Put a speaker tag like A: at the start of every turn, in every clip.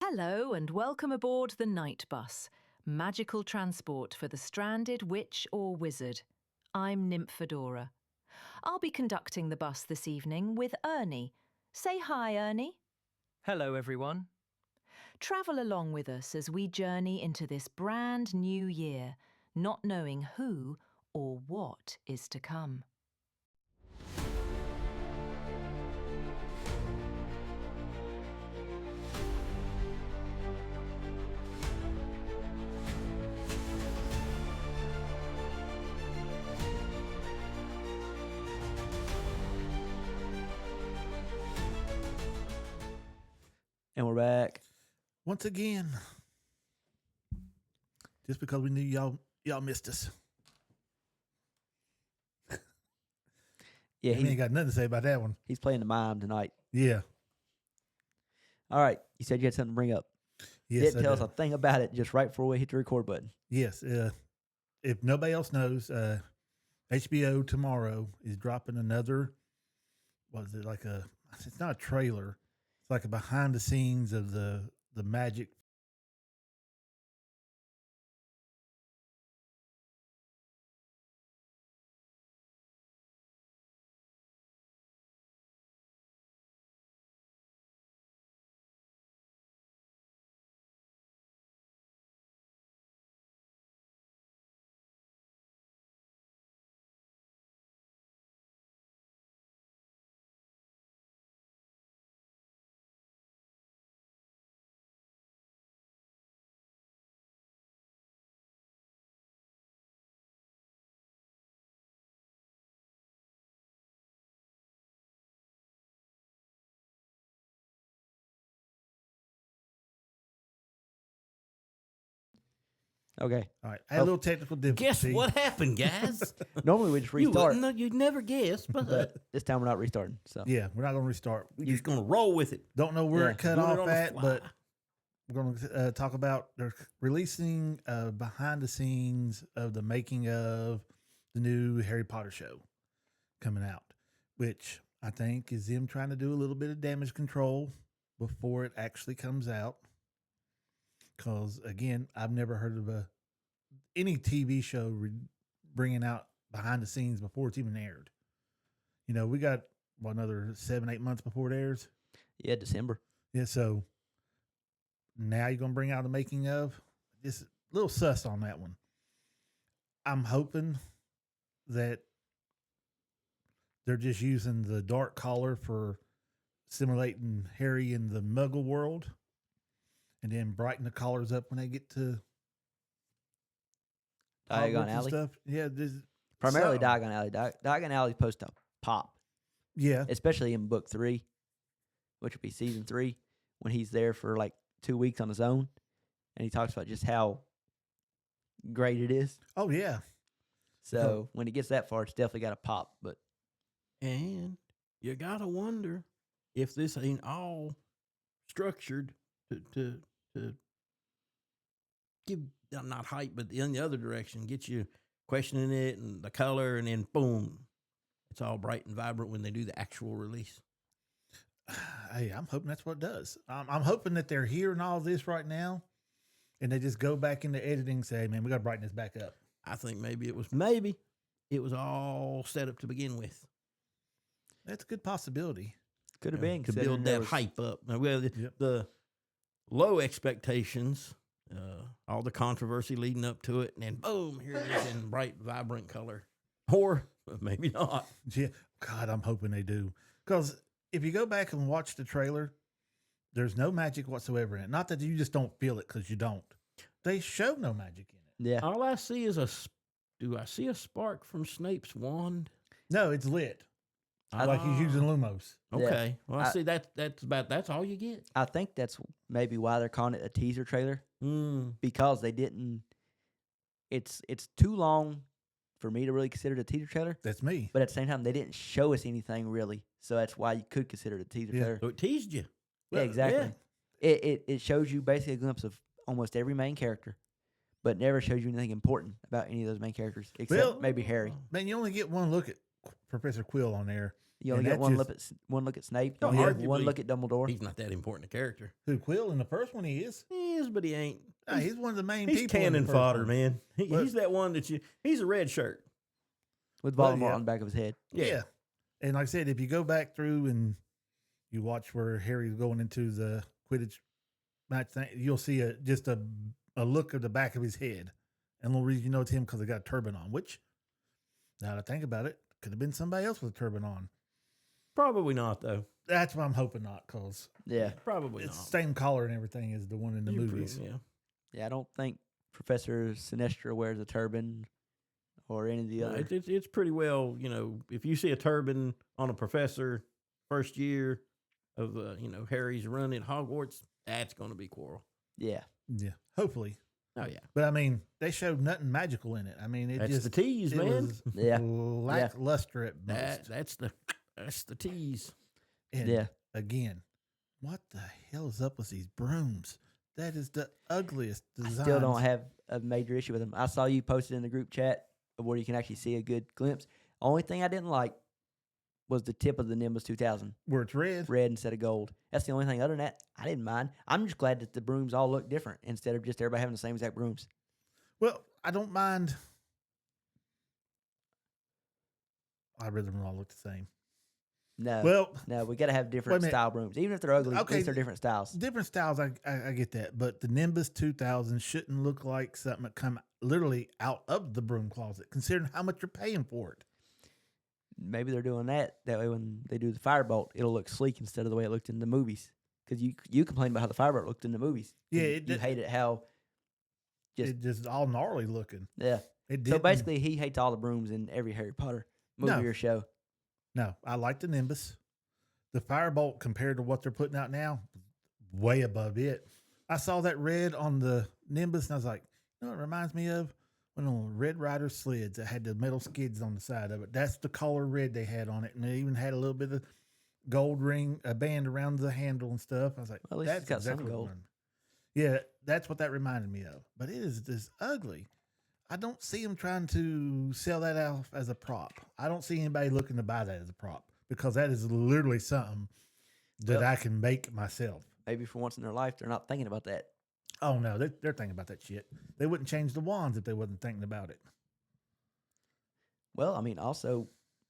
A: Hello and welcome aboard the Night Bus, magical transport for the stranded witch or wizard. I'm Nymphadora. I'll be conducting the bus this evening with Ernie. Say hi, Ernie.
B: Hello, everyone.
A: Travel along with us as we journey into this brand new year, not knowing who or what is to come.
C: And we're back.
D: Once again, just because we knew y'all missed us.
C: Yeah,
D: He ain't got nothing to say about that one.
C: he's playing the mime tonight.
D: Yeah.
C: All right, you said you had something to bring up.
D: Yes.
C: Didn't tell us a thing about it just right before we hit the record button.
D: Yes. If nobody else knows, HBO tomorrow is dropping another. What is it like a? It's not a trailer. It's like a behind the scenes of the magic.
C: Okay.
D: All right. I had a little technical difficulty.
E: Guess what happened, guys?
C: Normally we just
E: you
C: restart,
E: wouldn't know, you'd never guess, but
C: but this time we're not restarting. So
D: Yeah, we're not gonna restart.
E: we're just gonna roll with it.
D: Don't know where
C: Yeah,
D: it cut
E: doing it
D: off
E: on the
D: at,
E: fly.
D: but we're going to talk about they're releasing behind the scenes of the making of the new Harry Potter show coming out, which I think is them trying to do a little bit of damage control before it actually comes out. Because again, I've never heard of any TV show bringing out behind the scenes before it's even aired. You know, we got another 7-8 months before it airs.
C: yeah, December.
D: Yeah, so now you're gonna bring out the making of. Just a little sus on that one. I'm hoping that they're just using the dark collar for simulating Harry in the Muggle world, and then brighten the collars up when they get to
C: Diagon
D: Hogwarts and
C: Alley.
D: stuff. Yeah,
C: Primarily
D: something.
C: Diagon Alley. Diagon Alley's supposed to pop,
D: Yeah,
C: especially in book 3, which will be season 3, when he's there for like 2 weeks on his own, and he talks about just how great it is.
D: oh yeah,
C: So when it gets that far, it's definitely got to pop. But
E: And you gotta wonder if this ain't all structured to give not hype, but in the other direction, get you questioning it and the color, and then boom, it's all bright and vibrant when they do the actual release.
D: hey, I'm hoping that's what it does. I'm hoping that they're hearing all this right now, and they just go back into editing and say, hey, man, we got to brighten this back up.
E: I think maybe it was all set up to begin with
D: That's a good possibility.
C: could have
D: Yeah,
C: been
E: to
C: considering
E: build
C: there
E: that
C: was-
E: hype up. Now, well,
D: Yep.
E: the low expectations, all the controversy leading up to it, and then boom, here it is in bright, vibrant color. Or maybe not.
D: Yeah, God, I'm hoping they do. Because if you go back and watch the trailer, there's no magic whatsoever in it. Not that you just don't feel it, because you don't. They show no magic in it.
C: Yeah.
E: All I see is do I see a spark from Snape's wand?
D: No, it's lit. Like he's using Lumos.
E: Okay. Well, I
C: I-
E: see that's all you get.
C: I think that's maybe why they're calling it a teaser trailer,
E: Mm.
C: because they didn't. It's too long for me to really consider it a teaser trailer,
D: That's me.
C: but at the same time, they didn't show us anything really, so that's why you could consider it a teaser
D: Yeah.
C: trailer.
E: So it teased you.
C: Yeah, exactly. It shows you basically a glimpse of almost every main character, but never shows you anything important about any of those main characters except
D: Well,
C: maybe Harry.
D: Man, you only get one look at Professor Quill on there.
C: You only
D: And
C: get
D: that
C: one
D: just-
C: one look at Snape. You
E: No,
C: only get
E: arguably,
C: one look at Dumbledore.
E: He's not that important a character.
D: Who Quill in the first one he is.
E: He is, but he ain't.
D: He's one of the main
E: He's
D: people. in the
E: cannon
D: first
E: fodder,
D: one.
E: man.
D: Well-
E: He's that one he's a red shirt.
C: With
D: Well,
C: Voldemort
D: yeah.
C: on the back of his head.
D: Yeah. And like I said, if you go back through and you watch where Harry's going into the Quidditch match thing, you'll see just a look of the back of his head. And the only reason you know it's him because he got a turban on, which, now that I think about it, could have been somebody else with a turban on.
E: Probably not, though.
D: That's what I'm hoping not, because
C: Yeah.
E: Probably
D: it's the
E: not.
D: same collar and everything as the one in the movies.
E: Yeah.
C: Yeah, I don't think Professor Sinestra wears a turban or any of the
E: No,
C: other.
E: it's pretty well, if you see a turban on a professor first year of, Harry's run at Hogwarts, that's going to be Quirrell.
C: Yeah.
D: Yeah, hopefully.
E: Oh, yeah.
D: But I mean, they showed nothing magical in it. I mean, it
E: That's
D: just
E: the tease,
D: it
E: man.
D: was
C: Yeah.
D: lackluster at most.
E: That's the tease.
D: And
C: Yeah.
D: again, what the hell is up with these brooms? That is the ugliest
C: I
D: design.
C: still don't have a major issue with them. I saw you posted in the group chat where you can actually see a good glimpse. Only thing I didn't like was the tip of the Nimbus 2000,
D: where it's red.
C: red instead of gold. That's the only thing. Other than that, I didn't mind. I'm just glad that the brooms all look different instead of just everybody having the same exact brooms.
D: Well, I don't mind. I'd rather them all look the same.
C: No,
D: Well,
C: no, we got to have different
D: minute.
C: style brooms, even if they're ugly. At
D: Okay,
C: least they're different styles.
D: different styles. I get that, but the Nimbus 2000 shouldn't look like something that come literally out of the broom closet, considering how much you're paying for it.
C: Maybe they're doing that. That way, when they do the firebolt, it'll look sleek instead of the way it looked in the movies. Because you complained about how the firebolt looked in the movies.
D: Yeah,
C: you hated how.
D: It just all gnarly looking.
C: Yeah.
D: It
C: So
D: didn't-
C: basically, he hates all the brooms in every Harry Potter movie
D: No.
C: or show.
D: No, I like the Nimbus. The Firebolt compared to what they're putting out now, way above it. I saw that red on the Nimbus and I was like, you know what it reminds me of? One of the Red Rider slids that had the metal skids on the side of it. That's the color red they had on it. And they even had a little bit of gold ring, a band around the handle and stuff. I was like,
C: Well, at least
D: that's
C: it's got some
D: exactly what
C: gold.
D: it reminded me. Yeah, that's what that reminded me of. But it is just ugly. I don't see them trying to sell that off as a prop. I don't see anybody looking to buy that as a prop because that is literally something that
C: Well-
D: I can make myself.
C: Maybe for once in their life, they're not thinking about that.
D: Oh no, they're thinking about that shit. They wouldn't change the wands if they wasn't thinking about it.
C: Well, I mean, also,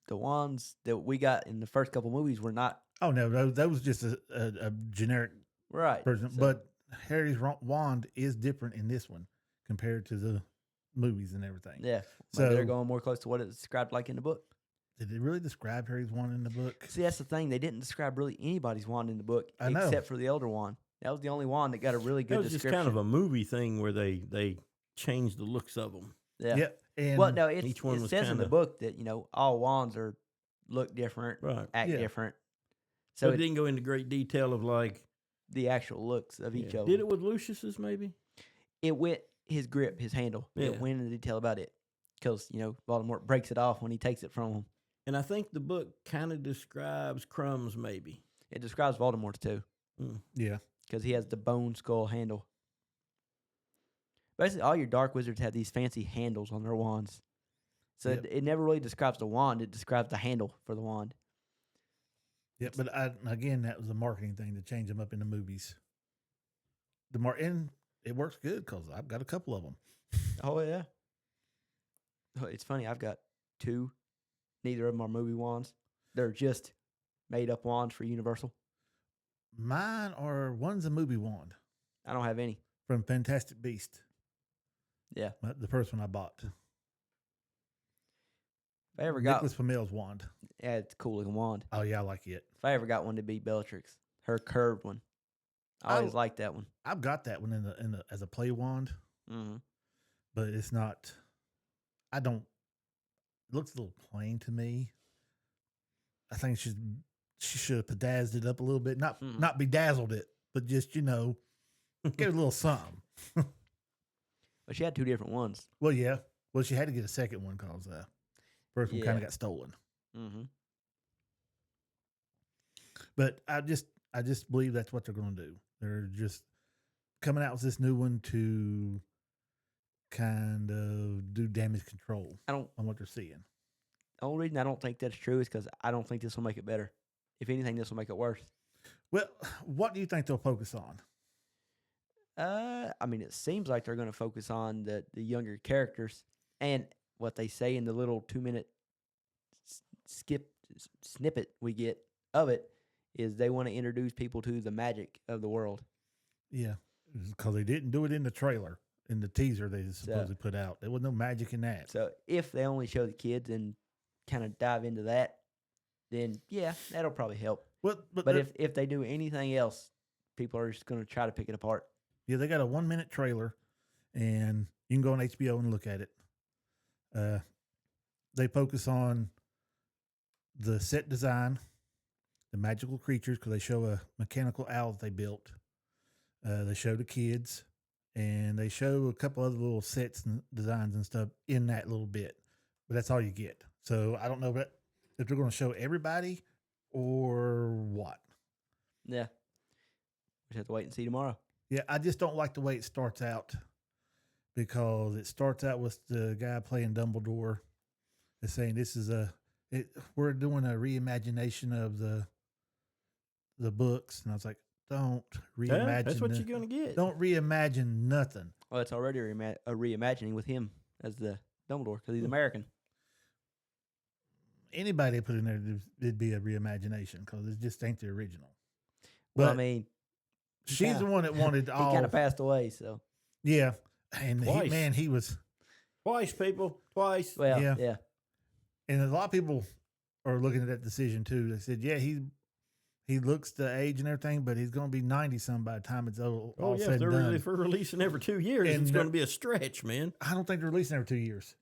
C: the wands that we got in the first couple movies were not
D: Oh no, that was just a generic
C: right.
D: version.
C: So,
D: But Harry's wand is different in this one compared to the movies and everything.
C: yeah, maybe they're
D: So-
C: going more close to what it's described like in the book.
D: Did they really describe Harry's wand in the book?
C: See, that's the thing. They didn't describe really anybody's wand in the book
D: I know.
C: except for the Elder Wand. That was the only wand that got a really
E: That
C: good
E: was just
C: description.
E: kind of a movie thing where they changed the looks of them.
C: yeah.
D: Yeah. And
C: Well, no,
E: each one
C: it
E: was
C: says in the
E: kinda-
C: book that all wands look different,
E: Right.
C: act
D: Yeah.
C: different.
E: So
C: So
E: it didn't go into great detail of like
C: the actual looks of each
E: yeah.
C: of
E: Did
C: them.
E: it with Lucius's maybe?
C: It went his grip, his handle.
E: Yeah.
C: It went into detail about it because Voldemort breaks it off when he takes it from him.
E: And I think the book kind of describes Crumbs maybe.
C: It describes Voldemort's too
D: yeah.
C: because he has the bone skull handle. Basically, all your dark wizards have these fancy handles on their wands. So
D: Yep.
C: it never really describes the wand; it describes the handle for the wand.
D: Yeah, but again, that was a marketing thing to change them up in the movies. And it works good because I've got a couple of them.
C: Oh yeah. Oh, it's funny. I've got two. Neither of them are movie wands. They're just made up wands for Universal.
D: Mine are one's a movie wand
C: I don't have any.
D: from Fantastic Beast.
C: Yeah.
D: The first one I bought.
C: If I ever got,
D: Nicholas Flamel's wand.
C: yeah, it's a cool looking wand.
D: Oh yeah, I like it.
C: If I ever got one to be Bellatrix, her curved one. I always
D: Oh.
C: liked that one.
D: I've got that one in the as a play wand,
C: Mm-hmm.
D: but it's not. I don't. It looks a little plain to me. I think she should have bedazzled it up a little bit, not bedazzled it, but just give it a little something.
C: But she had two different ones.
D: Well, yeah. Well, she had to get a second one because first one kind
C: Yeah.
D: of got stolen.
C: Mm-hmm.
D: But I just believe that's what they're going to do. They're just coming out with this new one to kind of do damage control
C: I don't.
D: on what they're seeing.
C: The only reason I don't think that's true is because I don't think this will make it better. If anything, this will make it worse.
D: Well, what do you think they'll focus on?
C: I mean, it seems like they're going to focus on the younger characters, and what they say in the little 2-minute snippet we get of it is they want to introduce people to the magic of the world.
D: Yeah, because they didn't do it in the trailer, in the teaser they supposedly put out. There was no magic in that.
C: So if they only show the kids and kind of dive into that, then yeah, that'll probably help. But if they do anything else, people are just going to try to pick it apart.
D: Yeah, they got a 1-minute trailer, and you can go on HBO and look at it. They focus on the set design, the magical creatures, because they show a mechanical owl that they built. They show the kids, and they show a couple other little sets and designs and stuff in that little bit. But that's all you get. So I don't know if they're going to show everybody or what.
C: Yeah. We just have to wait and see tomorrow.
D: Yeah, I just don't like the way it starts out, because it starts out with the guy playing Dumbledore and saying this is we're doing a reimagination of the books, and I was like, don't reimagine.
E: Yeah, that's what you're gonna get.
D: Don't reimagine nothing.
C: Well, it's already a reimagining with him as the Dumbledore because he's American.
D: Anybody put in there, it'd be a reimagination because it just ain't the original.
C: Well,
D: But
C: I mean,
D: she's the one that wanted
C: he
D: all.
C: kind of passed away, so.
D: Yeah, and
E: Twice.
D: he was.
E: Twice, people. Twice.
C: Well,
D: Yeah.
C: yeah.
D: And a lot of people are looking at that decision too. They said, yeah, he looks the age and everything, but he's going to be 90-some by the time it's all
E: Oh, yeah.
D: said and done.
E: If we're releasing every 2 years,
D: And
E: it's going to be a stretch, man.
D: I don't think they're releasing every 2 years.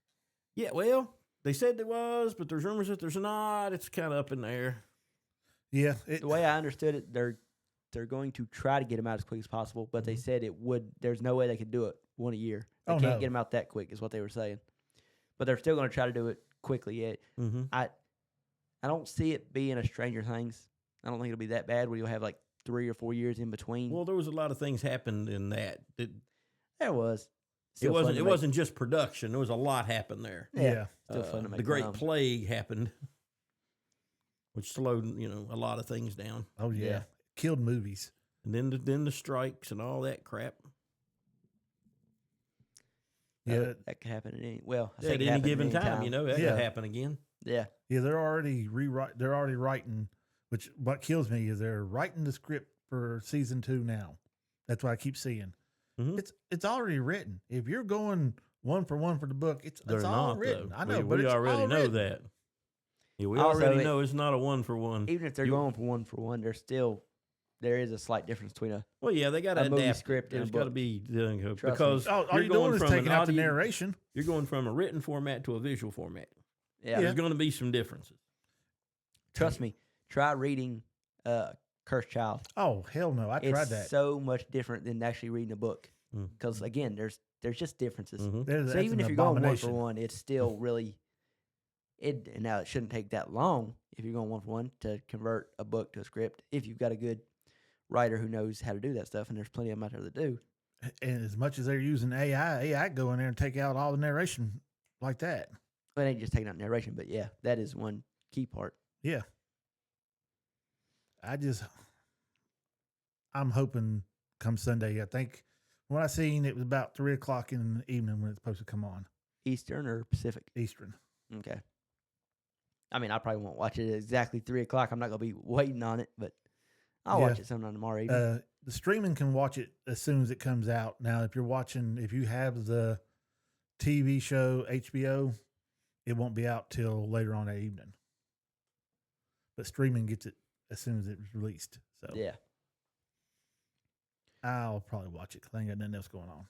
E: Yeah, well, they said there was, but there's rumors that there's not. It's kind of up in the air.
D: Yeah.
C: The way I understood it, they're going to try to get him out as quick as possible, but they said there's no way they could do it one a year. They can't get him out that quick is what they were saying. But they're still going to try to do it quickly. Yeah.
E: Mm-hmm.
C: I don't see it being a Stranger Things. I don't think it'll be that bad where you'll have like 3 or 4 years in between.
E: Well, there was a lot of things happened in that.
C: There was.
E: It wasn't just production. There was a lot happened there.
D: Yeah.
C: Still fun to make
E: The Great
C: fun of.
E: Plague happened, which slowed a lot of things down.
D: Oh, yeah.
C: Yeah.
D: Killed movies.
E: And then the strikes and all that crap.
D: Yeah.
C: That could happen at any. Well, I
E: At
C: say it could
E: any
C: happen
E: given
C: any
E: time, that
D: Yeah.
E: could happen again.
C: Yeah.
D: Yeah, they're already writing, which what kills me is they're writing the script for season 2 now. That's what I keep seeing.
E: Mhm.
D: It's already written. If you're going one for the book, it's
E: They're
D: all
E: not,
D: written.
E: though.
D: I know,
E: we
D: but it's
E: already
D: all
E: know
D: written.
E: that. Yeah, we
C: Also,
E: already know it's not a 1-for-1.
C: Even if they're going for one, there is a slight difference between a.
E: Well, yeah, they got to
C: a movie
E: adapt.
C: script and a
E: There's got to
C: book.
E: be
C: Trust me.
E: because
D: All
E: you're
D: you're doing
E: going
D: is
E: from an
D: taking out the
E: audio-
D: narration.
E: You're going from a written format to a visual format.
C: Yeah.
E: There's going to be some differences.
C: Trust me. Try reading Cursed Child.
D: Oh, hell no. I tried
C: It's
D: that.
C: so much different than actually reading a book.
E: Mm.
C: Because again, there's just differences.
E: Mhm.
C: So
D: That's
C: even
D: an
C: if you're going one
D: abomination.
C: for one, it's still really. And now it shouldn't take that long if you're going one for one to convert a book to a script. If you've got a good writer who knows how to do that stuff, and there's plenty of them out there that do.
D: And as much as they're using AI can go in there and take out all the narration like that.
C: Well, it ain't just taking out narration, but yeah, that is one key part.
D: Yeah. I'm hoping come Sunday. I think when I seen it was about 3:00 in the evening when it's supposed to come on
C: Eastern or Pacific?
D: Eastern.
C: Okay. I mean, I probably won't watch it at exactly 3:00. I'm not gonna be waiting on it, but I'll watch
D: Yeah.
C: it sometime tomorrow evening.
D: The streaming can watch it as soon as it comes out. Now, if you have the TV show HBO, it won't be out till later on that evening. But streaming gets it as soon as it's released. So
C: Yeah.
D: I'll probably watch it because I ain't got nothing else going on.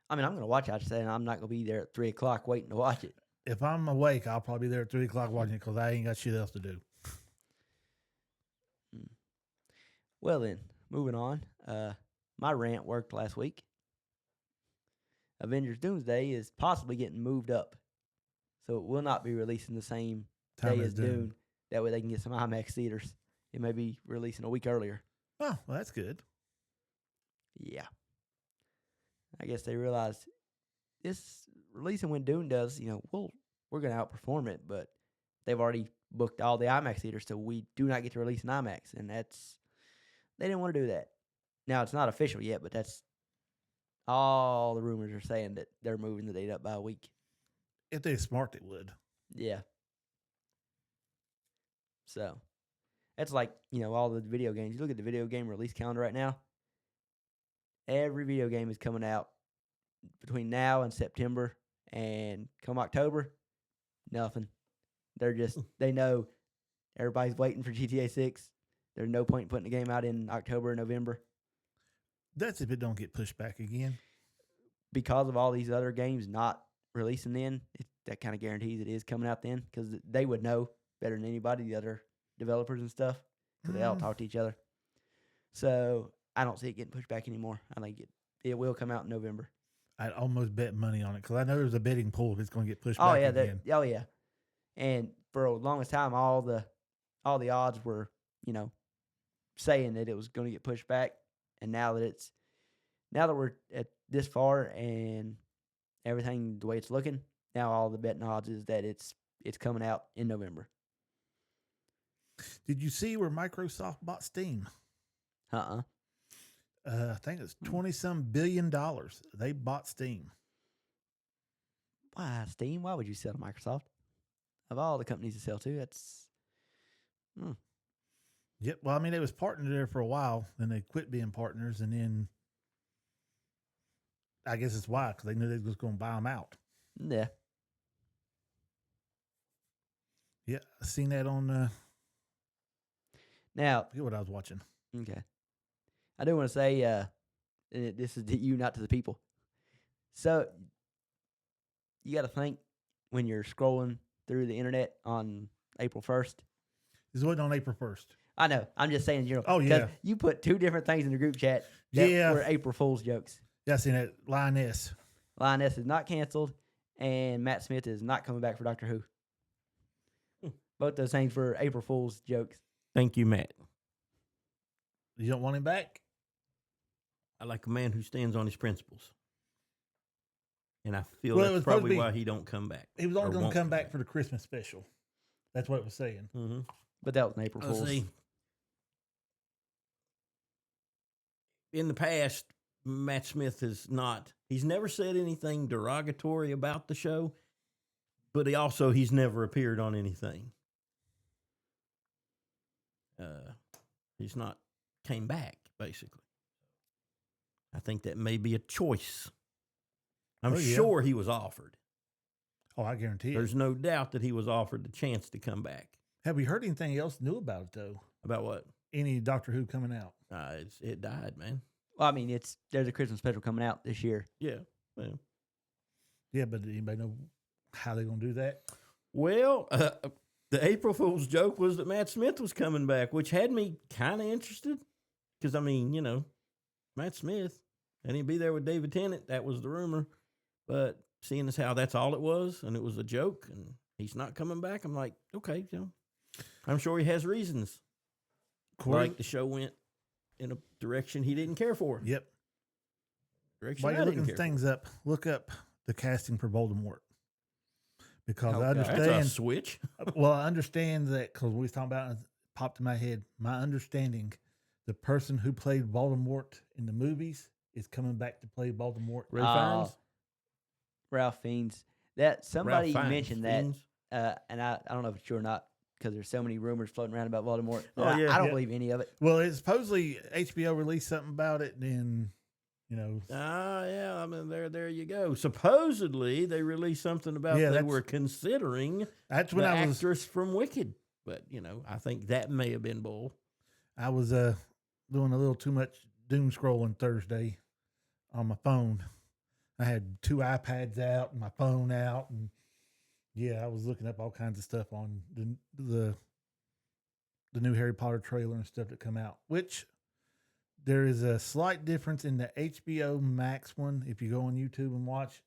C: I mean, I'm gonna watch it. I just say I'm not gonna be there at 3:00 waiting to watch it.
D: If I'm awake, I'll probably be there at 3:00 watching it because I ain't got shit else to do.
C: Well then, moving on. My rant worked last week. Avengers Doomsday is possibly getting moved up, so it will not be releasing the same
D: Time
C: day
D: is
C: as Dune. That way they can get some IMAX theaters. It may be releasing a week earlier.
D: Oh, well, that's good.
C: Yeah. I guess they realized this releasing when Dune does, we're going to outperform it, but they've already booked all the IMAX theaters, so we do not get to release an IMAX, and they didn't want to do that. Now it's not official yet, but that's all the rumors are saying that they're moving the date up by a week.
D: If they're smart, they would.
C: Yeah. So that's like, all the video games. You look at the video game release calendar right now. Every video game is coming out between now and September, and come October, nothing. They're just, they know everybody's waiting for GTA 6. There's no point in putting the game out in October or November.
D: That's if it don't get pushed back again.
C: Because of all these other games not releasing then, that kind of guarantees it is coming out then, because they would know better than anybody, the other developers and stuff, because they all talk to each other. So I don't see it getting pushed back anymore. I think it will come out in November.
D: I'd almost bet money on it because I know there's a betting pool if it's going to get pushed back again.
C: Oh yeah. And for the longest time, all the odds were, saying that it was going to get pushed back. And now that we're at this far and everything the way it's looking, now all the betting odds is that it's coming out in November.
D: Did you see where Microsoft bought Steam?
C: Uh-uh.
D: I think it's $20-some billion. They bought Steam.
C: Why Steam? Why would you sell to Microsoft? Of all the companies to sell to, that's.
D: Yep. Well, I mean, they was partnered there for a while, then they quit being partners, and then I guess it's why, because they knew they was going to buy them out.
C: Yeah.
D: Yeah, I seen that on.
C: Now,
D: I forget what I was watching.
C: Okay. I do want to say, and this is to you, not to the people. So, you got to think when you're scrolling through the internet on April 1st.
D: This wasn't on April 1st.
C: I know. I'm just saying,
D: Oh, yeah.
C: You put two different things in the group chat that were April Fool's jokes.
D: Yeah, I seen that. Lioness.
C: Lioness is not canceled, and Matt Smith is not coming back for Doctor Who. Both those things were April Fool's jokes.
E: Thank you, Matt.
D: You don't want him back?
E: I like a man who stands on his principles. And I feel
D: Well,
E: that's probably why he don't come back.
D: He was only going to come back for the Christmas special. That's what it was saying.
E: Mm-hmm.
C: But that was an April Fool's.
E: See, in the past, Matt Smith he's never said anything derogatory about the show, but he's never appeared on anything. He's not came back, basically. I think that may be a choice. I'm sure he was offered.
D: Oh, I guarantee it.
E: There's no doubt that he was offered the chance to come back.
D: Have we heard anything else new about it, though?
E: About what?
D: Any Doctor Who coming out?
E: It died, man.
C: Well, I mean, there's a Christmas special coming out this year.
E: Yeah. Well.
D: Yeah, but did anybody know how they're going to do that?
E: Well, the April Fool's joke was that Matt Smith was coming back, which had me kind of interested. Because, I mean, Matt Smith, and he'd be there with David Tennant. That was the rumor. But seeing as how that's all it was, and it was a joke, and he's not coming back, I'm like, okay, I'm sure he has reasons. Like the show went in a direction he didn't care for.
D: Yep.
E: Direction
D: While
E: I
D: you're
E: didn't
D: looking
E: care
D: things
E: for.
D: up, look up the casting for Voldemort. Because I
E: That's
D: understand.
E: a switch.
D: Well, I understand that because we was talking about it, popped in my head. My understanding, the person who played Voldemort in the movies is coming back to play Voldemort.
E: Ray Fiennes?
C: Ralph Fiennes. That somebody
E: Ralph Fiennes.
C: mentioned that, and I don't know if it's true or not because there's so many rumors floating around about Voldemort. I don't believe any of it.
D: Well, it's supposedly HBO released something about it, and
E: Yeah. I mean, there you go. Supposedly, they released something about they were considering
D: that's when
E: the
D: I was
E: actress from Wicked. But, I think that may have been bull.
D: I was doing a little too much doom scrolling Thursday on my phone. I had 2 iPads out and my phone out, and I was looking up all kinds of stuff on the new Harry Potter trailer and stuff that come out. Which there is a slight difference in the HBO Max one. If you go on YouTube and watch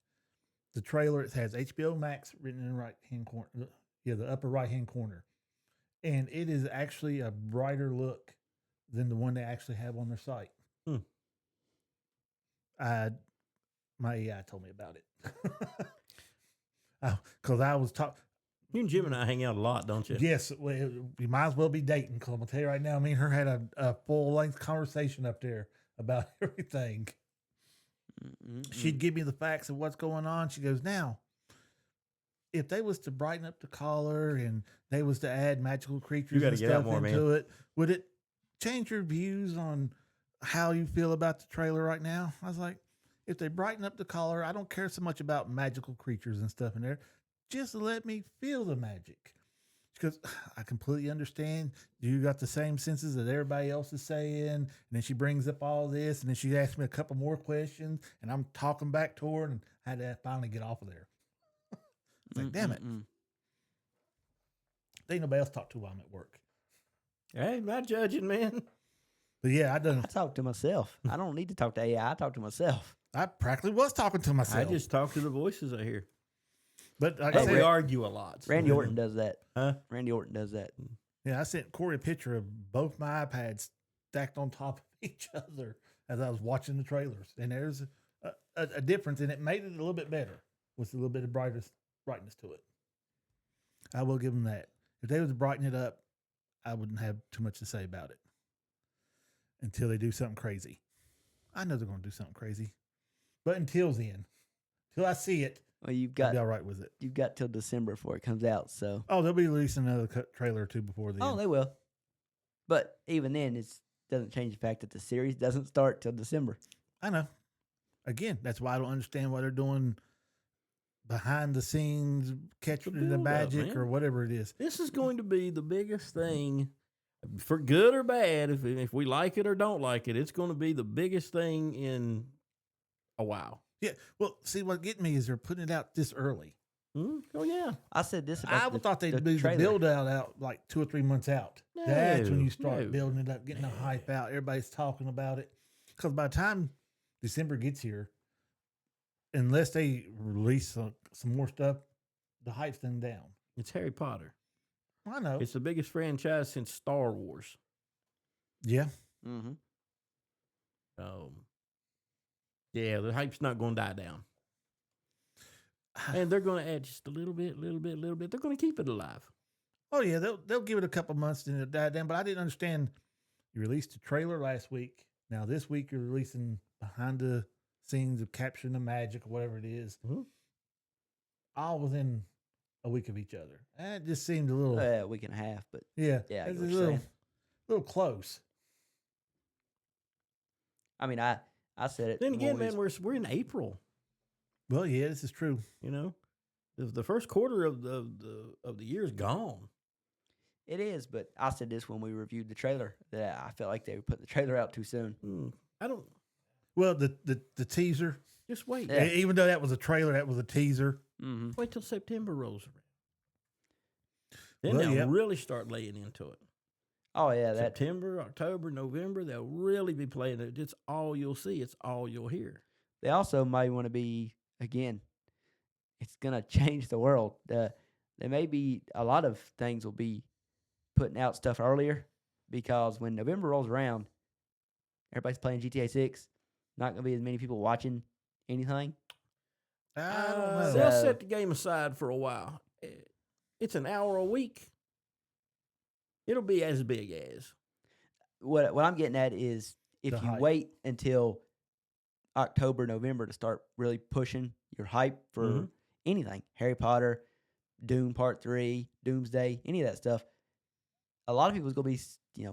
D: the trailer, it has HBO Max written in the right hand corner. Yeah, the upper right hand corner, and it is actually a brighter look than the one they actually have on their site. My AI told me about it. Because I was
E: You and Jim and I hang out a lot, don't you?
D: Yes, we might as well be dating. Because I'm gonna tell you right now, me and her had a full length conversation up there about everything. She'd give me the facts of what's going on. She goes, now, if they was to brighten up the collar and they was to add magical creatures and stuff into it, would it change your views on how you feel about the trailer right now? I was like, if they brighten up the collar, I don't care so much about magical creatures and stuff in there. Just let me feel the magic. Because I completely understand. You got the same senses that everybody else is saying. And then she brings up all this. And then she asks me a couple more questions. And I'm talking back to her. And I had to finally get off of there. It's like, damn it. There ain't nobody else to talk to while I'm at work.
E: Hey, not judging, man.
D: But yeah,
C: I talk to myself. I don't need to talk to AI. I talk to myself.
D: I practically was talking to myself.
E: I just talk to the voices I hear.
D: But like
E: I we argue a lot.
C: So. Randy Orton does that.
E: Huh?
C: Randy Orton does that.
D: Yeah, I sent Corey a picture of both my iPads stacked on top of each other as I was watching the trailers. And there's a difference, and it made it a little bit better with a little bit of brightness to it. I will give them that. If they was to brighten it up, I wouldn't have too much to say about it until they do something crazy. I know they're going to do something crazy. But until then, till I see it,
C: well,
D: I'll be all right with it.
C: You've got till December before it comes out. So
D: they'll be releasing another trailer or two before then.
C: Oh, they will. But even then, it doesn't change the fact that the series doesn't start till December.
D: I know. Again, that's why I don't understand why they're doing behind the scenes, catching the magic or whatever it is.
E: This is going to be the biggest thing, for good or bad. If we like it or don't like it, it's going to be the biggest thing in a while.
D: Yeah. Well, see, what getting me is they're putting it out this early.
E: Oh, yeah.
C: I said this
D: I
C: about
D: thought they'd do the build out like 2 or 3 months out.
E: No,
D: That's when you start building it up, getting the hype out. Everybody's talking about it. Because by the time December gets here, unless they release some more stuff, the hype's then down.
E: It's Harry Potter.
D: I know.
E: It's the biggest franchise since Star Wars.
D: Yeah.
C: Mm-hmm.
E: Yeah, the hype's not going to die down. And they're going to add just a little bit. They're going to keep it alive.
D: Oh, yeah. They'll give it a couple months and it'll die down. But I didn't understand. You released a trailer last week. Now this week you're releasing behind the scenes of capturing the magic or whatever it is.
E: Mm-hmm.
D: All within a week of each other. And it just seemed a little...
C: a week and a half, but...
D: Yeah.
C: Yeah,
D: it's a little close. I
C: mean, I said it.
E: Then again, man, we're in April.
D: Well, yeah, this is true.
E: You know, the first quarter of the year is gone.
C: It is, but I said this when we reviewed the trailer that I felt like they put the trailer out too soon.
E: I don't.
D: Well, the teaser.
E: Just wait.
D: Yeah. Even though that was a trailer, that was a teaser.
C: Mm-hmm.
E: Wait till September rolls around. Then they'll really start laying into it.
C: Oh yeah,
E: September, October, November, they'll really be playing it. It's all you'll see. It's all you'll hear.
C: They also might want to be, again, it's gonna change the world. There may be a lot of things will be putting out stuff earlier because when November rolls around, everybody's playing GTA 6. Not gonna be as many people watching anything.
D: I don't know.
E: They'll set the game aside for a while. It's an hour a week. It'll be as big as.
C: What I'm getting at is if you wait until October, November to start really pushing your hype for anything, Harry Potter, Doom Part 3, Doomsday, any of that stuff, a lot of people's going to be,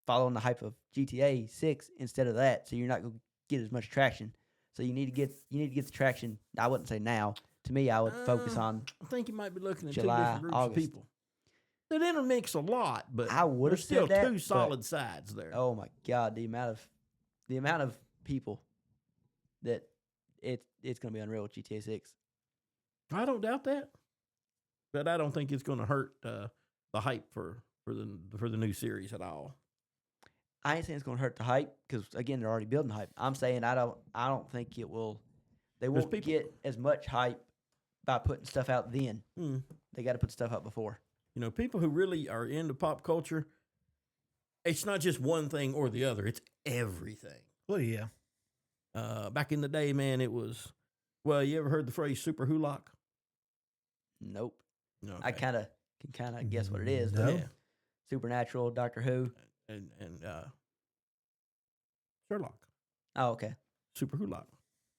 C: following the hype of GTA 6 instead of that, so you're not going to get as much traction. So you need to get the traction. I wouldn't say now. To me, I would focus on
E: I think you might be looking at
C: July,
E: two different groups
C: August.
E: of people. They didn't mix a lot, but
C: I would have
E: there's still
C: said that,
E: two solid sides there.
C: Oh my God, the amount of people that it's going to be unreal with GTA 6.
E: I don't doubt that, but I don't think it's going to hurt the hype for the new series at all.
C: I ain't saying it's going to hurt the hype because again they're already building hype. I'm saying I don't think it will. They won't get as much hype by putting stuff out then. They got to put stuff out before.
E: People who really are into pop culture, it's not just one thing or the other. It's everything.
D: Well, yeah.
E: Back in the day, man, it was, you ever heard the phrase super hulock?
C: Nope. I
E: Okay.
C: can kind of guess what it is.
D: No.
C: But
E: Yeah.
C: Supernatural, Doctor Who.
E: And Sherlock,
C: Oh, okay.
E: Super Who-Lock.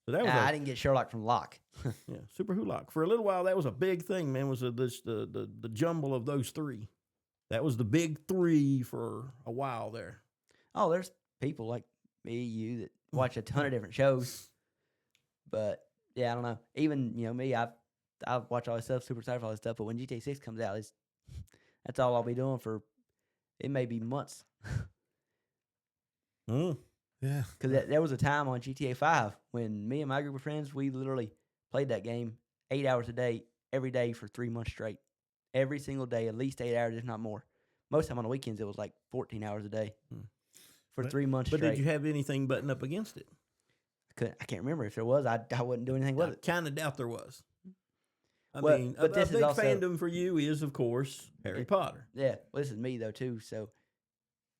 E: So that was
C: I didn't get Sherlock from Locke.
E: yeah, Super Who-Lock. For a little while, that was a big thing, man. Was the jumble of those three? That was the big three for a while there.
C: Oh, there's people like me, you that watch a ton of different shows. But yeah, I don't know. Even me, I watch all this stuff, super excited for all this stuff. But when GTA 6 comes out, that's all I'll be doing for. It may be months.
E: Mm.
D: Yeah.
C: Because there was a time on GTA 5 when me and my group of friends, we literally played that game 8 hours a day, every day for 3 months straight. Every single day, at least 8 hours, if not more. Most time on the weekends, it was like 14 hours a day for 3 months
E: But
C: straight.
E: did you have anything buttoned up against it?
C: I can't remember. If there was, I wouldn't do anything with
E: I
C: it.
E: kind of doubt there was. I
C: Well,
E: mean,
C: but
E: a
C: this is
E: big
C: also-
E: fandom for you is, of course, Harry Potter.
C: Yeah, well, this is me, though, too. So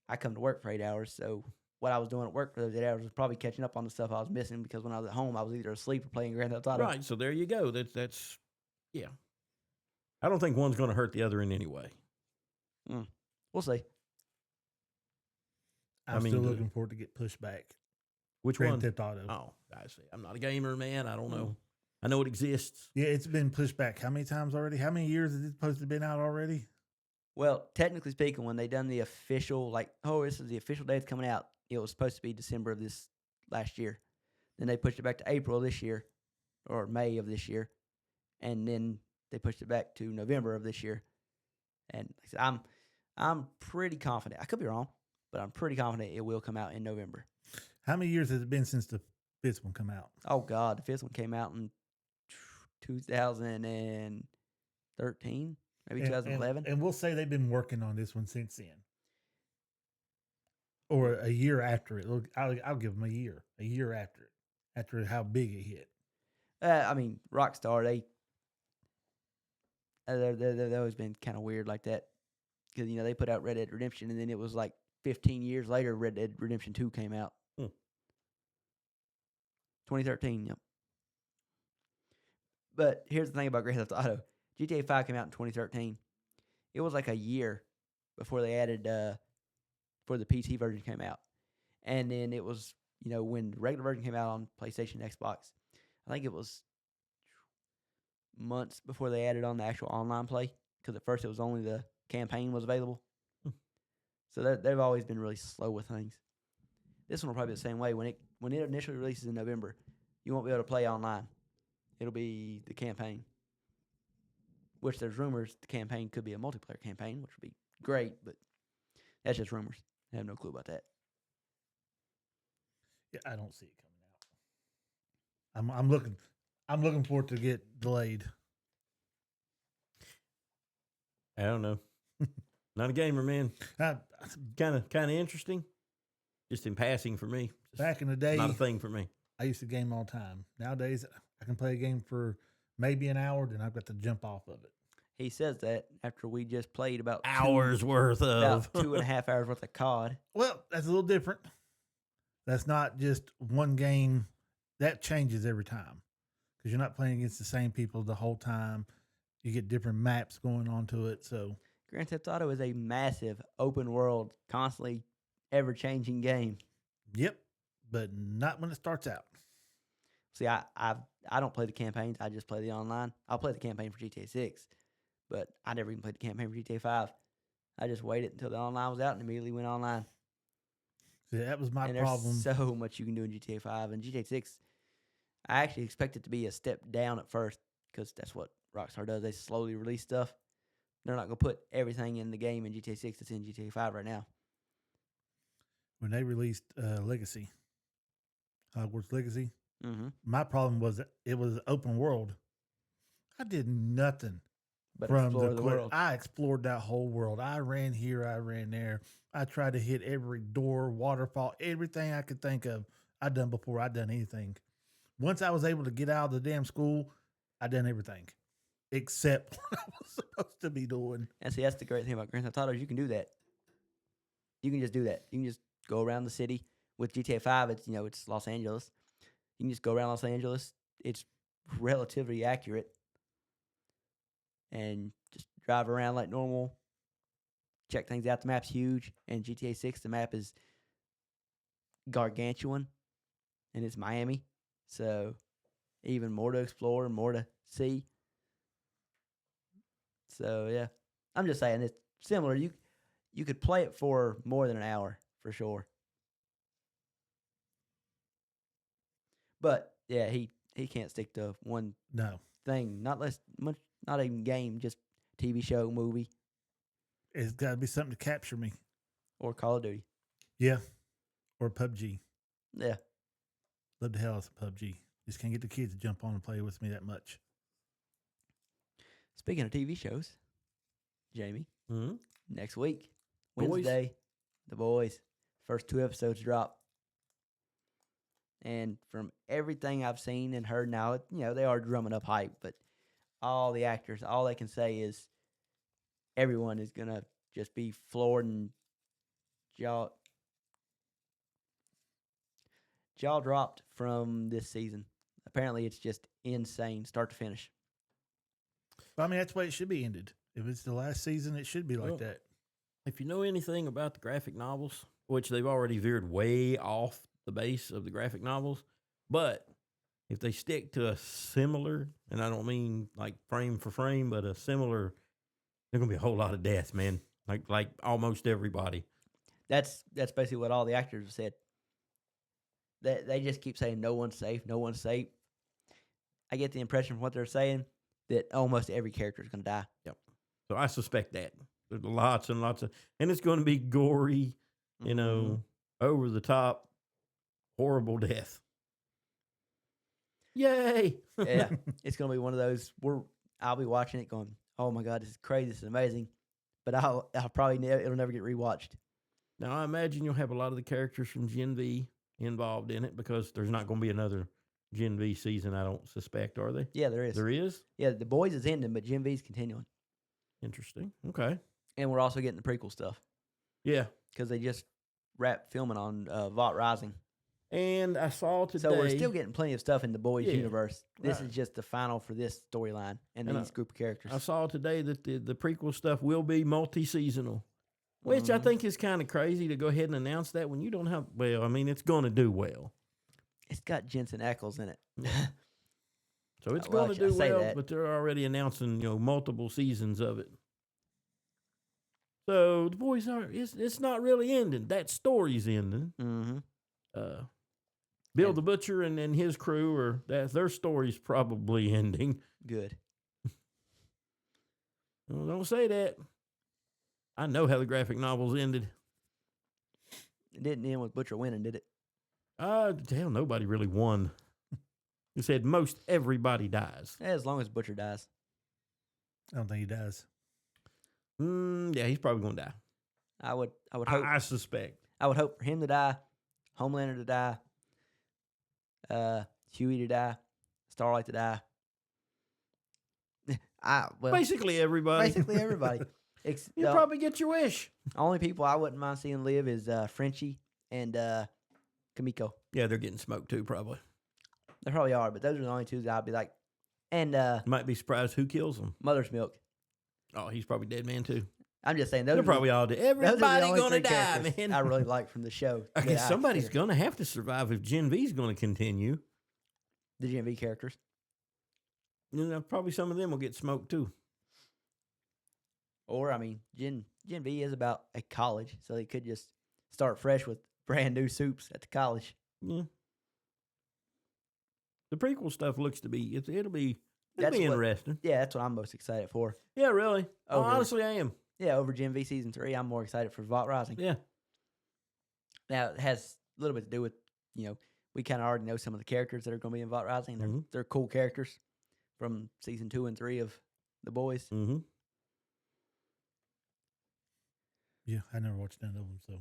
C: I come to work for 8 hours. So what I was doing at work for those 8 hours was probably catching up on the stuff I was missing because when I was at home, I was either asleep or playing Grand Theft Auto.
E: Right, so there you go. That's yeah. I don't think one's going to hurt the other in any way.
C: We'll see.
D: I'm
E: mean,
D: still
E: the-
D: looking forward to get pushed back.
E: Which
D: Grand
E: one?
D: Theft Auto.
E: Oh, I see. I'm not a gamer, man. I don't know. I know it exists.
D: Yeah, it's been pushed back. How many times already? How many years is it supposed to have been out already?
C: Well, technically speaking, when they done the official, this is the official date it's coming out, it was supposed to be December of this last year. Then they pushed it back to April of this year, or May of this year, and then they pushed it back to November of this year. And like I said, I'm pretty confident. I could be wrong, but I'm pretty confident it will come out in November.
D: How many years has it been since the fifth one come out?
C: Oh God, the fifth one came out in 2013, maybe 2011.
D: And we'll say they've been working on this one since then. Or a year after it. Look, I'll give them a year after it, after how big it hit.
C: I mean, Rockstar, they've always been kind of weird like that because they put out Red Dead Redemption and then it was like 15 years later Red Dead Redemption 2 came out. 2013, yep. But here's the thing about Grand Theft Auto: GTA 5 came out in 2013. It was like a year before they added before the PC version came out, and then it was when the regular version came out on PlayStation, and Xbox. I think it was months before they added on the actual online play because at first it was only the campaign was available. So they've always been really slow with things. This one will probably be the same way. When it initially releases in November, you won't be able to play online. It'll be the campaign. Which there's rumors the campaign could be a multiplayer campaign, which would be great, but that's just rumors. I have no clue about that.
D: Yeah, I don't see it coming out. I'm looking for it to get delayed.
E: I don't know. Not a gamer, man. Kind of interesting. Just in passing for me. Just
D: Back in the day,
E: not a thing for me.
D: I used to game all the time. Nowadays, I can play a game for maybe an hour, then I've got to jump off of it.
C: He says that after we just played about
E: Hours worth of.
C: about 2.5 hours worth of COD.
D: Well, that's a little different. That's not just one game. That changes every time because you're not playing against the same people the whole time. You get different maps going on to it. So
C: Grand Theft Auto is a massive open world, constantly ever-changing game.
D: Yep, but not when it starts out.
C: See, I don't play the campaigns. I just play the online. I'll play the campaign for GTA 6, but I never even played the campaign for GTA 5. I just waited until the online was out and immediately went online.
D: See, that was my
C: and
D: problem.
C: There's so much you can do in GTA 5 and GTA 6. I actually expect it to be a step down at first because that's what Rockstar does. They slowly release stuff. They're not going to put everything in the game in GTA 6 that's in GTA 5 right now.
D: When they released Legacy, Hogwarts Legacy,
C: Mm-hmm.
D: my problem was that it was open world. I did nothing
C: But
D: from
C: explore the world.
D: I explored that whole world. I ran here, I ran there. I tried to hit every door, waterfall, everything I could think of. I'd done before I'd done anything. Once I was able to get out of the damn school, I done everything except what I was supposed to be doing.
C: And see, that's the great thing about Grand Theft Auto is you can do that. You can just do that. You can just go around the city. With GTA 5, it's it's Los Angeles. You can just go around Los Angeles. It's relatively accurate. And drive around like normal, check things out. The map's huge. And GTA 6, the map is gargantuan, and it's Miami. So even more to explore, more to see. So, yeah. I'm just saying it's similar. You could play it for more than an hour, for sure. But, yeah, he can't stick to one
D: No,
C: thing. Not even game, just TV show, movie,
D: it's got to be something to capture me.
C: or Call of Duty.
D: Yeah, or PUBG.
C: Yeah.
D: Love the hell out of PUBG. Just can't get the kids to jump on and play with me that much.
C: Speaking of TV shows, Jamie,
E: Mm-hmm.
C: next week,
E: Boys.
C: Wednesday, The Boys. First 2 episodes drop. And from everything I've seen and heard now, they are drumming up hype, but all the actors, all they can say is everyone is going to just be floored and jaw dropped from this season. Apparently, it's just insane, start to finish.
D: Well, I mean, that's the way it should be ended. If it's the last season, it should be like
E: Well,
D: that.
E: If you know anything about the graphic novels, which they've already veered way off the base of the graphic novels, but if they stick to a similar, and I don't mean like frame for frame, but a similar, there's gonna be a whole lot of death, man. Like almost everybody.
C: That's basically what all the actors have said. They just keep saying no one's safe, no one's safe. I get the impression from what they're saying that almost every character is going to die.
E: So I suspect that there's lots and lots of, and it's going to be gory, over the top, horrible death. Yay!
C: Yeah, it's going to be one of those where I'll be watching it going, oh my God, this is crazy, this is amazing. But I'll probably it'll never get rewatched.
E: Now I imagine you'll have a lot of the characters from Gen V involved in it because there's not going to be another Gen V season, I don't suspect, are they?
C: Yeah, there is.
E: There is?
C: Yeah, The Boys is ending, but Gen V's continuing.
E: Interesting. Okay.
C: And we're also getting the prequel stuff
E: Yeah.
C: because they just wrapped filming on Vought Rising.
E: And I saw today.
C: So we're still getting plenty of stuff in the Boys
E: Yeah,
C: universe. This
E: right.
C: is just the final for this storyline and
E: And
C: these group of characters.
E: I saw today that the prequel stuff will be multi-seasonal, which I
C: Mhm.
E: think is kind of crazy to go ahead and announce that when you don't have, well, I mean, it's going to do well.
C: It's got Jensen Ackles in it.
E: So it's
C: Well,
E: going to do
C: I say
E: well,
C: that.
E: but they're already announcing, multiple seasons of it. So the Boys it's not really ending. That story's ending.
C: Mm-hmm.
E: Bill
C: And-
E: the Butcher and his crew their story's probably ending.
C: Good.
E: Well, don't say that. I know how the graphic novels ended.
C: It didn't end with Butcher winning, did it?
E: Hell, nobody really won. You said most everybody dies.
C: As long as Butcher dies.
D: I don't think he does.
E: Yeah, he's probably gonna die.
C: I would hope.
E: I suspect.
C: I would hope for him to die, Homelander to die, Huey to die, Starlight to die.
E: Basically everybody.
C: basically everybody.
E: You probably get your wish.
C: Only people I wouldn't mind seeing live is Frenchie and Kamiko.
E: Yeah, they're getting smoked too, probably.
C: They probably are, but those are the only two that I'd be like. And
E: Might be surprised who kills them.
C: Mother's Milk.
E: Oh, he's probably dead man too.
C: I'm just saying those
E: They're
C: are
E: probably all dead.
C: those are the
E: Everybody
C: only
E: gonna
C: three
E: die,
C: characters
E: man.
C: I really like from the show.
E: I guess
C: that
E: somebody's
C: consider.
E: gonna have to survive if Gen V's gonna continue.
C: The Gen V characters.
E: Probably some of them will get smoked too.
C: Or I mean, Gen V is about a college, so they could just start fresh with brand new soups at the college.
E: Yeah. The prequel stuff looks to be it'll be
C: That's what-
E: interesting.
C: Yeah, that's what I'm most excited for.
E: Yeah, really.
C: Over-
E: Honestly, I am.
C: Yeah, over Gen V season 3, I'm more excited for Vought Rising.
E: Yeah.
C: Now it has a little bit to do with we kind of already know some of the characters that are going to be in Vought Rising.
E: Mhm.
C: They're cool characters from season 2 and 3 of The Boys.
E: Mm-hmm.
D: Yeah, I never watched none of them, so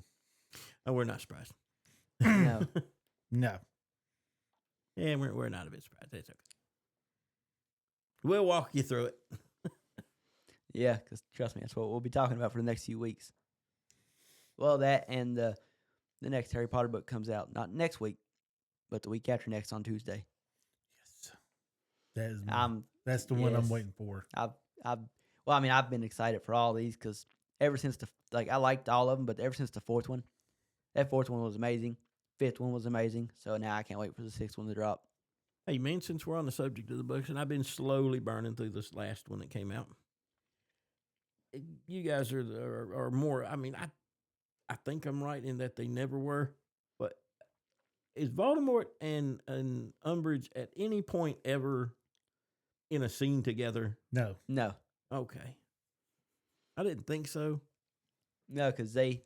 E: Oh, we're not surprised.
C: No.
D: no.
E: Yeah, we're not a bit surprised. That's okay. We'll walk you through it.
C: Yeah, because trust me, that's what we'll be talking about for the next few weeks. Well, that and the next Harry Potter book comes out not next week, but the week after next on Tuesday.
D: Yes. That is
C: I'm
D: that's the one I'm
C: yes.
D: waiting for.
C: well, Well, I mean, I've been excited for all these because ever since I liked all of them, but ever since the fourth one, that fourth one was amazing. Fifth one was amazing. So now I can't wait for the sixth one to drop.
E: Hey, man, since we're on the subject of the books, and I've been slowly burning through this last one that came out, you guys are more, I mean, I think I'm right in that they never were, but is Voldemort and Umbridge at any point ever in a scene together?
D: No.
C: No,
E: Okay. I didn't think so.
C: no, because they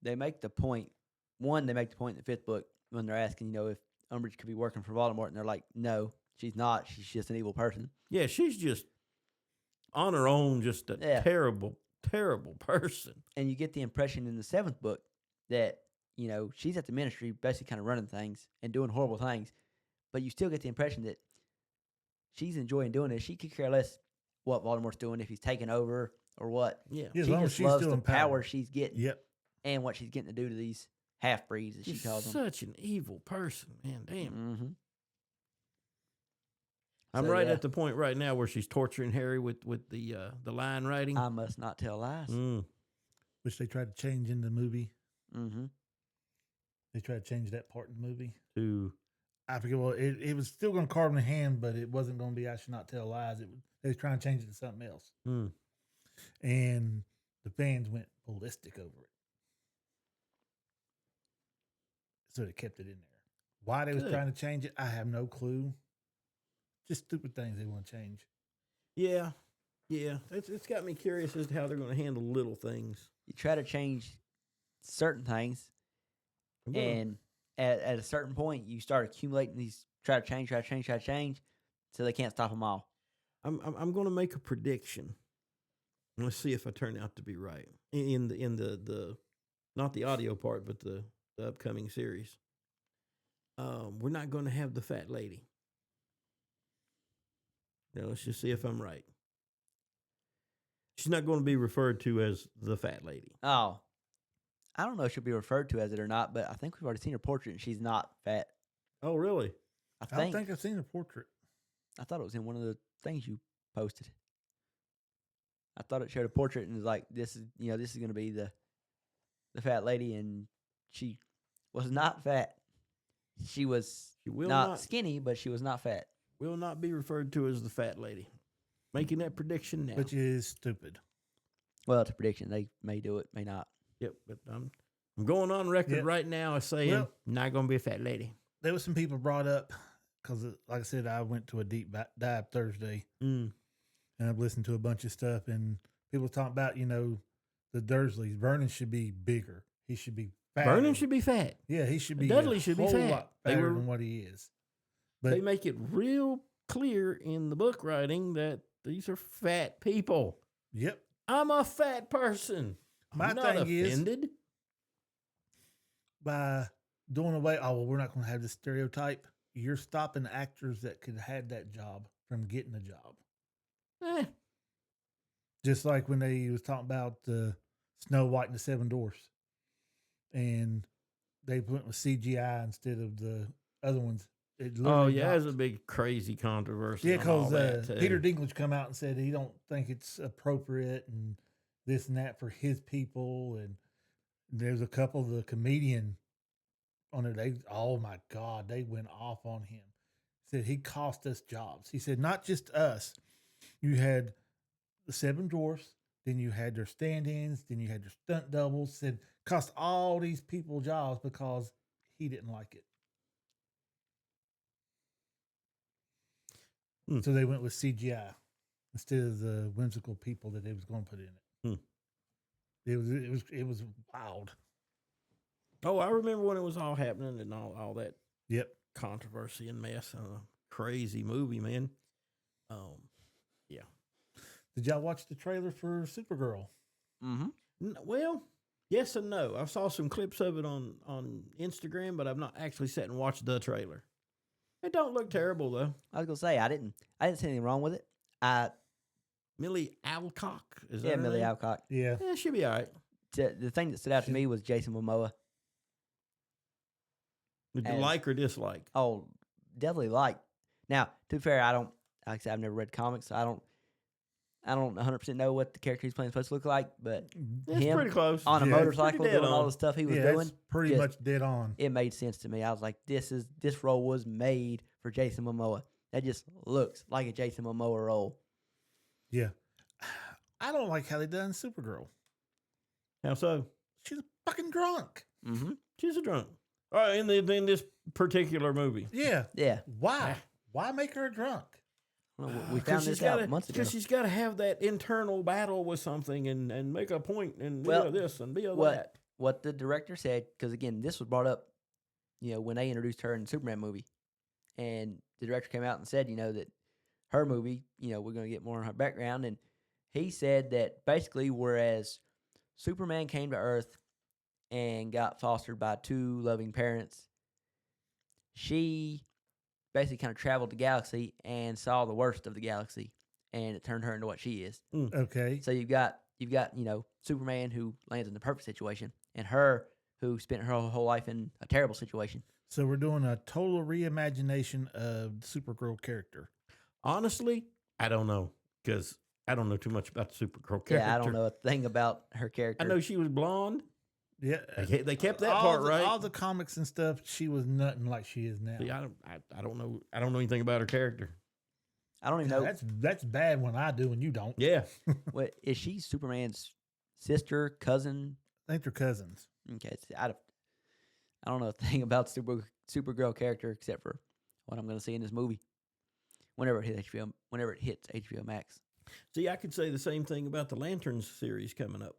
C: make the point. One, they make the point in the fifth book when they're asking, if Umbridge could be working for Voldemort, and they're like, no, she's not. She's just an evil person.
E: Yeah, she's just on her own, just a terrible, terrible person.
C: And you get the impression in the seventh book that, she's at the ministry basically kind of running things and doing horrible things. But you still get the impression that she's enjoying doing it. She could care less what Voldemort's doing, if he's taking over or what.
E: Yeah.
D: Yeah, as
C: She
D: long as
C: just
D: she's
C: loves
D: still
C: the
D: in power.
C: power she's getting
D: Yep.
C: and what she's getting to do to these half-breeds, as she
E: She's
C: calls them.
E: such an evil person, man. Damn.
C: Mm-hmm.
E: I'm
C: So,
E: right
C: yeah.
E: at the point right now where she's torturing Harry with the line writing.
C: I must not tell lies.
D: Which they tried to change in the movie.
C: Mm-hmm.
D: They tried to change that part in the movie.
E: To
D: I forget. Well, it was still going to carve in the hand, but it wasn't going to be I should not tell lies. They was trying to change it to something else. And the fans went ballistic over it. So they kept it in there. Why they was
E: Good.
D: trying to change it, I have no clue. Just stupid things they want to change.
E: Yeah. It's got me curious as to how they're going to handle little things.
C: You try to change certain things, and at a certain point, you start accumulating these. Try to change, so they can't stop them all.
E: I'm going to make a prediction. Let's see if I turn out to be right in the not the audio part, but the upcoming series. We're not going to have the fat lady. Now let's just see if I'm right. She's not going to be referred to as the fat lady.
C: Oh, I don't know if she'll be referred to as it or not, but I think we've already seen her portrait, and she's not fat.
E: Oh, really?
C: I
D: I don't
C: think.
D: think I've seen a portrait.
C: I thought it was in one of the things you posted. I thought it showed a portrait and was like, this is going to be the fat lady, and she was not fat. She was not skinny, but she was not fat.
E: Will not be referred to as the fat lady. Making that prediction now.
D: Which is stupid.
C: Well, it's a prediction. They may do it, may not.
E: Yep, but I'm going on record right now as saying not going to be a fat lady.
D: There was some people brought up, because like I said, I went to a deep dive Thursday, and I've listened to a bunch of stuff, and people talking about, the Dursleys. Vernon should be bigger. He should be fatter.
E: Vernon should be fat.
D: Yeah, he should be.
E: Dudley should be
D: whole
E: fat.
D: lot
E: They
D: fatter
E: were-
D: than what he is. But
E: They make it real clear in the book writing that these are fat people.
D: yep,
E: I'm a fat person.
D: My
E: I'm not
D: thing is-
E: offended.
D: by doing away, we're not going to have this stereotype. You're stopping actors that could have had that job from getting the job.
E: Eh,
D: Just like when they was talking about Snow White and the Seven Dwarfs, and they went with CGI instead of the other ones. It
E: oh
D: literally
E: yeah, there's a
D: knocked.
E: big crazy controversy.
D: Yeah,
E: on all
D: because
E: that, too.
D: Peter Dinklage come out and said he don't think it's appropriate and this and that for his people. And there's a couple of the comedian on it. Oh my God, they went off on him. Said he cost us jobs. He said not just us. You had the Seven Dwarfs, then you had their stand-ins, then you had their stunt doubles. Said cost all these people jobs because he didn't like it. So they went with CGI instead of the whimsical people that they was going to put in it. It was wild.
E: Oh, I remember when it was all happening and all that
D: Yep.
E: controversy and mess. Crazy movie, man. Yeah.
D: Did y'all watch the trailer for Supergirl?
C: Mm-hmm.
E: Well, yes and no. I saw some clips of it on Instagram, but I've not actually sat and watched the trailer. It don't look terrible though.
C: I was gonna say I didn't see anything wrong with it.
E: Millie Alcock, is that
C: Yeah,
E: her
C: Millie
E: name?
C: Alcock.
D: Yeah.
E: Yeah, she'll be all right.
C: The thing that stood out to me was Jason Momoa.
E: Did you
C: As-
E: like or dislike?
C: Oh, definitely like. Now, to be fair, I don't. Like I said, I've never read comics. So I don't. I don't 100% know what the character he's playing is supposed to look like, but
E: It's
C: him
E: pretty close.
C: on a
D: Yeah, it's
C: motorcycle
E: pretty dead
C: doing all
E: on.
C: the stuff he was
D: yeah,
C: doing,
D: it's pretty
C: just-
D: much dead on.
C: it made sense to me. I was like, this role was made for Jason Momoa. That just looks like a Jason Momoa role.
D: Yeah. I don't like how they done Supergirl.
E: How so?
D: She's fucking drunk.
C: Mm-hmm.
E: She's a drunk. In this particular movie.
D: Yeah.
C: Yeah.
D: Why? Why make her drunk?
C: Well, we found this out months ago.
E: Because she's got to have that internal battle with something and make a point and be
C: Well,
E: a this and be a
C: what-
E: that.
C: What the director said, because again, this was brought up, when they introduced her in the Superman movie, and the director came out and said, that her movie, we're going to get more on her background, and he said that basically, whereas Superman came to Earth and got fostered by two loving parents, she basically kind of traveled the galaxy and saw the worst of the galaxy, and it turned her into what she is.
D: Okay.
C: So you've got Superman who lands in the perfect situation, and her who spent her whole life in a terrible situation.
D: So we're doing a total reimagination of the Supergirl character.
E: Honestly, I don't know because I don't know too much about the Supergirl character.
C: Yeah, I don't know a thing about her character.
E: I know she was blonde.
D: Yeah.
E: They kept that
D: all
E: part
D: the,
E: right.
D: All the comics and stuff, she was nothing like she is now.
E: See, I don't know. I don't know anything about her character.
C: I don't even know.
D: That's bad when I do and you don't.
E: Yeah,
C: What is she? Superman's sister, cousin?
D: I think they're cousins.
C: Okay, I don't know a thing about Supergirl character except for what I'm going to see in this movie. Whenever it hits HBO Max.
E: see, I could say the same thing about the Lanterns series coming up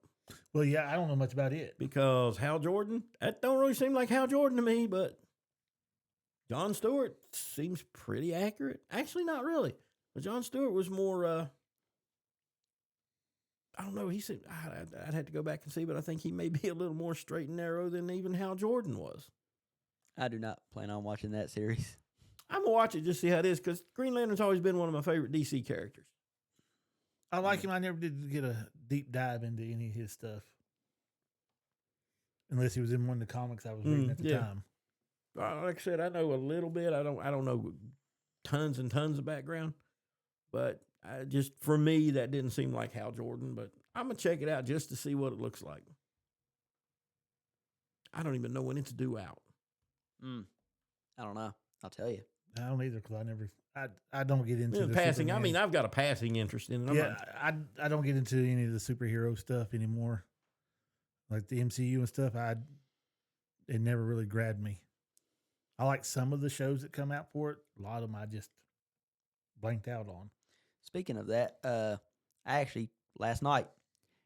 D: Well, yeah, I don't know much about it.
E: because Hal Jordan. That don't really seem like Hal Jordan to me, but Jon Stewart seems pretty accurate. Actually, not really. But Jon Stewart was more. I don't know. He said I'd have to go back and see, but I think he may be a little more straight and narrow than even Hal Jordan was.
C: I do not plan on watching that series.
E: I'm gonna watch it just to see how it is because Green Lantern's always been one of my favorite DC characters.
D: I like him. I never did get a deep dive into any of his stuff. Unless he was in one of the comics I was reading at the
E: yeah.
D: time.
E: Like I said, I know a little bit. I don't know tons and tons of background, but just for me, that didn't seem like Hal Jordan. But I'm gonna check it out just to see what it looks like. I don't even know when it's due out.
C: I don't know. I'll tell you.
D: I don't either because I don't get into the
E: Passing.
D: Superman.
E: I mean, I've got a passing interest in it. I'm
D: yeah,
E: not-
D: I don't get into any of the superhero stuff anymore. Like the MCU and stuff, it never really grabbed me. I like some of the shows that come out for it. A lot of them I just blanked out on.
C: Speaking of that, I actually last night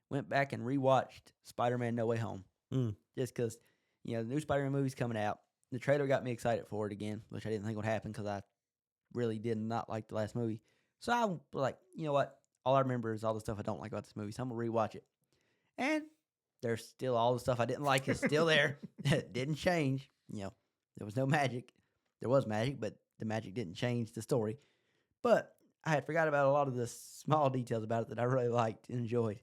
C: went back and rewatched Spider-Man: No Way Home. Just because the new Spider-Man movie's coming out. The trailer got me excited for it again, which I didn't think would happen because I really did not like the last movie. So I was like, you know what? All I remember is all the stuff I don't like about this movie, so I'm gonna rewatch it. And there's still all the stuff I didn't like is still there. It didn't change. There was no magic. There was magic, but the magic didn't change the story. But I had forgot about a lot of the small details about it that I really liked and enjoyed.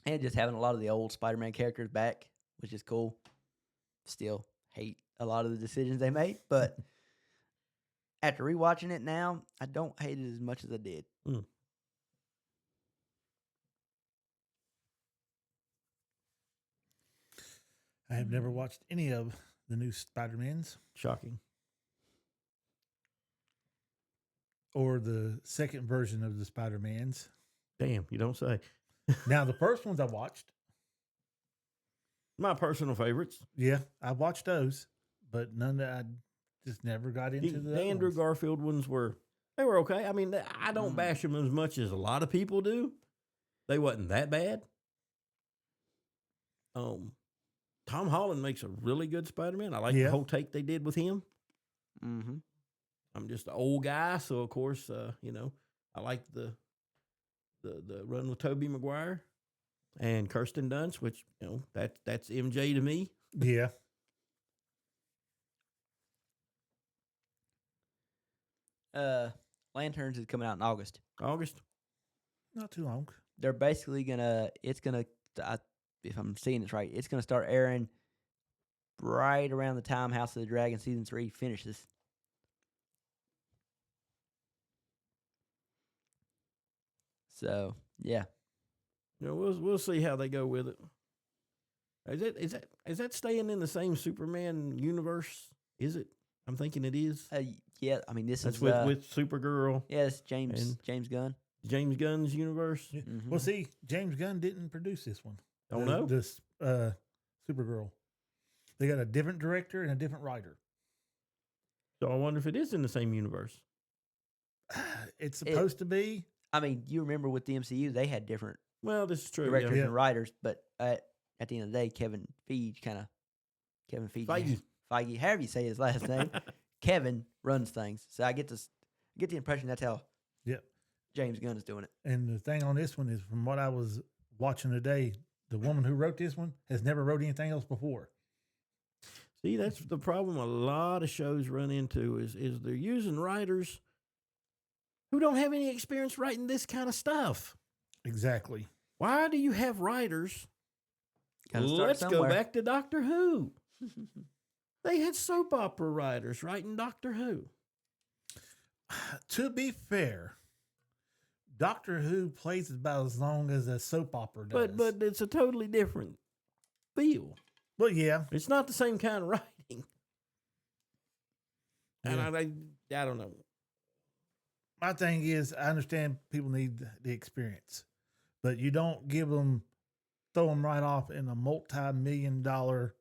C: And just having a lot of the old Spider-Man characters back, which is cool. Still hate a lot of the decisions they made, but after rewatching it now, I don't hate it as much as I did.
D: I have never watched any of the new Spider-Mans
E: Shocking.
D: or the second version of the Spider-Mans.
E: Damn, you don't say.
D: Now, the first ones I watched,
E: My personal favorites.
D: yeah, I watched those, but none that I just never got into
E: The
D: the other
E: Andrew
D: ones.
E: Garfield ones were okay. I mean, I don't bash them as much as a lot of people do. They wasn't that bad. Tom Holland makes a really good Spider-Man. I like the
D: Yeah.
E: whole take they did with him.
C: Mm-hmm.
E: I'm just an old guy, so of course, I like the run with Tobey Maguire and Kirsten Dunst, which that's MJ to me.
D: Yeah.
C: Lanterns is coming out in August.
E: August.
D: Not too long.
C: They're basically if I'm seeing this right, it's gonna start airing right around the time House of the Dragon season 3 finishes. So yeah,
E: we'll see how they go with it. Is that staying in the same Superman universe? Is it? I'm thinking it is.
C: yeah. I mean, this
E: That's
C: is
E: with Supergirl.
C: yeah, it's James Gunn.
E: James Gunn's universe.
D: Yeah.
C: Mhm.
D: Well, see, James Gunn didn't produce this one.
E: Don't know.
D: This Supergirl. They got a different director and a different writer.
E: So I wonder if it is in the same universe.
D: It's supposed to be.
C: I mean, you remember with the MCU, they had different
E: Well, this is true.
C: directors
E: Yeah.
C: and writers, but at the end of the day, Kevin Feige, Feige, however you say his last name, Kevin runs things. So I get the impression that's how
D: Yep.
C: James Gunn is doing it.
D: And the thing on this one is, from what I was watching today, the woman who wrote this one has never wrote anything else before.
E: See, that's the problem a lot of shows run into is they're using writers who don't have any experience writing this kind of stuff.
D: Exactly.
E: Why do you have writers?
C: Gotta start
E: Let's go
C: somewhere.
E: back to Doctor Who. They had soap opera writers writing Doctor Who.
D: To be fair, Doctor Who plays about as long as a soap opera does.
E: But it's a totally different feel.
D: Well, yeah.
E: It's not the same kind of writing. And
D: Yeah.
E: I don't know.
D: My thing is, I understand people need the experience, but you don't throw them right off in a multi-million-dollar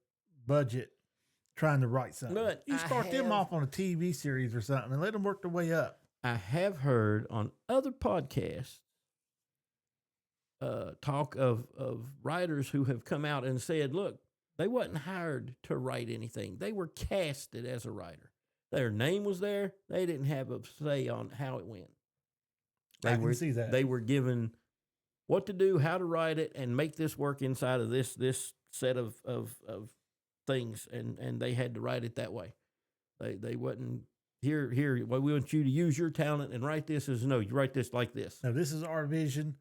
D: budget trying to write something.
E: But
D: you start them off on a TV series or something and let them work their way up.
E: I have heard on other podcasts talk of writers who have come out and said, look, they wasn't hired to write anything. They were casted as a writer. Their name was there. They didn't have a say on how it went.
D: I can see that.
E: They were given what to do, how to write it, and make this work inside of this set of things, and they had to write it that way. They wasn't here. Well, we want you to use your talent and write this as no. You write this like this.
D: Now, this is our vision.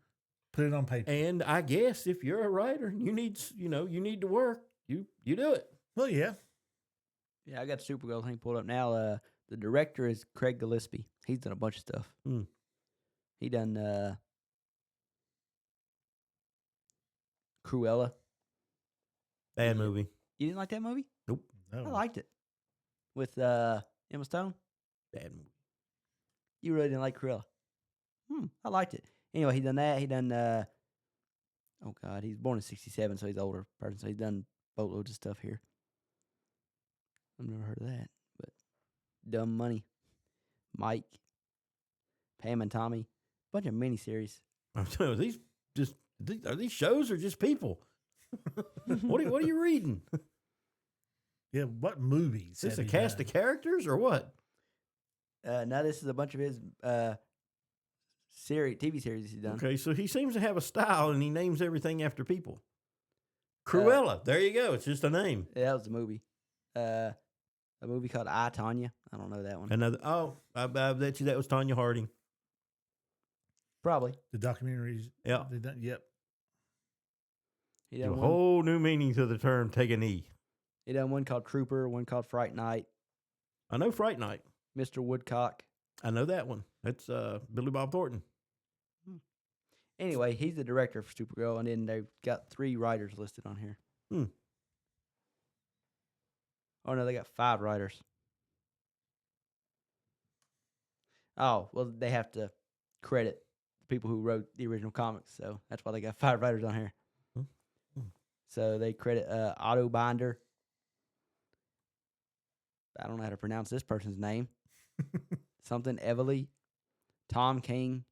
D: Put it on paper.
E: And I guess if you're a writer, you need to work. You do it.
D: Well, yeah.
C: Yeah, I got Supergirl thing pulled up now. The director is Craig Gillespie. He's done a bunch of stuff.
E: Mm.
C: He done Cruella.
E: Bad movie.
C: You didn't like that movie?
E: Nope.
C: I
D: No.
C: liked it. With Emma Stone.
E: Bad movie.
C: You really didn't like Cruella. I liked it. Anyway, he done that. He done oh God, he's born in '67, so he's an older person. So he's done boatloads of stuff here. I've never heard of that. But Dumb Money, Mike, Pam and Tommy, bunch of miniseries.
E: I'm telling you, are these shows or just people? What are you reading?
D: Yeah, what movies?
E: Is this
D: have
E: a
D: you
E: cast
D: done?
E: of characters or what?
C: Now this is a bunch of his TV series he's done.
E: Okay, so he seems to have a style, and he names everything after people. Cruella, there you go. It's just a name.
C: Yeah, that was the movie. A movie called I, Tonya. I don't know that one.
E: Another. Oh, I bet you that was Tanya Harding.
C: Probably.
D: The documentaries.
E: Yeah.
D: They done, yep.
C: He
E: Give
C: done
E: a
C: one.
E: whole new meaning to the term "take a knee."
C: He done one called Trooper, one called Fright Night,
E: I know Fright Night.
C: Mr. Woodcock.
E: I know that one. That's Billy Bob Thornton.
C: Anyway, he's the director for Supergirl, and then they've got 3 writers listed on here. Oh no, they got 5 writers. Oh, well, they have to credit the people who wrote the original comics, so that's why they got 5 writers on here. So they credit Otto Binder. I don't know how to pronounce this person's name. Something Everly, Tom King,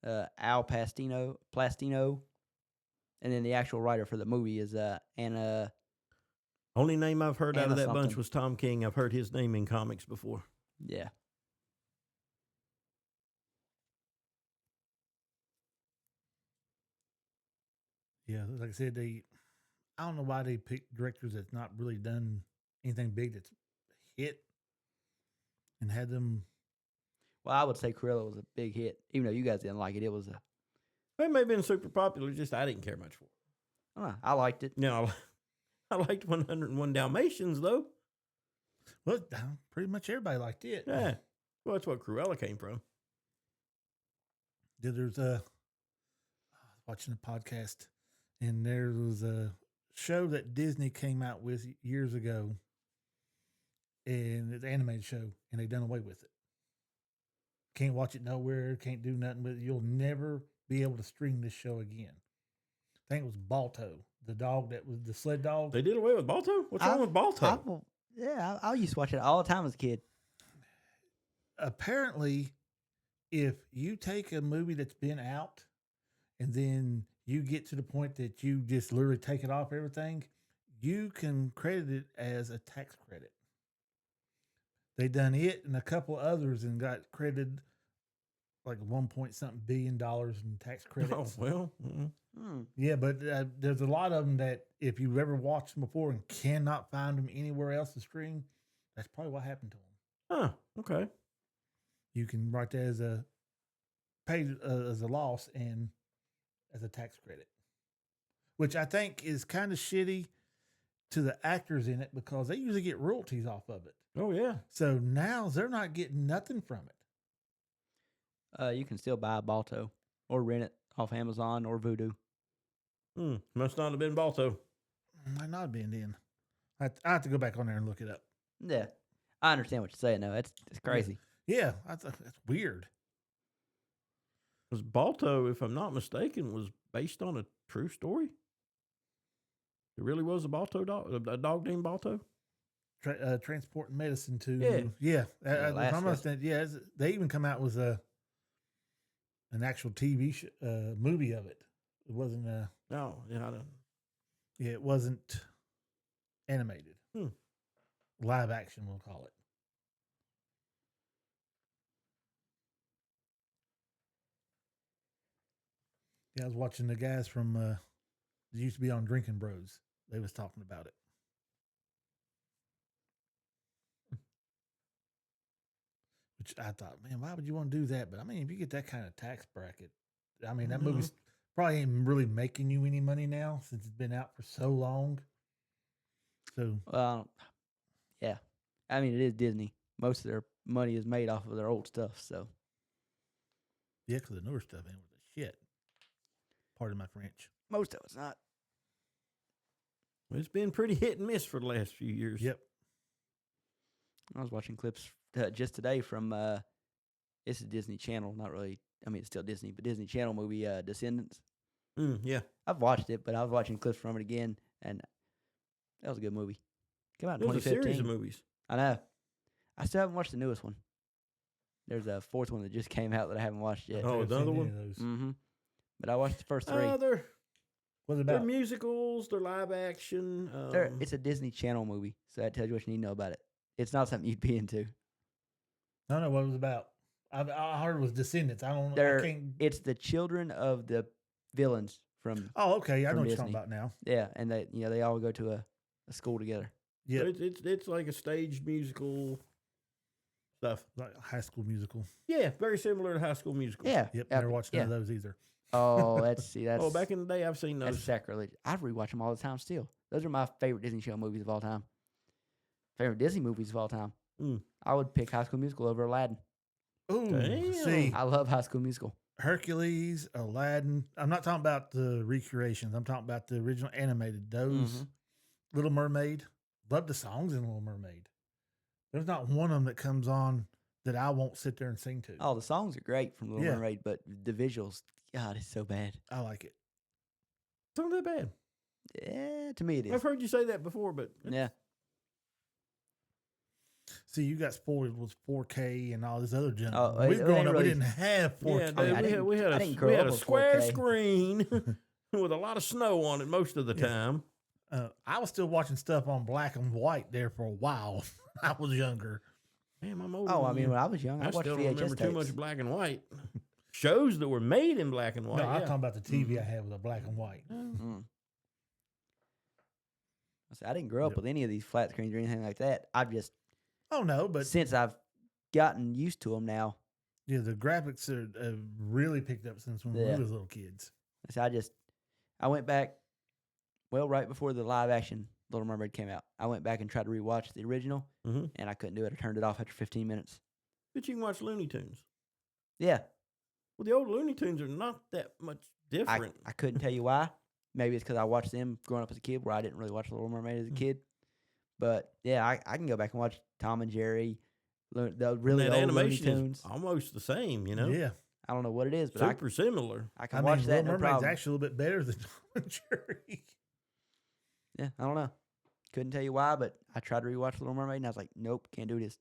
C: Al Plastino, and then the actual writer for the movie is Anna.
E: Only name I've heard out
C: Anna
E: of that bunch
C: something.
E: was Tom King. I've heard his name in comics before.
C: Yeah.
D: Yeah, like I said, I don't know why they pick directors that's not really done anything big that's hit and had them.
C: Well, I would say Cruella was a big hit, even though you guys didn't like it. It was a.
E: It may have been super popular, just I didn't care much for it.
C: I don't know. I liked it.
E: No, I liked 101 Dalmatians, though.
D: Well, pretty much everybody liked it.
E: Yeah. Well, that's what Cruella came from.
D: There's watching a podcast, and there was a show that Disney came out with years ago, and it's an animated show, and they done away with it. Can't watch it nowhere. Can't do nothing with it. You'll never be able to stream this show again. I think it was Balto, the dog that was the sled dog.
E: They did away with Balto? What's wrong with Balto?
C: I used to watch it all the time as a kid.
D: Apparently, if you take a movie that's been out and then you get to the point that you just literally take it off everything, you can credit it as a tax credit. They done it and a couple others and got credited like $1 billion in tax credits.
E: Oh, well.
D: Yeah, but there's a lot of them that if you've ever watched them before and cannot find them anywhere else to stream, that's probably what happened to them.
E: Huh, okay.
D: You can write that as a pay as a loss and as a tax credit, which I think is kind of shitty to the actors in it because they usually get royalties off of it.
E: Oh, yeah.
D: So now they're not getting nothing from it.
C: You can still buy a Balto or rent it off Amazon or Vudu.
E: Must not have been Balto.
D: Might not have been then. I have to go back on there and look it up.
C: Yeah, I understand what you're saying. though. It's crazy.
D: Yeah, that's weird.
E: Because Balto, if I'm not mistaken, was based on a true story. It really was a Balto dog, a dog named Balto.
D: Transporting medicine to they even come out with an actual TV movie of it. It wasn't
E: Oh, yeah, I don't.
D: Yeah, it wasn't animated. Live action, we'll call it. Yeah, I was watching the guys from they used to be on Drinking Bros. They was talking about it. Which I thought, man, why would you want to do that? But I mean, if you get that kind of tax bracket, I mean, that movie's probably ain't really making you any money now since it's been out for so long. So,
C: Yeah. I mean, it is Disney. Most of their money is made off of their old stuff. So,
D: yeah, because the newer stuff ain't worth a shit. Pardon my French.
C: most of it's not.
E: It's been pretty hit and miss for the last few years.
D: Yep.
C: I was watching clips just today from it's a Disney Channel, not really. I mean, it's still Disney, but Disney Channel movie Descendants.
E: Yeah.
C: I've watched it, but I was watching clips from it again, and that was a good movie. Came out in
E: It was a
C: 2015.
E: series of movies.
C: I know. I still haven't watched the newest one. There's a fourth one that just came out that I haven't watched yet.
E: Oh,
D: Haven't
E: another
D: seen
E: one?
D: any of those.
C: Mm-hmm. But I watched the first three.
D: What's it
E: They're
D: about?
E: musicals. They're live action.
C: It's a Disney Channel movie, so that tells you what you need to know about it. It's not something you'd be into.
D: I don't know what it was about. I heard it was Descendants. I don't know.
C: They're- It's the children of the villains from
D: Oh, okay. I
C: from
D: know what you're talking
C: Disney.
D: about now.
C: yeah, and they all go to a school together.
D: Yeah,
E: So it's like a staged musical stuff.
D: like a High School Musical.
E: Yeah, very similar to High School Musical.
C: Yeah.
D: Yep, never watched none
C: yeah.
D: of those either.
C: Oh, that's
E: Oh, back in the day, I've seen
C: that's
E: those.
C: sacrilege. I rewatch them all the time. Still, those are my favorite Disney show movies of all time. Favorite Disney movies of all time. I would pick High School Musical over Aladdin.
D: Ooh,
E: Damn.
D: see,
C: I love High School Musical.
D: Hercules, Aladdin. I'm not talking about the recreations. I'm talking about the original animated. Those
C: Mhm.
D: Little Mermaid. Love the songs in Little Mermaid. There's not one of them that comes on that I won't sit there and sing to.
C: Oh, the songs are great from Little
D: Yeah.
C: Mermaid, but the visuals, God, it's so bad.
D: I like it.
E: It's not that bad.
C: Yeah, to me it is.
E: I've heard you say that before, but
C: Yeah.
D: See, you got spoiled with 4K and all this other junk.
C: Oh,
D: we
C: it
D: growing
C: ain't
D: up, we
C: really-
D: didn't have 4K.
E: yeah,
C: I mean, I
E: dude,
C: didn't-
E: we had
C: I
E: a,
C: didn't
E: we
C: grow
E: had
C: up
E: a
C: with
E: square
C: 4K.
E: screen with a lot of snow on it most of the
D: Yeah.
E: time.
D: I was still watching stuff on black and white there for a while. I was younger.
E: Damn, I'm older.
C: Oh, I
E: than
C: mean,
E: you.
C: when I was young, I
E: I
C: watched
E: still don't
C: VHS
E: remember too much
C: tapes.
E: black and white. Shows that were made in black and white.
D: No, I'm
E: yeah.
D: talking about the TV I had with a black and white.
C: Mm. I didn't grow up
D: Yep.
C: with any of these flat screens or anything like that. I've just
D: Oh no, but
C: since I've gotten used to them now,
D: yeah, the graphics are really picked up since when
C: Yeah.
D: we was little kids.
C: so I went back. Well, right before the live action Little Mermaid came out, I went back and tried to rewatch the original,
E: Mhm.
C: and I couldn't do it. I turned it off after 15 minutes.
E: But you can watch Looney Tunes.
C: Yeah,
E: Well, the old Looney Tunes are not that much different.
C: I couldn't tell you why. Maybe it's because I watched them growing up as a kid, where I didn't really watch Little Mermaid as a kid. But yeah, I can go back and watch Tom and Jerry, the really
E: that
C: old
E: animation
C: Looney Tunes.
E: is almost the same, you know?
D: Yeah.
C: I don't know what it is, but
E: Super similar.
C: I can watch that.
D: Little
C: No
D: Mermaid's
C: problem.
D: actually a little bit better than Tom and Jerry.
C: Yeah, I don't know. Couldn't tell you why, but I tried to rewatch Little Mermaid, and I was like, nope, can't do this.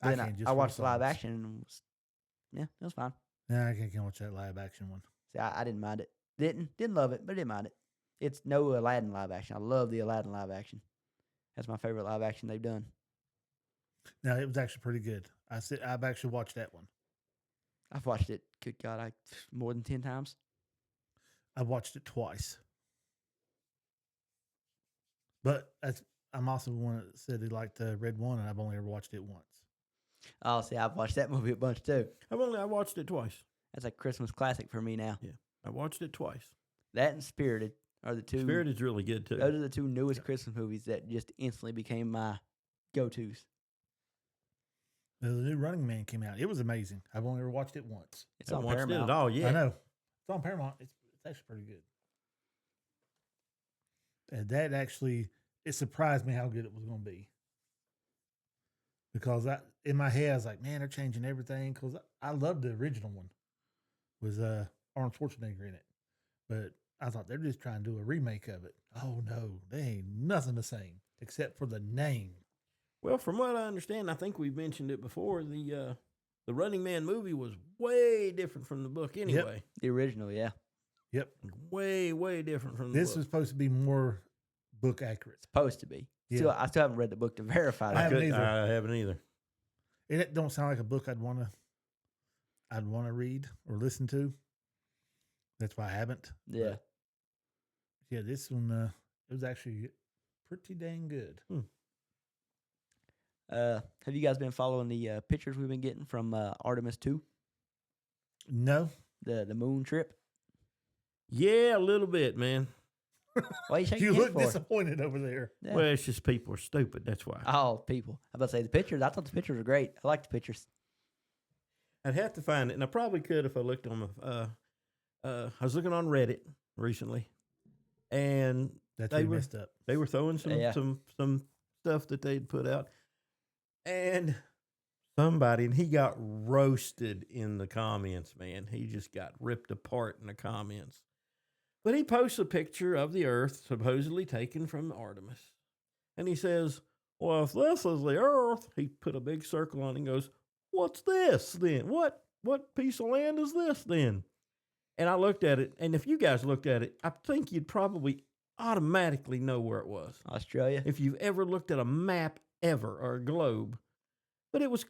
D: I
C: Then
D: can't just
C: I
D: for
C: watched the live
D: songs.
C: action, and it was fine.
D: Nah, I can't watch that live action one.
C: See, I didn't mind it. Didn't love it, but I didn't mind it. It's no Aladdin live action. I love the Aladdin live action. That's my favorite live action they've done.
D: No, it was actually pretty good. I've actually watched that one.
C: I've watched it. Good God, more than 10 times.
D: I watched it twice. But I'm also one that said he liked the Red One, and I've only ever watched it once.
C: Oh, see, I've watched that movie a bunch too.
E: I watched it twice.
C: That's a Christmas classic for me now.
E: Yeah, I watched it twice.
C: That and Spirited are the two.
E: Spirited's really good too.
C: Those are the two newest Christmas movies that just instantly became my go-tos.
D: The new Running Man came out. It was amazing. I've only ever watched it once.
C: It's
E: I
C: on
E: watched
C: Paramount.
E: it at all. Yeah,
D: I know. It's on Paramount. It's actually pretty good. And that actually, it surprised me how good it was going to be. Because in my head, I was like, man, they're changing everything. Because I loved the original one. Was Arnold Schwarzenegger in it. But I thought they're just trying to do a remake of it. Oh, no. They ain't nothing the same except for the name.
E: Well, from what I understand, I think we've mentioned it before. The Running Man movie was way different from the book. Anyway,
C: The original, yeah.
D: Yep.
E: way different from the
D: This
E: book.
D: was supposed to be more book accurate.
C: Supposed to be.
D: Yeah.
C: I still haven't read the book to verify
D: I
C: that.
D: haven't either.
E: I haven't either.
D: It don't sound like a book I'd want to read or listen to. That's why I haven't.
C: Yeah.
D: But yeah, this one it was actually pretty dang good.
C: Have you guys been following the pictures we've been getting from Artemis II,
D: No,
C: the moon trip?
E: Yeah, a little bit, man.
C: Why are you shaking
D: you
C: your
D: look
C: head for?
D: disappointed over there.
C: Yeah.
E: Well, it's just people are stupid. That's why.
C: Oh, people. I was about to say the pictures. I thought the pictures were great. I like the pictures.
E: I'd have to find it, and I probably could if I looked on I was looking on Reddit recently, and
D: That's
E: They
D: where you
E: were-
D: messed up.
E: they were throwing
C: Yeah.
E: some stuff that they'd put out, and somebody, and he got roasted in the comments. Man, he just got ripped apart in the comments. But he posts a picture of the Earth supposedly taken from Artemis, and he says, "Well, if this is the Earth," he put a big circle on it and goes, "What's this then? What piece of land is this then?" And I looked at it, and if you guys looked at it, I think you'd probably automatically know where it was
C: Australia.
E: if you've ever looked at a map ever or a globe. But it was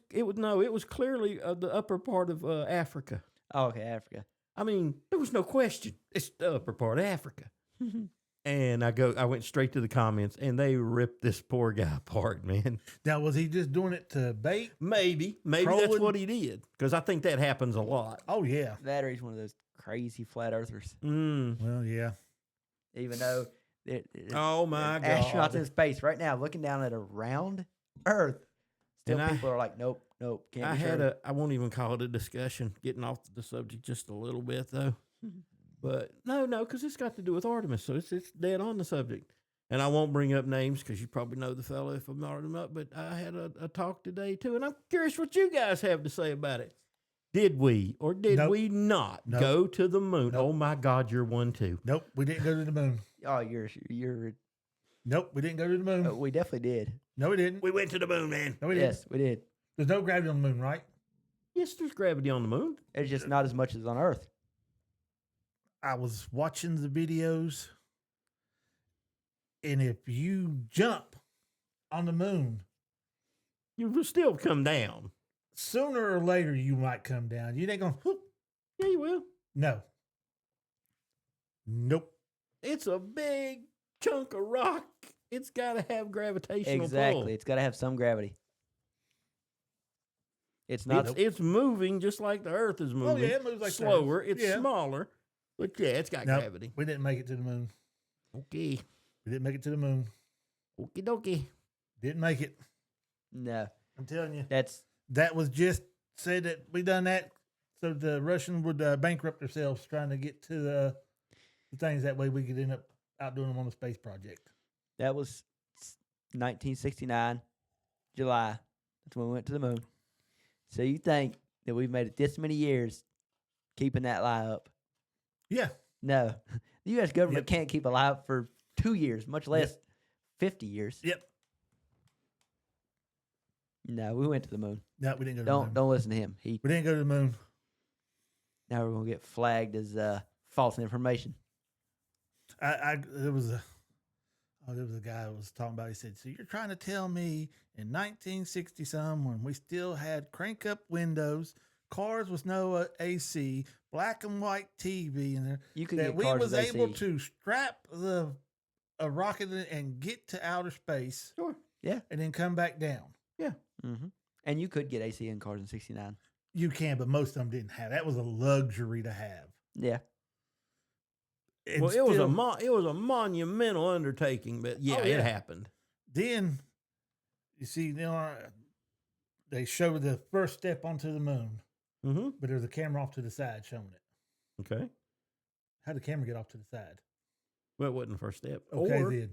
E: clearly the upper part of Africa.
C: Oh, okay, Africa.
E: I mean, there was no question. It's the upper part of Africa. And I went straight to the comments, and they ripped this poor guy apart, man.
D: Now, was he just doing it to bait?
E: Maybe that's
D: Trolling?
E: what he did, because I think that happens a lot.
D: Oh yeah.
C: That or he's one of those crazy flat earthers.
D: Well, yeah.
C: Even though
E: Oh my
C: astronauts
E: God!
C: in space right now looking down at a round Earth, still
E: And
C: people are like, nope, can't
E: I
C: be
E: had
C: sure.
E: I won't even call it a discussion, getting off the subject just a little bit though. But no, because it's got to do with Artemis, so it's dead on the subject. And I won't bring up names because you probably know the fellow if I'm not him up. But I had a talk today too, and I'm curious what you guys have to say about it. Did we or did
D: Nope.
E: we not
D: Nope.
E: go to the moon?
D: Nope.
E: Oh my God, you're one too.
D: Nope, we didn't go to the moon.
C: Oh, you're.
D: Nope, we didn't go to the moon.
C: We definitely did.
D: No, we didn't.
E: We went to the moon, man.
D: No, we didn't.
C: Yes, we did.
D: There's no gravity on the moon, right?
E: Yes, there's gravity on the moon.
C: It's just not as much as on Earth.
D: I was watching the videos, and if you jump on the moon,
E: You will still come down.
D: sooner or later you might come down. You ain't gonna. Whoop.
E: Yeah, you will.
D: No. Nope.
E: It's a big chunk of rock. It's got to have gravitational
C: Exactly.
E: pull.
C: It's got to have some gravity. It's not.
E: It's moving just like the Earth is moving.
D: Oh yeah, it moves like the Earth.
E: slower. It's
D: Yeah.
E: smaller, but yeah, it's got
D: Nope.
E: gravity.
D: We didn't make it to the moon.
E: Okay,
D: We didn't make it to the moon.
E: okie dokie.
D: Didn't make it.
C: No,
D: I'm telling you.
C: that's
D: That was just said that we done that So the Russians would bankrupt themselves trying to get to the things. That way we could end up outdoing them on the space project.
C: That was 1969, July. That's when we went to the moon. So you think that we've made it this many years keeping that lie up?
D: Yeah.
C: No. The U.S. government can't keep a lie up for 2 years, much less 50 years.
D: Yep.
C: No, we went to the moon.
D: No, we didn't go to the moon.
C: Don't listen to him.
D: We didn't go to the moon.
C: Now we're going to get flagged as false information.
D: There was a guy who was talking about. He said, "So you're trying to tell me in 1960 some, when we still had crank up windows, cars with no AC, black and white TV in there, that we was able to strap a rocket and get to outer space,
C: Sure, yeah,
D: and then come back down?
C: Yeah, and you could get AC in cars in '69.
D: You can, but most of them didn't have. That was a luxury to have.
C: Yeah."
D: And
E: Well, it was a monumental undertaking, but it happened.
D: Then, you see, they showed the first step onto the moon, but there's a camera off to the side showing it.
E: Okay.
D: How'd the camera get off to the side?
E: Well, it wasn't the first step.
D: Okay, then.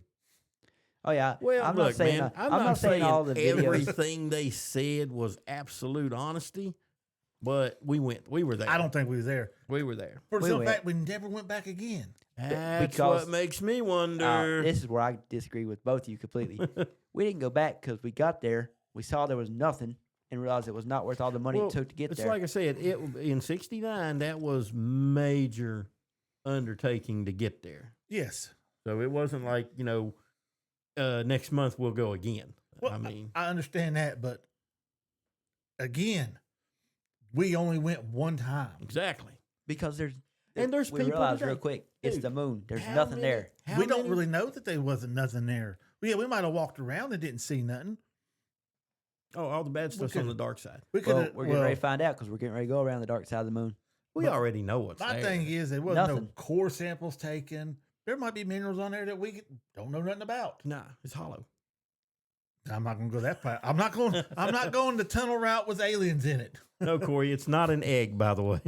C: Oh yeah.
E: Well,
C: I'm
E: look,
C: not saying
E: man, I'm
C: not
E: not
C: saying all the videos.
E: everything they said was absolute honesty, but we were there.
D: I don't think we was there.
E: We were there.
D: For the fact we never went back again.
E: That's
C: Because-
E: what makes me wonder.
C: This is where I disagree with both of you completely. We didn't go back because we got there, we saw there was nothing, and realized it was not worth all the money it took to get
E: it's
C: there.
E: like I said, in '69 that was major undertaking to get there.
D: Yes.
E: So it wasn't like next month we'll go again.
D: Well,
E: I mean,
D: I understand that, but again, we only went one time.
E: exactly.
C: Because there's
E: people
C: we realized
E: today-
C: real quick, it's
E: Dude,
C: the moon. There's
E: how
C: nothing
E: many-
C: there.
E: how
D: We don't
E: many-
D: really know that there wasn't nothing there. Yeah, we might have walked around and didn't see nothing.
E: Oh, all the bad stuff's on
D: could've-
E: the dark side.
D: We could.
C: Well, we're getting ready to find out because we're getting ready to go around the dark side of the moon.
E: We already know what's
D: My
E: there.
D: thing is, there wasn't no
C: Nothing.
D: core samples taken. There might be minerals on there that we don't know nothing about.
E: Nah, it's hollow.
D: I'm not going to go that far. I'm not going. I'm not going the tunnel route with aliens in it.
E: No, Corey, it's not an egg, by the way.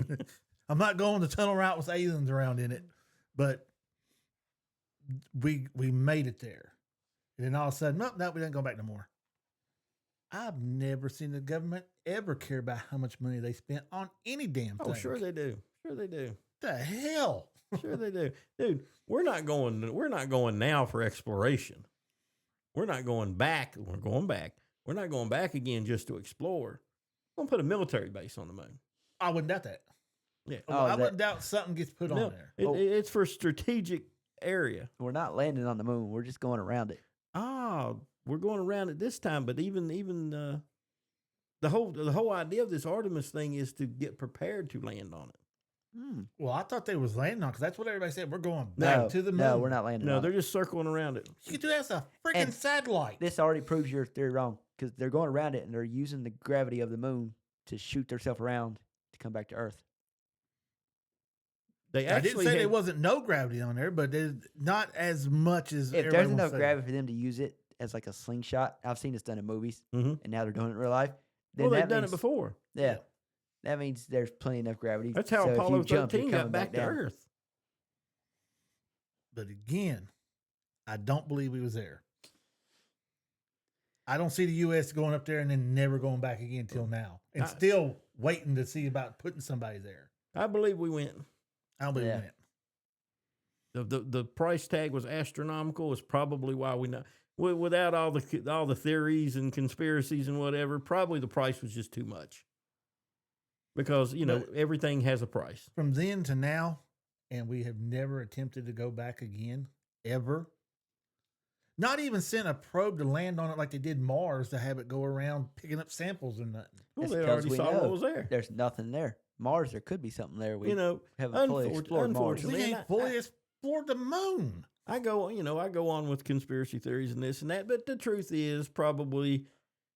D: I'm not going the tunnel route with aliens around in it. But we made it there, and then all of a sudden, no, we didn't go back no more. I've never seen the government ever care about how much money they spent on any damn thing.
E: Oh, sure they do. Sure they do.
D: The hell?
E: Sure they do. Dude, we're not going now for exploration. We're not going back. We're going back. We're not going back again just to explore. We're going to put a military base on the moon.
D: I wouldn't doubt that.
E: Yeah.
D: I wouldn't doubt something gets put
E: No,
D: on there.
E: it's for strategic area.
C: We're not landing on the moon. We're just going around it.
E: Oh, we're going around it this time, but even the whole idea of this Artemis thing is to get prepared to land on it.
D: Well, I thought they was landing on because that's what everybody said. We're going
C: No,
D: back to the moon.
C: no, we're not landing.
E: No,
C: on
E: they're
C: it.
E: just circling around it.
D: You could do that as a freaking
C: And
D: satellite.
C: This already proves your theory wrong because they're going around it and they're using the gravity of the moon to shoot themselves around to come back to Earth.
E: They
D: I didn't
E: actually
D: say there
E: had,
D: wasn't no gravity on there, but there's not as much as
C: If
D: everybody
C: there's
D: wants
C: enough
D: to say.
C: gravity for them to use it as like a slingshot, I've seen this done in movies,
E: Mhm.
C: and now they're doing it in real life. Then
E: well, they've
C: that
E: done
C: means-
E: it before.
C: Yeah, that means there's plenty enough gravity.
E: That's how
C: so if you
E: Apollo
C: jump, you're
E: 13 got
C: coming
E: back to
C: down.
E: Earth.
D: But again, I don't believe we was there. I don't see the U.S. going up there and then never going back again till now, and still waiting to see about putting somebody there.
E: I believe we went.
D: I don't believe
C: Yeah.
D: that.
E: The price tag was astronomical. Is probably why we know. Without all the theories and conspiracies and whatever, probably the price was just too much. Because everything has a price.
D: From then to now, and we have never attempted to go back again, ever. Not even sent a probe to land on it like they did Mars to have it go around picking up samples or nothing.
E: Well,
C: It's
E: they
C: 'cause
E: already
C: we
E: saw
C: know
E: what was there.
C: There's nothing there. Mars, there could be something there. We haven't fully explored Mars.
E: unfortunately,
D: We
E: and
D: ain't fully explored the moon.
E: I go on with conspiracy theories and this and that, but the truth is probably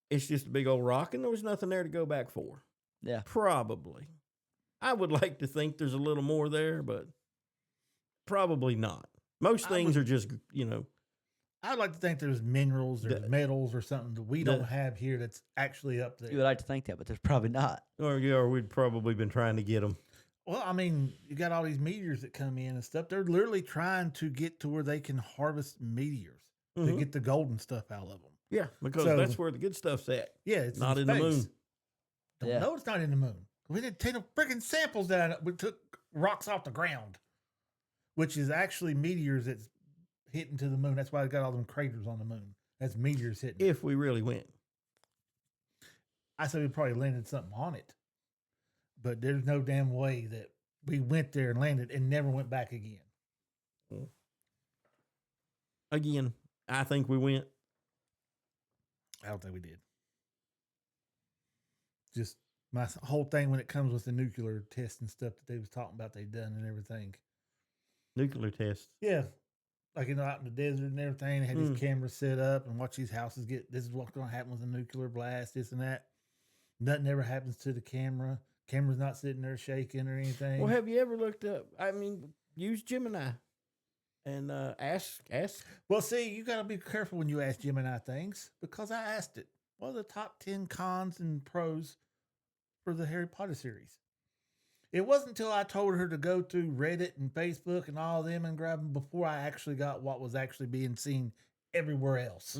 E: it's just a big old rock and there was nothing there to go back for.
C: Yeah.
E: Probably. I would like to think there's a little more there, but probably not. Most things are just,
D: I'd like to think there's minerals, there's metals or something that we don't have here that's actually up there.
C: You would like to think that, but there's probably not.
E: Or we'd probably been trying to get them.
D: Well, I mean, you got all these meteors that come in and stuff. They're literally trying to get to where they can harvest meteors to get the golden stuff out of them.
E: Yeah, because that's where the good stuff's at.
D: Yeah, it's
E: not in the moon.
D: No, it's not in the moon. We didn't take no freaking samples down. We took rocks off the ground, which is actually meteors that's hitting to the moon. That's why I got all them craters on the moon. That's meteors hitting.
E: If we really went.
D: I said we probably landed something on it. But there's no damn way that we went there and landed and never went back again.
E: Again, I think we went.
D: I don't think we did. Just my whole thing when it comes with the nuclear test and stuff that they was talking about they've done and everything.
E: Nuclear tests.
D: Yeah. Like, out in the desert and everything, they had these cameras set up and watch these houses this is what's going to happen with a nuclear blast, this and that. Nothing ever happens to the camera. Camera's not sitting there shaking or anything.
E: Well, have you ever looked up, use Gemini and ask.
D: Well, see, you got to be careful when you ask Gemini things because I asked it. What are the top 10 cons and pros for the Harry Potter series? It wasn't until I told her to go through Reddit and Facebook and all of them and grab them before I actually got what was actually being seen everywhere else.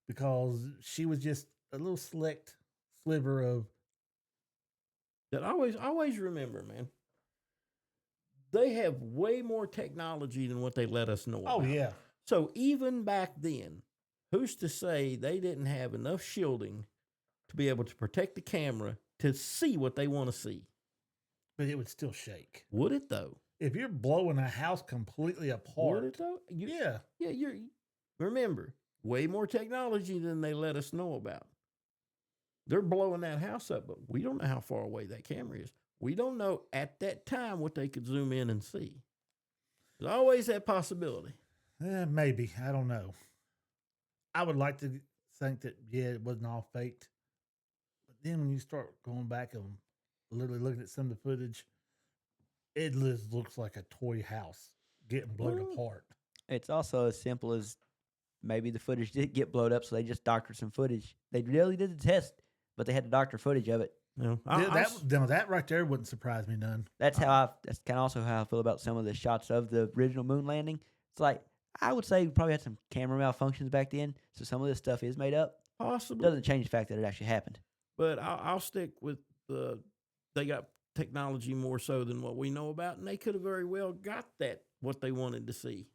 D: Because she was just a little select sliver of.
E: That I always remember, man. They have way more technology than what they let us know about.
D: Oh, yeah.
E: So even back then, who's to say they didn't have enough shielding to be able to protect the camera to see what they want to see?
D: But it would still shake.
E: Would it, though?
D: If you're blowing a house completely apart.
E: Would it, though?
D: Yeah.
E: Yeah, remember, way more technology than they let us know about. They're blowing that house up, but we don't know how far away that camera is. We don't know at that time what they could zoom in and see. There's always that possibility.
D: Maybe. I don't know. I would like to think that, it wasn't all faked. But then when you start going back and literally looking at some of the footage, it just looks like a toy house getting blown apart.
C: It's also as simple as maybe the footage did get blowed up, so they just doctored some footage. They really did the test, but they had to doctor footage of it.
E: No,
D: that right there wouldn't surprise me none.
C: That's kind of also how I feel about some of the shots of the original moon landing. It's like, I would say we probably had some camera malfunctions back then, so some of this stuff is made up.
E: Possibly.
C: Doesn't change the fact that it actually happened.
E: But I'll stick with they got technology more so than what we know about, and they could have very well got what they wanted to see.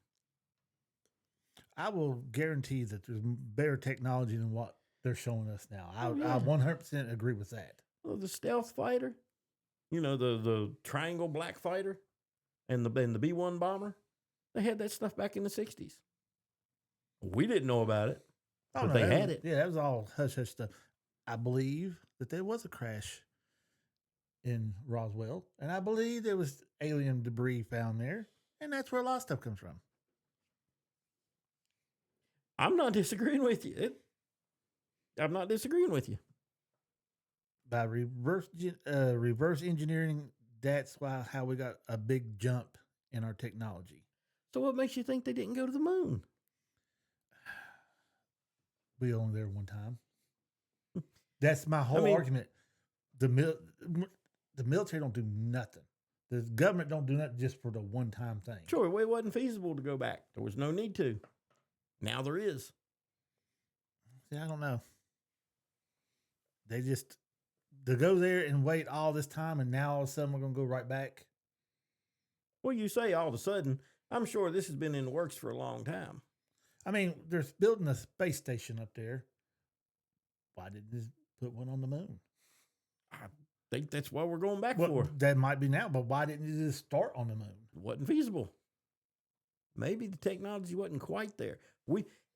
D: I will guarantee that there's better technology than what they're showing us now. I 100% agree with that.
E: Well, the stealth fighter, the triangle black fighter, and the B-1 bomber, they had that stuff back in the 60s. We didn't know about it, but they had it.
D: Yeah, that was all hush-hush stuff. I believe that there was a crash in Roswell, and I believe there was alien debris found there, and that's where a lot of stuff comes from.
E: I'm not disagreeing with you. I'm not disagreeing with you.
D: By reverse engineering, that's how we got a big jump in our technology.
E: So what makes you think they didn't go to the moon?
D: We only there one time. That's my whole argument. The military don't do nothing. The government don't do nothing just for the one-time thing.
E: Sure, it wasn't feasible to go back. There was no need to. Now there is.
D: See, I don't know. They go there and wait all this time, and now all of a sudden we're going to go right back.
E: Well, you say all of a sudden. I'm sure this has been in the works for a long time.
D: I mean, they're building a space station up there. Why didn't they put one on the moon?
E: I think that's what we're going back for.
D: That might be now, but why didn't you just start on the moon?
E: It wasn't feasible. Maybe the technology wasn't quite there.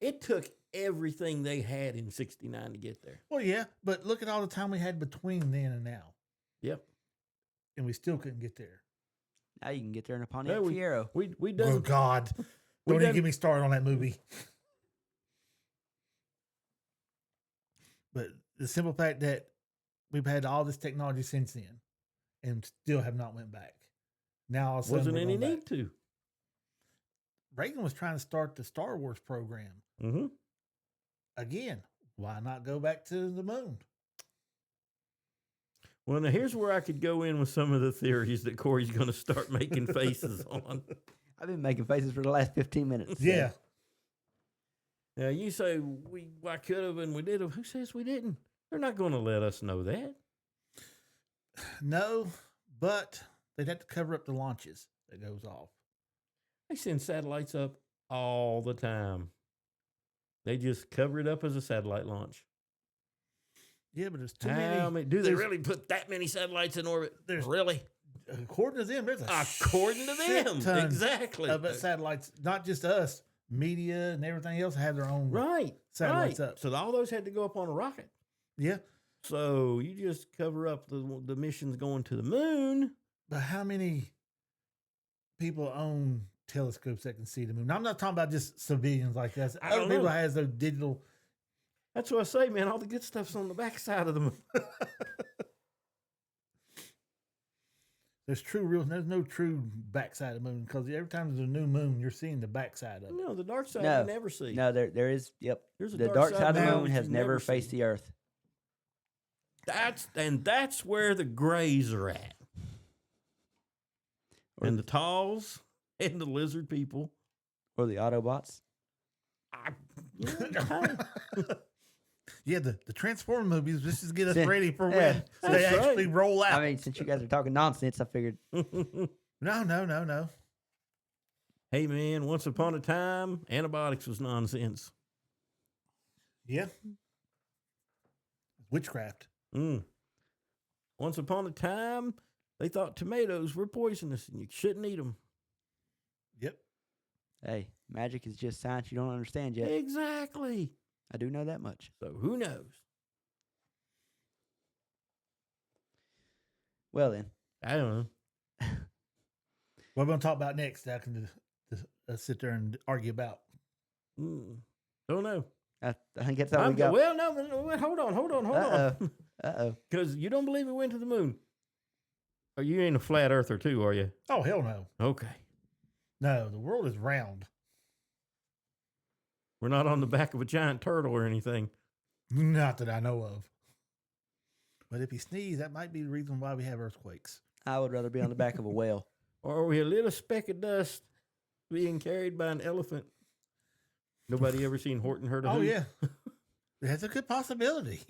E: It took everything they had in '69 to get there.
D: Well, yeah, but look at all the time we had between then and now.
E: Yep.
D: And we still couldn't get there.
C: Now you can get there in a Pontiac Fiero.
E: We done.
D: Oh, God. Don't even get me started on that movie. But the simple fact that we've had all this technology since then and still have not went back. Now all of a sudden
E: wasn't any need to.
D: Reagan was trying to start the Star Wars program.
E: Mm-hmm.
D: Again, why not go back to the moon?
E: Well, now here's where I could go in with some of the theories that Corey's going to start making faces on.
C: I've been making faces for the last 15 minutes. so-
D: Yeah.
E: Now, you say, I could have and we did have. Who says we didn't? They're not going to let us know that.
D: No, but they'd have to cover up the launches that goes off.
E: They send satellites up all the time. They just cover it up as a satellite launch.
D: Yeah, but there's too
E: How
D: many.
E: do they
D: there's-
E: really put that many satellites in orbit?
D: There's-
E: Really?
D: According to them, there's
E: According to
D: shit
E: them.
D: ton
E: Exactly.
D: of satellites, not just us, media and everything else have their own
E: Right.
D: satellites
E: right.
D: up.
E: So all those had to go up on a rocket.
D: Yeah,
E: So you just cover up the missions going to the moon.
D: but how many people own telescopes that can see the moon? Now, I'm not talking about just civilians like us.
E: I
D: Other
E: don't
D: people
E: know.
D: has those digital.
E: That's what I say, man. All the good stuff's on the backside of the moon.
D: There's no true backside of the moon because every time there's a new moon, you're seeing the backside of it.
E: No, the dark side
C: No.
E: you never see.
C: No, there is. Yep.
E: There's a
C: The dark side of the
D: now
C: moon has
E: you
C: never
E: see.
C: faced the Earth.
E: That's where the grays are at.
C: Or,
E: And the talls and the lizard people.
C: or the Autobots.
D: Yeah, the Transformer movies just to get us
C: Yeah.
D: ready for
C: Yeah.
D: when they
E: That's right.
D: actually roll out.
C: I mean, since you guys are talking nonsense, I figured.
D: No.
E: Hey, man, once upon a time, antibiotics was nonsense.
D: Yeah. Witchcraft.
E: Once upon a time, they thought tomatoes were poisonous and you shouldn't eat them.
D: Yep.
C: Hey, magic is just science you don't understand yet.
E: Exactly.
C: I do know that much.
E: So who knows?
C: Well then,
E: I don't know.
D: What we're going to talk about next that I can sit there and argue about.
E: Don't know.
C: I think that's all we got.
E: Well, no, hold on.
C: Uh-oh. Uh-oh.
E: Because you don't believe it went to the moon. Or you ain't a flat earther too, are you?
D: Oh, hell no.
E: Okay.
D: No, the world is round.
E: We're not on the back of a giant turtle or anything.
D: Not that I know of. But if you sneeze, that might be the reason why we have earthquakes.
C: I would rather be on the back of a whale.
E: Or are we a little speck of dust being carried by an elephant? Nobody ever seen Horton Heard a
D: Oh,
E: Who?
D: yeah. That's a good possibility.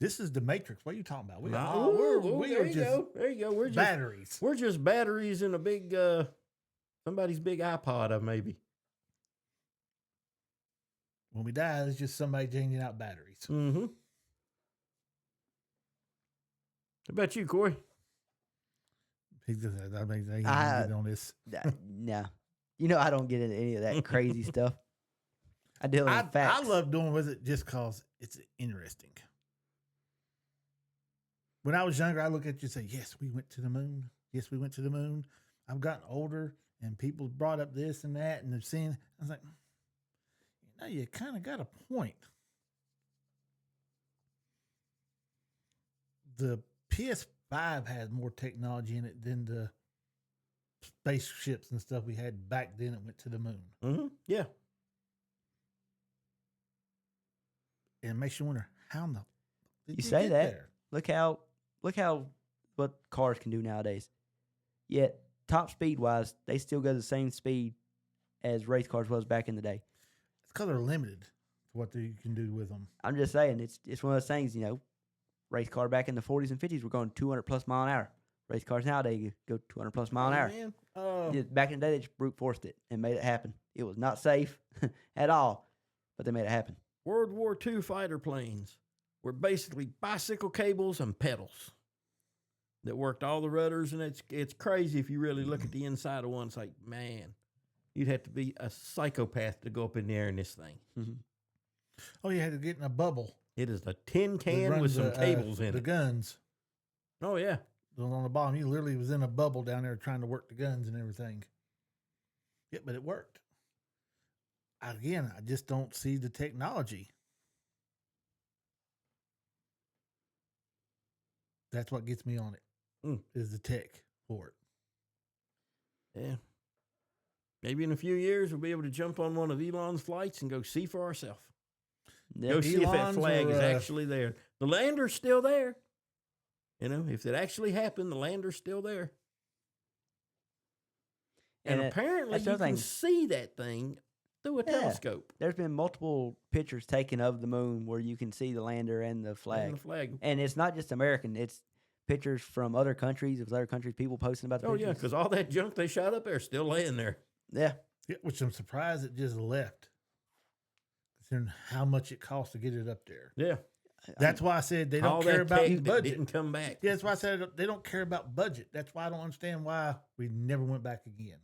D: This is the Matrix. What are you talking about? We
E: There
D: are
E: you
D: just
E: go. There you go.
D: batteries.
E: We're just batteries in a big somebody's big iPod, maybe.
D: When we die, it's just somebody changing out batteries.
E: Mm-hmm. How about you, Corey?
D: He just, I mean, they
C: I-
D: get on this.
C: No. You know I don't get into any of that crazy stuff. I deal in
D: I
C: facts.
D: love doing with it just because it's interesting. When I was younger, I look at you and say, yes, we went to the moon. Yes, we went to the moon. I've gotten older and people brought up this and that and they've seen. I was like, you kind of got a point. The PS5 has more technology in it than the spaceships and stuff we had back then that went to the moon.
E: Mm-hmm. Yeah.
D: And it makes you wonder, how in the did
C: You say
D: get
C: that.
D: there?
C: Look how what cars can do nowadays. Yet top speed wise, they still go the same speed as race cars was back in the day.
D: It's because they're limited to what you can do with them.
C: I'm just saying it's one of those things, race car back in the 40s and 50s were going 200 plus mile an hour. Race cars nowadays go 200 plus mile an hour.
E: Man.
C: Yeah, back in the day, they just brute forced it and made it happen. It was not safe at all, but they made it happen.
E: World War II fighter planes were basically bicycle cables and pedals that worked all the rudders, and it's crazy if you really look at the inside of one. It's like, man, you'd have to be a psychopath to go up in the air in this thing.
C: Mm-hmm.
D: Oh, you had to get in a bubble.
E: It is a tin
D: that
E: can with
D: runs
E: some cables in
D: the
E: it.
D: guns.
E: Oh, yeah.
D: On the bottom, you literally was in a bubble down there trying to work the guns and everything. Yeah, but it worked. Again, I just don't see the technology. That's what gets me on it. Is the tech for it.
E: Yeah. Maybe in a few years, we'll be able to jump on one of Elon's flights and go see for ourselves.
C: Yep.
E: Go see if that
D: Elon's
E: flag
D: or,
E: is actually there. The lander's still there. You know, if it actually happened, the lander's still there. And apparently
C: that's the
E: you
C: other
E: can
C: thing.
E: see that thing through a
C: Yeah.
E: telescope.
C: There's been multiple pictures taken of the moon where you can see the lander and the flag.
E: And the flag.
C: And it's not just American. It's pictures from other countries. It was other countries, people posting about the
E: Oh,
C: pictures.
E: yeah, because all that junk they shot up there is still laying there.
C: Yeah.
D: Yeah, which I'm surprised it just left, considering how much it costs to get it up there.
E: Yeah.
D: That's why I said they
E: all
D: don't care
E: that
D: about
E: tech that
D: budget.
E: didn't come back.
D: Yeah, that's why I said they don't care about budget. That's why I don't understand why we never went back again.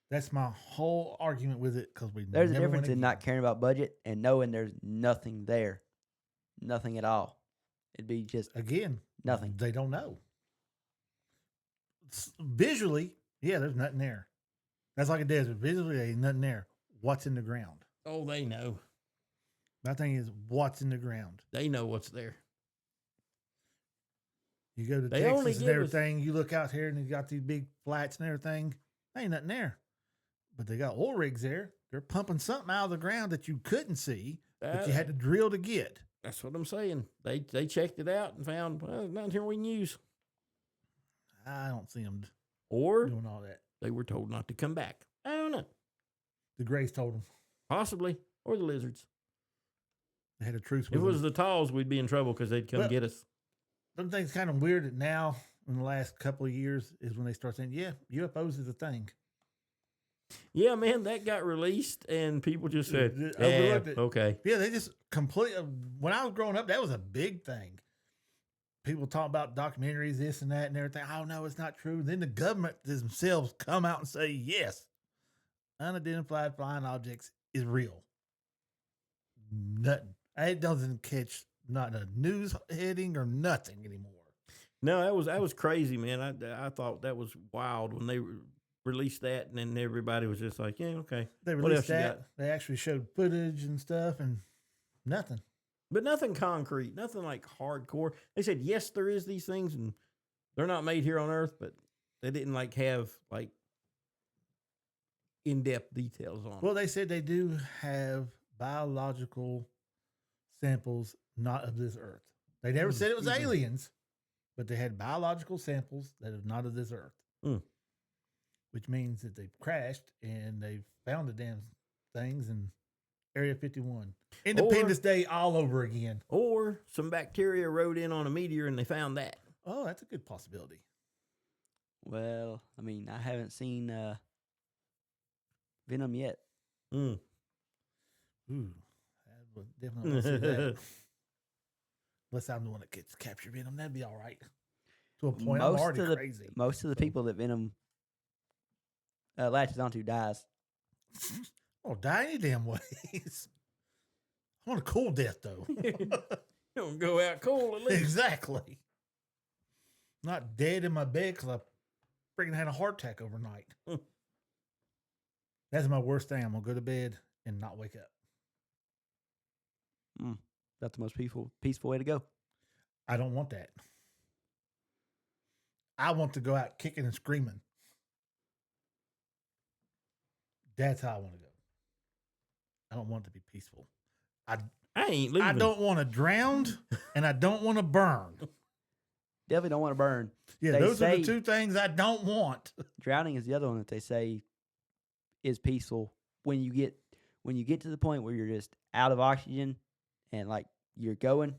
D: That's my whole argument with it, because we
C: There's a
D: never
C: difference
D: went
C: in not
D: again.
C: caring about budget and knowing there's nothing there. Nothing at all. It'd be just
D: Again,
C: nothing.
D: They don't know. Visually, yeah, there's nothing there. That's like a desert. Visually, there's nothing there. What's in the ground?
E: Oh, they know.
D: My thing is, what's in the ground?
E: They know what's there.
D: You go to
E: They only
D: Texas and
E: give us-
D: everything. You look out here and you got these big flats and everything. Ain't nothing there. But they got oil rigs there. They're pumping something out of the ground that you couldn't see, but you had to drill to get.
E: That's what I'm saying. They checked it out and found, well, there's nothing here we can use.
D: I don't see them
E: Or
D: doing all that.
E: they were told not to come back. I don't know.
D: The Grays told them
E: Possibly. Or the lizards.
D: they had a truce
E: If it
D: with
E: was
D: them.
E: the Talls, we'd be in trouble because they'd come
D: Well-
E: get us.
D: Some things kind of weird that now, in the last couple of years, is when they start saying, yeah, UFOs is a thing.
E: Yeah, man, that got released and people just said,
D: Overlooked
E: yeah,
D: it.
E: okay.
D: Yeah, they just completely. When I was growing up, that was a big thing. People talk about documentaries, this and that, and everything. Oh no, it's not true. Then the government themselves come out and say, yes, unidentified flying objects is real. Nothing. It doesn't catch not a news heading or nothing anymore.
E: No, that was crazy, man. I thought that was wild when they released that, and then everybody was just like, yeah, okay.
D: They
E: What
D: released
E: else you
D: that.
E: got?
D: They actually showed footage and stuff, and nothing.
E: But nothing concrete, nothing like hardcore. They said, yes, there is these things, and they're not made here on Earth, but they didn't like have like in-depth details on
D: Well, they said they do have biological samples not of this Earth. They never said it was
E: excuse me.
D: aliens, but they had biological samples that are not of this Earth.
E: Mm.
D: Which means that they've crashed and they've found the damn things in Area 51. Independence Day all over again.
E: Or some bacteria rode in on a meteor and they found that.
D: Oh, that's a good possibility.
C: Well, I mean, I haven't seen Venom yet.
E: Mm.
D: Ooh, I would definitely want to see that. Unless I'm the one that gets captured Venom, that'd be all right. To a point, I'm already crazy.
C: Most of the people that Venom latches onto dies.
D: Oh, die any damn ways. I want a cool death, though.
E: Don't go out cold at least.
D: Exactly. Not dead in my bed because I freaking had a heart attack overnight. That's my worst thing. I'm going to go to bed and not wake up.
C: That's the most peaceful way to go.
D: I don't want that. I want to go out kicking and screaming. That's how I want to go. I don't want it to be peaceful.
E: I ain't leaving.
D: I don't want to drown and I don't want to burn.
C: Definitely don't want to burn.
D: Yeah,
C: They
D: those are the
C: say-
D: two things I don't want.
C: Drowning is the other one that they say is peaceful when you get to the point where you're just out of oxygen and like you're going.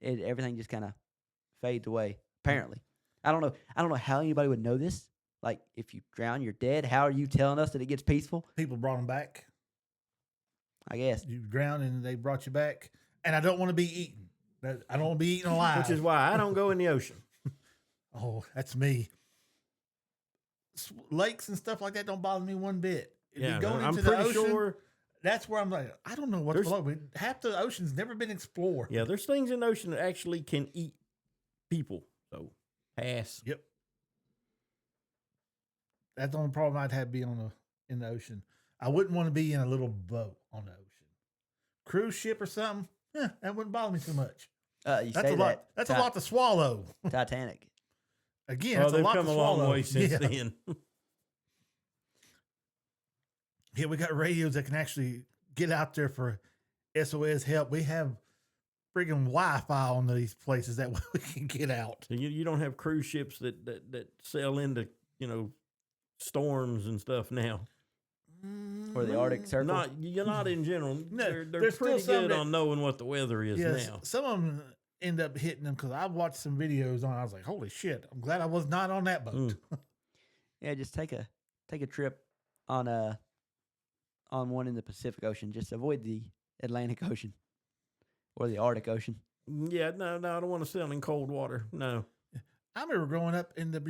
C: Everything just kind of fades away. Apparently, I don't know how anybody would know this. Like, if you drown, you're dead. How are you telling us that it gets peaceful?
D: People brought them back.
C: I guess.
D: You drowned and they brought you back. And I don't want to be eaten. I don't want to be eaten alive.
E: Which is why I don't go in the ocean.
D: Oh, that's me. Lakes and stuff like that don't bother me one bit. If
E: Yeah,
D: you're going
E: I'm
D: into the
E: pretty
D: ocean,
E: sure.
D: that's where I'm like, I don't know what's
E: There's-
D: below. Half the ocean's never been explored.
E: Yeah, there's things in the ocean that actually can eat people. So pass.
D: Yep. That's the only problem I'd have being in the ocean. I wouldn't want to be in a little boat on the ocean. Cruise ship or something, that wouldn't bother me too much.
C: You
D: That's
C: say
D: a lot. That's a lot to swallow.
C: Titanic.
D: Again,
E: Well,
D: it's a
E: they've
D: lot
E: come
D: to
E: a
D: swallow.
E: long way since
D: Yeah.
E: then.
D: Yeah, we got radios that can actually get out there for SOS help. We have friggin' Wi-Fi on these places that we can get out.
E: So you don't have cruise ships that sail into, storms and stuff now.
C: Or the Arctic Circle.
E: You're not in general.
D: No,
E: they're
D: there's
E: pretty
D: still some
E: good
D: that-
E: on knowing what the weather is
D: Yes,
E: now.
D: some of them end up hitting them because I've watched some videos on. I was like, holy shit! I'm glad I was not on that boat.
C: Yeah, just take a trip on one in the Pacific Ocean. Just avoid the Atlantic Ocean or the Arctic Ocean.
E: Yeah, no, I don't want to sail in cold water. No.
D: I remember growing up in the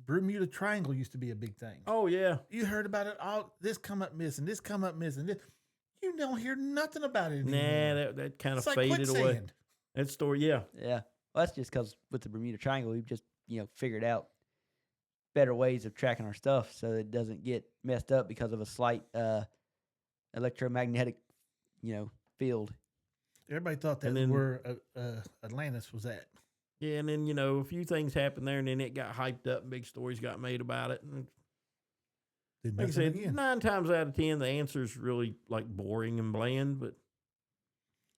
D: Bermuda Triangle used to be a big thing.
E: Oh yeah.
D: You heard about it all. This come up missing. This come up missing. This, you don't hear nothing about it anymore.
E: Nah, that kind of
D: It's like
E: faded away.
D: quicksand.
E: That story, yeah.
C: Yeah, well, that's just because with the Bermuda Triangle, we've just figured out better ways of tracking our stuff so that it doesn't get messed up because of a slight electromagnetic field.
D: Everybody thought that
E: And then-
D: where Atlantis was at.
E: Yeah, and then, a few things happened there, and then it got hyped up, and big stories got made about it. And
D: Did
E: like I
D: nothing
E: said,
D: again.
E: 9 times out of 10, the answer's really, boring and bland, but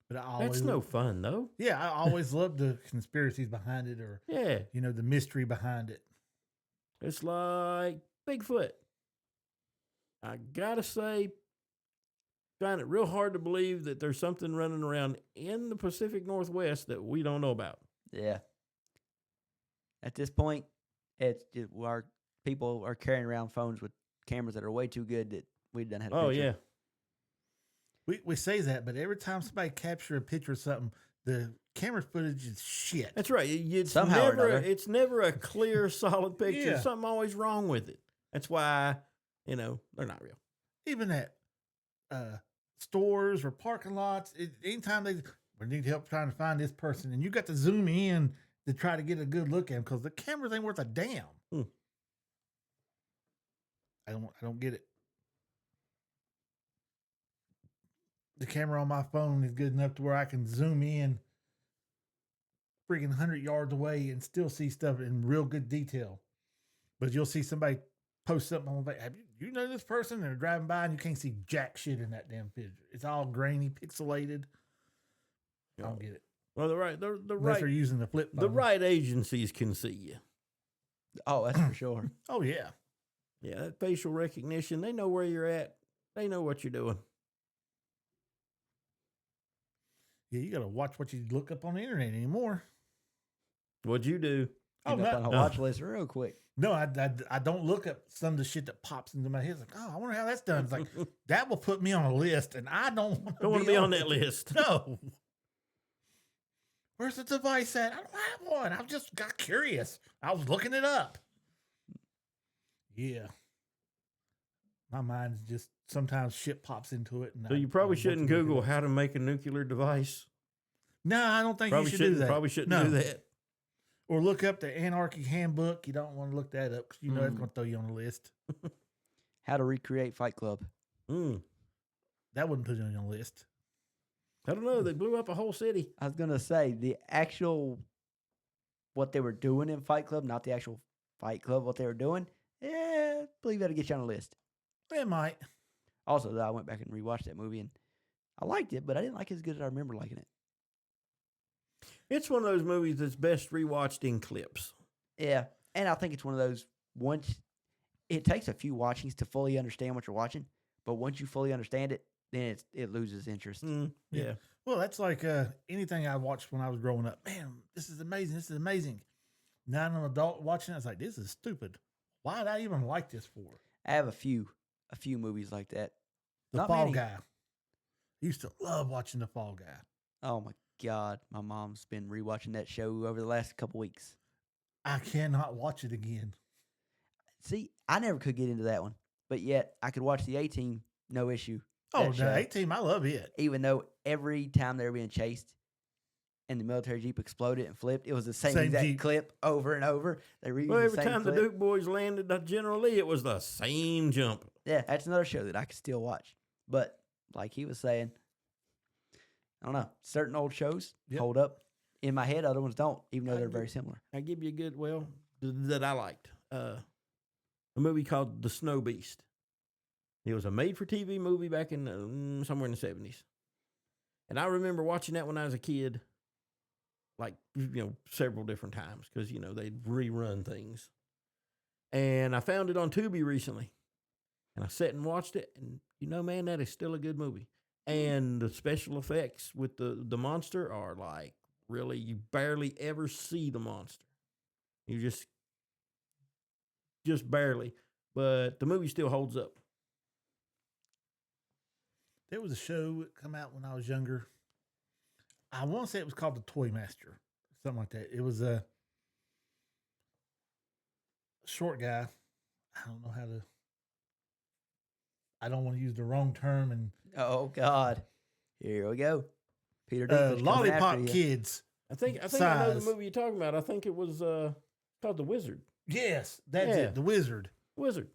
D: But I always
E: that's no fun, though.
D: Yeah, I always loved the conspiracies behind it, or
E: Yeah,
D: the mystery behind it.
E: it's like Bigfoot. I gotta say, find it real hard to believe that there's something running around in the Pacific Northwest that we don't know about.
C: Yeah. At this point, it's just our people are carrying around phones with cameras that are way too good that we done had a
E: Oh,
C: picture.
E: yeah.
D: We say that, but every time somebody capture a picture of something, the camera footage is shit.
E: That's right. It's
C: Somehow or
E: never,
C: another.
E: it's never a clear, solid picture.
D: Yeah.
E: There's something always wrong with it. That's why, they're not real.
D: Even at stores or parking lots, anytime we need help trying to find this person, and you got to zoom in to try to get a good look at them because the cameras ain't worth a damn.
E: Hmm.
D: I don't get it. The camera on my phone is good enough to where I can zoom in freaking 100 yards away and still see stuff in real good detail. But you'll see somebody post something on the have you know this person? And they're driving by and you can't see jack shit in that damn picture. It's all grainy, pixelated. I don't get it.
E: Well, the
D: Unless they're using the flip phone.
E: the right agencies can see you.
C: Oh, that's for sure.
D: Oh, yeah.
E: Yeah, that facial recognition, they know where you're at. They know what you're doing.
D: Yeah, you got to watch what you look up on the internet anymore.
E: What'd you do?
D: Oh,
C: End up on
D: no.
C: a watch list real quick.
D: No, I don't look up some of the shit that pops into my head. It's like, oh, I wonder how that's done. It's like, that will put me on a list, and I don't want to
E: be on that list.
D: No. Where's the device at? I don't have one. I just got curious. I was looking it up. Yeah. My mind is just sometimes shit pops into it. And
E: So you probably shouldn't Google how to make a nuclear device.
D: No, I don't think
E: Probably
D: you should do that.
E: Probably shouldn't
D: No.
E: do that.
D: Or look up the Anarchy Handbook. You don't want to look that up because you know it's going to throw you on the list.
C: How to recreate Fight Club.
D: That wouldn't put you on the list.
E: I don't know. They blew up a whole city.
C: I was gonna say the actual what they were doing in Fight Club, not the actual Fight Club. What they were doing, I believe that'll get you on a list.
D: It might.
C: Also, though, I went back and rewatched that movie and I liked it, but I didn't like it as good as I remember liking it.
E: It's one of those movies that's best rewatched in clips.
C: Yeah, and I think it's one of those once it takes a few watchings to fully understand what you're watching, but once you fully understand it, then it loses interest.
E: Yeah.
D: Well, that's like anything I watched when I was growing up. Man, this is amazing. This is amazing. Now I'm an adult watching it. I was like, this is stupid. Why did I even like this for?
C: I have a few movies like that.
D: The
C: Not
D: Fall
C: many.
D: Guy. I used to love watching The Fall Guy.
C: Oh my God, my mom's been rewatching that show over the last couple weeks.
D: I cannot watch it again.
C: See, I never could get into that one, but yet I could watch the A-Team, no issue.
D: Oh,
C: that
D: the
C: show.
D: A-Team, I love it.
C: Even though every time they were being chased and the military Jeep exploded and flipped, it was the same exact
D: Jeep.
C: clip over and over. They reused
E: Well,
C: the
E: every
C: same
E: time
C: clip.
E: the Duke boys landed on General Lee, it was the same jump.
C: Yeah, that's another show that I could still watch. But like he was saying, I don't know, certain old shows hold up in my head, other ones don't, even though they're very similar.
E: I give you a good, that I liked. A movie called The Snow Beast. It was a made-for-TV movie back in somewhere in the 70s. And I remember watching that when I was a kid, like, several different times because, they'd rerun things. And I found it on Tubi recently. And I sat and watched it. And, man, that is still a good movie. And the special effects with the monster are, like, really, you barely ever see the monster. You just barely. But the movie still holds up.
D: There was a show that come out when I was younger. I want to say it was called The Toy Master, something like that. It was a short guy. I don't know how to. I don't want to use the wrong term. And
C: Oh God, here we go. Peter Dinklage coming after
D: Lollipop
C: you.
D: Kids.
E: I think I know the
D: Size.
E: movie you're talking about. I think it was called The Wizard.
D: Yes, that's
E: Yeah.
D: it. The Wizard.
E: Wizard.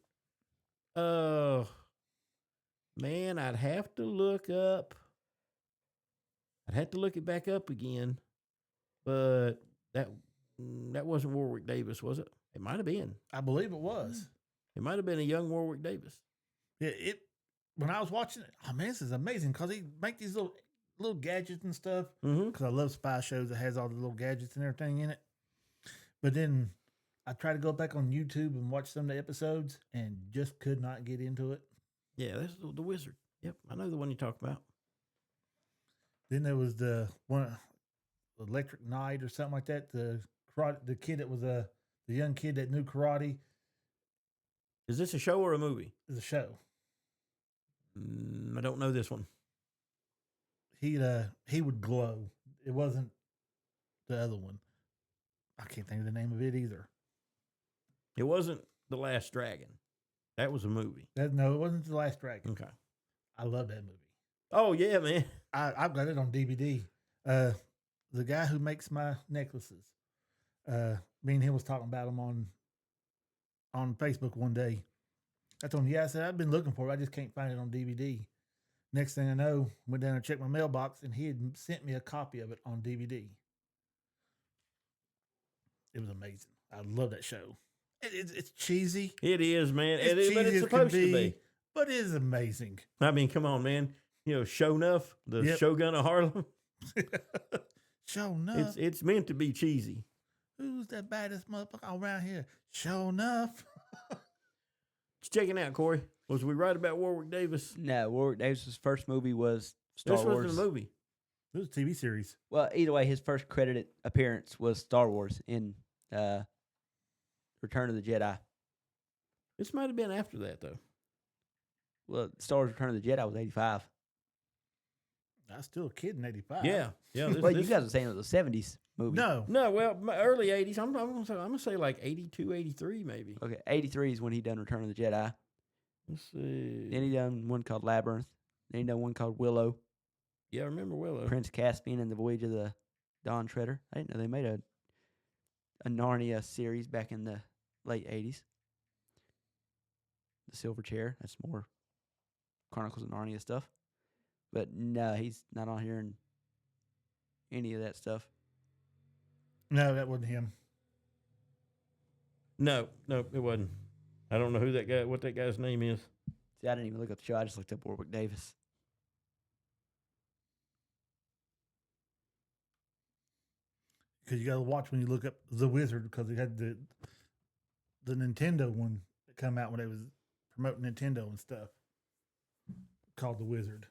E: Man, I'd have to look up. I'd have to look it back up again, but that wasn't Warwick Davis, was it? It might have been.
D: I believe it was.
E: It might have been a young Warwick Davis.
D: Yeah, when I was watching it, oh man, this is amazing because he make these little gadgets and stuff.
E: Mm-hmm.
D: Because I love spy shows that has all the little gadgets and everything in it. But then I tried to go back on YouTube and watch some of the episodes and just could not get into it.
E: Yeah, that's the Wizard. Yep, I know the one you're talking about.
D: Then there was the one, Electric Knight or something like that. The kid that was the young kid that knew karate.
E: Is this a show or a movie?
D: Is a show.
E: I don't know this one.
D: He would glow. It wasn't the other one. I can't think of the name of it either.
E: It wasn't The Last Dragon. That was a movie.
D: No, it wasn't The Last Dragon.
E: Okay.
D: I love that movie.
E: Oh yeah, man.
D: I've got it on DVD. The guy who makes my necklaces, me and him was talking about them on Facebook one day. I told him, I said, I've been looking for it. I just can't find it on DVD. Next thing I know, went down and checked my mailbox, and he had sent me a copy of it on DVD. It was amazing. I love that show. It's cheesy.
E: It is, man.
D: It's cheesy
E: But it's
D: as can
E: supposed to
D: be,
E: be.
D: but it is amazing.
E: I mean, come on, man. Show enough, the
D: Yep.
E: Shogun of Harlem.
D: Show enough.
E: It's meant to be cheesy.
D: Who's the baddest motherfucker around here? Show enough.
E: Just checking out, Corey. Was we right about Warwick Davis?
C: No, Warwick Davis' first movie was Star
E: This
C: Wars.
E: wasn't a movie.
D: It was a TV series.
C: Well, either way, his first credited appearance was Star Wars in Return of the Jedi.
E: This might have been after that, though.
C: Well, Star Wars Return of the Jedi was 85.
D: I was still a kid in '85.
E: Yeah.
C: Well, you guys were saying it was a 70s movie.
D: No.
E: Well, my early 80s. I'm gonna say like 82, 83 maybe.
C: Okay, 83 is when he done Return of the Jedi.
E: Let's see.
C: Then he done one called Labyrinth. Then he done one called Willow.
E: Yeah, I remember Willow.
C: Prince Caspian and the Voyage of the Dawn Treader. I didn't know they made a Narnia series back in the late 80s. The Silver Chair. That's more Chronicles of Narnia stuff. But no, he's not on here in any of that stuff.
D: No, that wasn't him.
E: No, it wasn't. I don't know what that guy's name is.
C: See, I didn't even look up the show. I just looked up Warwick Davis.
D: Because you got to watch when you look up The Wizard, because it had the Nintendo one that come out when they was promoting Nintendo and stuff, called The Wizard.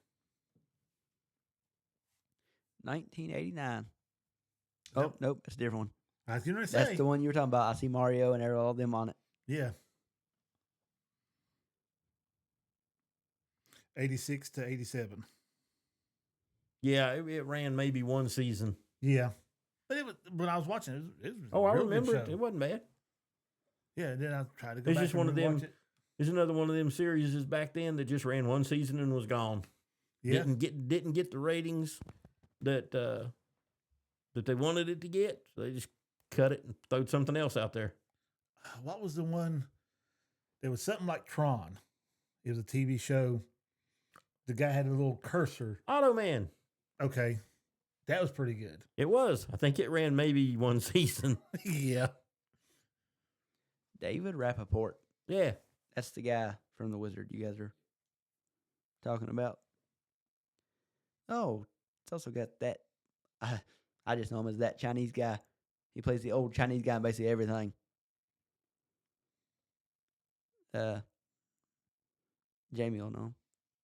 C: 1989. Oh,
D: Yep.
C: nope. That's a different one.
D: I was going to say.
C: That's the one you were talking about. I see Mario and all of them on it.
D: Yeah. 86 to 87.
E: Yeah, it ran maybe one season.
D: Yeah. But it was, when I was watching it, it was
E: Oh,
D: a
E: I
D: real good
E: remember it.
D: show.
E: It wasn't bad.
D: Yeah, then I tried to go
E: It's
D: back
E: just
D: and
E: one of them-
D: rewatch it.
E: There's another one of them series back then that just ran one season and was gone.
D: Yeah.
E: Didn't get the ratings that they wanted it to get. So they just cut it and throwed something else out there.
D: What was the one? There was something like Tron. It was a TV show. The guy had a little cursor.
E: Automan.
D: Okay. That was pretty good.
E: It was. I think it ran maybe one season.
D: Yeah.
C: David Rappaport.
E: Yeah.
C: That's the guy from The Wizard. You guys are talking about. Oh, it's also got that. I just know him as that Chinese guy. He plays the old Chinese guy in basically everything. Jamie will know him.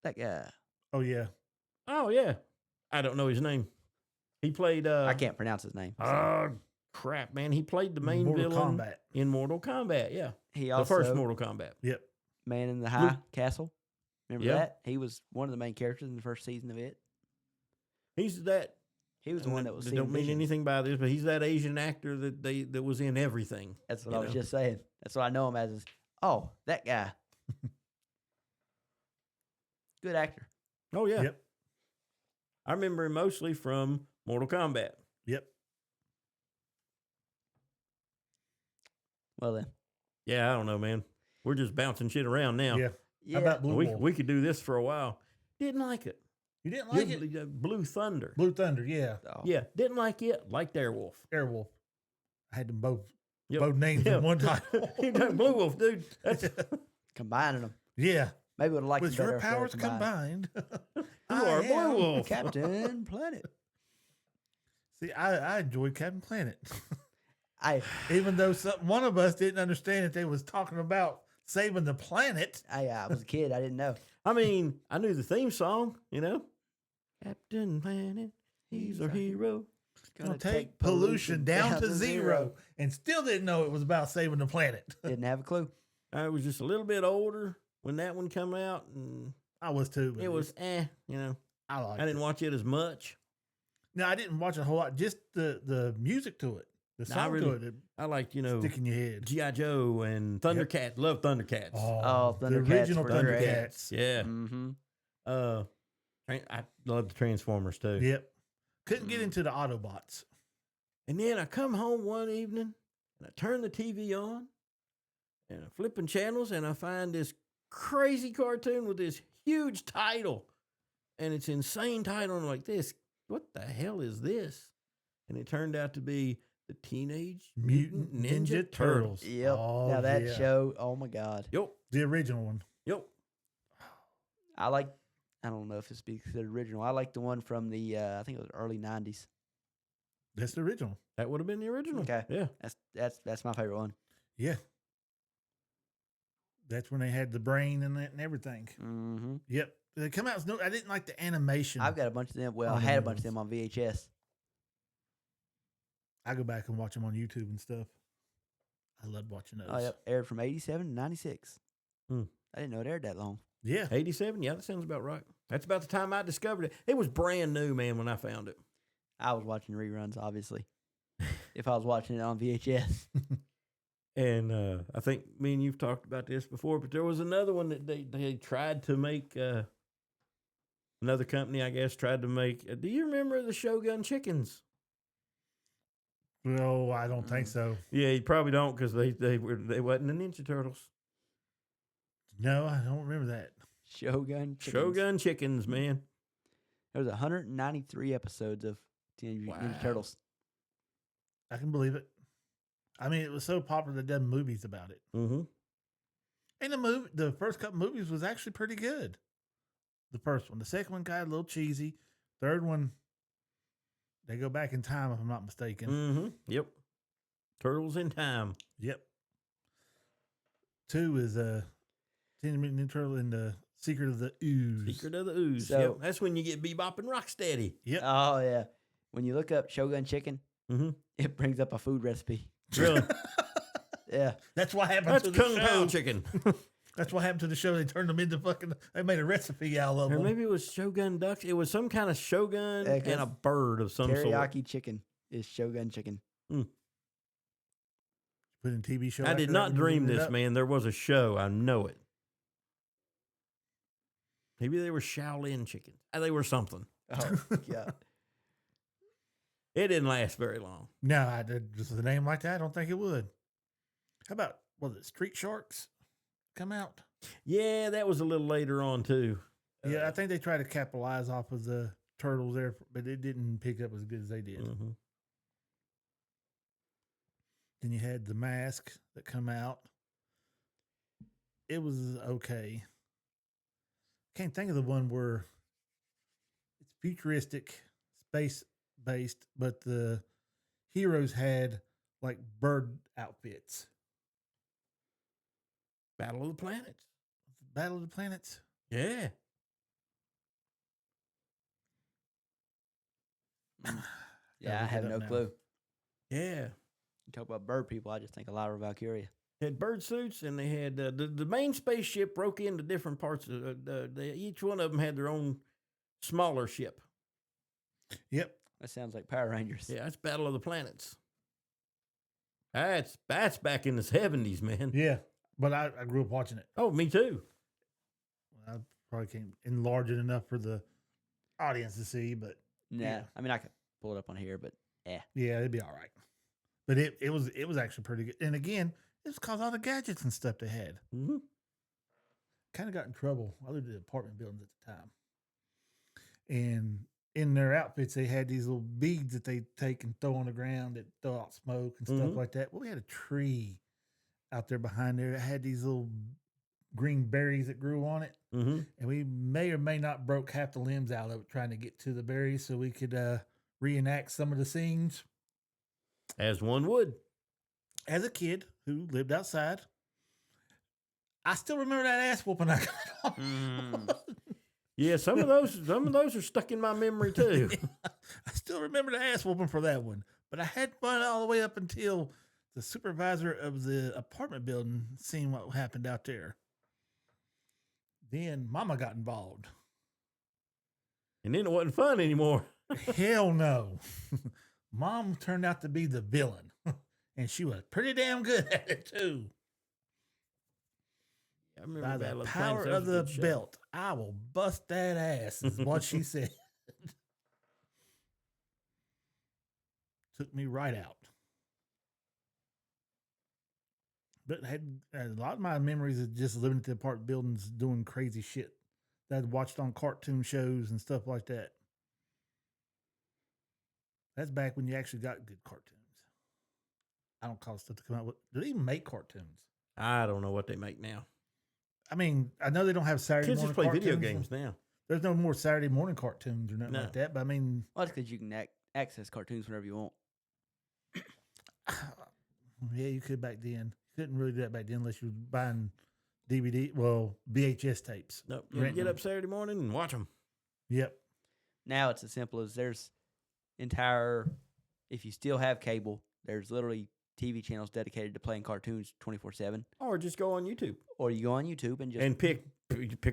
C: That guy.
D: Oh yeah.
E: Oh yeah, I don't know his name. He played.
C: I can't pronounce his name. So.
E: Oh crap, man! He played the main
D: Mortal
E: villain
D: Kombat.
E: in Mortal Kombat. Yeah,
C: He
E: the
C: also
E: first Mortal Kombat.
D: Yep.
C: Man in the High Castle. Remember
E: Yeah.
C: that? He was one of the main characters in the first season of it.
E: He's that.
C: He was the one that was.
E: They
C: seeing
E: don't mean
C: visions.
E: anything by this, but he's that Asian actor that was in everything.
C: That's what
E: you
C: I was
E: know?
C: just saying. That's what I know him as. Is, oh, that guy. Good actor.
E: Oh yeah.
D: Yep.
E: I remember him mostly from Mortal Kombat.
D: Yep.
C: Well then.
E: Yeah, I don't know, man. We're just bouncing shit around now.
D: Yeah.
C: Yeah.
D: How about Blue
E: we
D: Wolf?
E: we could do this for a while. Didn't like it.
D: You didn't like it?
E: Blue Thunder.
D: Blue Thunder, yeah.
C: Oh.
E: Yeah, didn't like it. Liked Airwolf.
D: Airwolf. I had them both
E: Yep.
D: both names
E: Yeah.
D: in one title.
E: He done Blue Wolf, dude. That's
C: Combining them.
D: yeah.
C: Maybe would have liked
D: With
C: it better
D: your
C: if they were
D: powers combined.
E: you
D: I
E: are Blue
D: am
E: Wolf.
C: Captain Planet.
D: See, I enjoyed Captain Planet.
C: I
D: Even though one of us didn't understand that they was talking about saving the planet.
C: I was a kid. I didn't know.
E: I mean, I knew the theme song, you know. Captain Planet, he's our hero.
D: Gonna take pollution down to zero. And still didn't know it was about saving the planet.
C: Didn't have a clue.
E: I was just a little bit older when that one came out, and
D: I was too. But
E: it was you know.
D: I liked
E: I didn't watch it as much.
D: No, I didn't watch a whole lot. Just the music to it. The
E: No, I
D: song
E: really-
D: to it.
E: I liked, you know,
D: Stick in your head.
E: G.I. Joe and Thundercats. Love Thundercats.
C: Oh,
D: the
C: Thundercats
D: original
C: were great.
D: Thundercats.
E: Yeah.
C: Mm-hmm.
E: I love the Transformers too.
D: Yep. Couldn't get into the Autobots.
E: And then I come home one evening and I turn the TV on and I'm flipping channels and I find this crazy cartoon with this huge title. And it's insane title. And I'm like, what the hell is this? And it turned out to be the Teenage Mutant Ninja Turtles.
C: Yep.
D: Oh,
C: now that
D: yeah.
C: show, oh my God.
E: Yep.
D: The original one.
E: Yep.
C: I don't know if it's be considered original. I like the one from the I think it was early '90s.
D: That's the original.
E: That would have been the original.
C: Okay.
E: Yeah.
C: That's my favorite one.
D: Yeah. That's when they had the brain and that and everything.
C: Mm-hmm.
D: Yep. They come out. I didn't like the animation.
C: I've got a bunch of them. Well,
D: Oh,
C: I had a
D: no.
C: bunch of them on VHS.
D: I go back and watch them on YouTube and stuff. I love watching those.
C: Oh, yep. Aired from '87 to '96.
E: Hmm.
C: I didn't know it aired that long.
D: Yeah.
E: 87. Yeah, that sounds about right. That's about the time I discovered it. It was brand new, man, when I found it.
C: I was watching reruns, obviously. If I was watching it on VHS.
E: And I think me and you've talked about this before, but there was another one that they tried to make. Another company, I guess, tried to make. Do you remember the Shogun chickens?
D: No, I don't think so.
E: Yeah, you probably don't because they wasn't the Ninja Turtles.
D: No, I don't remember that.
C: Shogun. Chickens.
E: Shogun chickens, man.
C: There was 193 episodes of Teenage Mutant Ninja
E: Wow.
C: Turtles.
D: I can believe it. I mean, it was so popular they done movies about it.
E: Mm-hmm.
D: And the first couple movies was actually pretty good. The first one. The second one got a little cheesy. Third one, they go back in time, if I'm not mistaken.
E: Mm-hmm. Yep. Turtles in Time.
D: Yep. 2 is Teenage Mutant Ninja Turtle and the Secret of the Ooze.
E: Secret of the Ooze.
C: So-
E: Yep. That's when you get Bebop and Rocksteady.
D: Yep.
C: Oh, yeah. When you look up Shogun Chicken,
E: Mm-hmm.
C: it brings up a food recipe.
E: Really?
C: Yeah.
D: That's what happened
E: That's
D: to the
E: Kung
D: show.
E: Pao chicken.
D: That's what happened to the show. They turned them into they made a recipe out of
E: Or
D: them.
E: maybe it was Shogun ducks. It was some kind of Shogun
C: Yeah,
E: and
C: 'cause
E: a bird of some sort.
C: Teriyaki chicken is Shogun Chicken.
D: Put in TV show.
E: I did
D: after that
E: not
D: when you
E: dream
D: looked it
E: this,
D: up.
E: man. There was a show. I know it. Maybe they were Shaolin chickens. They were something.
C: Oh, yeah.
E: It didn't last very long.
D: No, I did just with a name like that. I don't think it would. How about was it Street Sharks come out?
E: Yeah, that was a little later on too.
D: Yeah, I think they tried to capitalize off of the turtles there, but it didn't pick up as good as they did.
E: Mhm.
D: Then you had the Mask that come out. It was okay. can't think of the one where it's futuristic, space based, but the heroes had like bird outfits.
E: Battle of the Planets.
D: Battle of the Planets.
E: Yeah.
C: Yeah, I
D: look
C: have
D: it up
C: no
D: now.
C: clue.
E: Yeah.
C: You talk about bird people, I just think of Lyra Valkyria.
E: Had bird suits, and they had the main spaceship broke into different parts. Each one of them had their own smaller ship.
D: Yep.
C: That sounds like Power Rangers.
E: Yeah, that's Battle of the Planets. That's back in the 70s, man.
D: Yeah. But I grew up watching it.
E: Oh, me too.
D: I probably can't enlarge it enough for the audience to see, but
C: Nah,
D: yeah.
C: I mean I could pull it up on here, but
D: yeah, it'd be all right. But it was actually pretty good. And again, it's because all the gadgets and stuff they had.
E: Mm-hmm.
D: Kind of got in trouble. I lived in apartment buildings at the time. And in their outfits, they had these little beads that they take and throw on the ground that throw out smoke and stuff
E: Mhm.
D: like that. Well, we had a tree out there behind there that had these little green berries that grew on it.
E: Mm-hmm.
D: And we may or may not broke half the limbs out of it trying to get to the berries so we could reenact some of the scenes.
E: As one would.
D: As a kid who lived outside, I still remember that ass whooping I got on.
E: Yeah, some of those are stuck in my memory too.
D: I still remember the ass whooping for that one. But I had fun all the way up until the supervisor of the apartment building seen what happened out there. Then Mama got involved.
E: And then it wasn't fun anymore.
D: Hell no. Mom turned out to be the villain. And she was pretty damn good at it too.
E: I remember
D: By the
E: Battle
D: power
E: Planets, that
D: of
E: was a
D: the
E: good show.
D: belt, I will bust that ass, is what she said. Took me right out. But had a lot of my memories of just living at the apartment buildings doing crazy shit that I'd watched on cartoon shows and stuff like that. That's back when you actually got good cartoons. I don't call stuff to come out with. Do they even make cartoons?
E: I don't know what they make now.
D: I mean, I know they don't have Saturday
E: Kids
D: morning
E: just play video
D: cartoons.
E: Games now.
D: There's no more Saturday morning cartoons or nothing
E: No.
D: like that. But I mean,
C: well, that's because you can access cartoons whenever you want.
D: yeah, you could back then. Couldn't really do that back then unless you were buying DVD, well, VHS tapes.
E: Nope. You
D: Renting
E: get
D: them.
E: up Saturday morning and watch them.
D: Yep.
C: Now it's as simple as there's if you still have cable, there's literally TV channels dedicated to playing cartoons 24/7.
E: Or just go on YouTube
C: Or you go on YouTube and just
E: and pick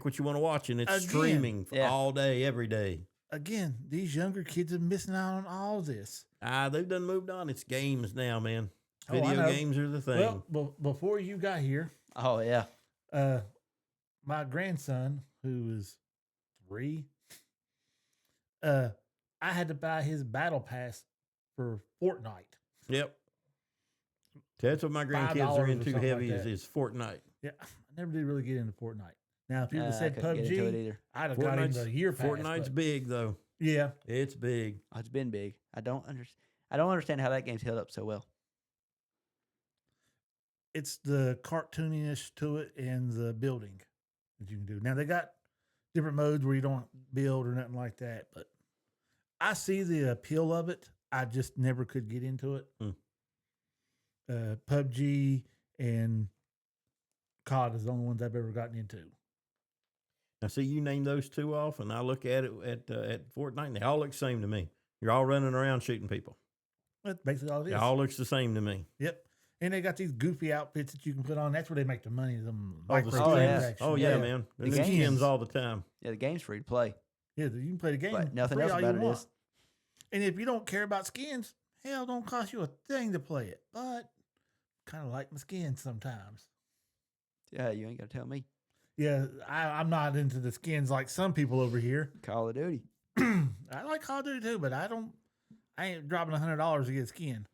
E: what you want to watch, and it's
D: Again.
E: streaming
C: Yeah.
E: all day, every day.
D: Again, these younger kids are missing out on all this.
E: They've done moved on. It's games now, man.
D: Oh, I
E: Video
D: know.
E: games are the thing.
D: Well, before you got here,
C: oh yeah,
D: my grandson, who is 3, I had to buy his battle pass for Fortnite.
E: Yep. That's what my grandkids
D: $5
E: are
D: or
E: into
D: something
E: heavy
D: like that.
E: is Fortnite.
D: Yeah, I never did really get into Fortnite. Now, if you would have
C: I
D: said
C: couldn't get into it
D: PUBG,
C: either.
D: I'd have got into a year pass.
E: Fortnite's
D: but-
E: big though.
D: Yeah,
E: It's big.
C: Oh, it's been big. I don't understand how that game's held up so well.
D: it's the cartooniness to it and the building that you can do. Now they got different modes where you don't build or nothing like that, but I see the appeal of it. I just never could get into it. PUBG and COD is the only ones I've ever gotten into.
E: Now, see, you name those two off, and I look at it at Fortnite, and they all look the same to me. You're all running around shooting people.
D: That's basically all it is.
E: It all looks the same to me.
D: Yep. And they got these goofy outfits that you can put on. That's where they make the money. Them
E: Oh, the
D: microtransactions.
E: skins.
C: yeah.
E: Oh, yeah,
C: Yeah.
E: man.
C: The
E: And the
C: games.
E: skins all the time.
C: Yeah, the game's free to play,
D: Yeah, you can play the game.
C: but nothing
D: free
C: else
D: all you
C: about it
D: want.
C: is.
D: And if you don't care about skins, hell, don't cost you a thing to play it. But kind of like my skins sometimes.
C: Yeah, you ain't got to tell me.
D: Yeah, I'm not into the skins like some people over here.
C: Call of Duty.
D: I like Call of Duty too, but I ain't dropping $100 to get a skin.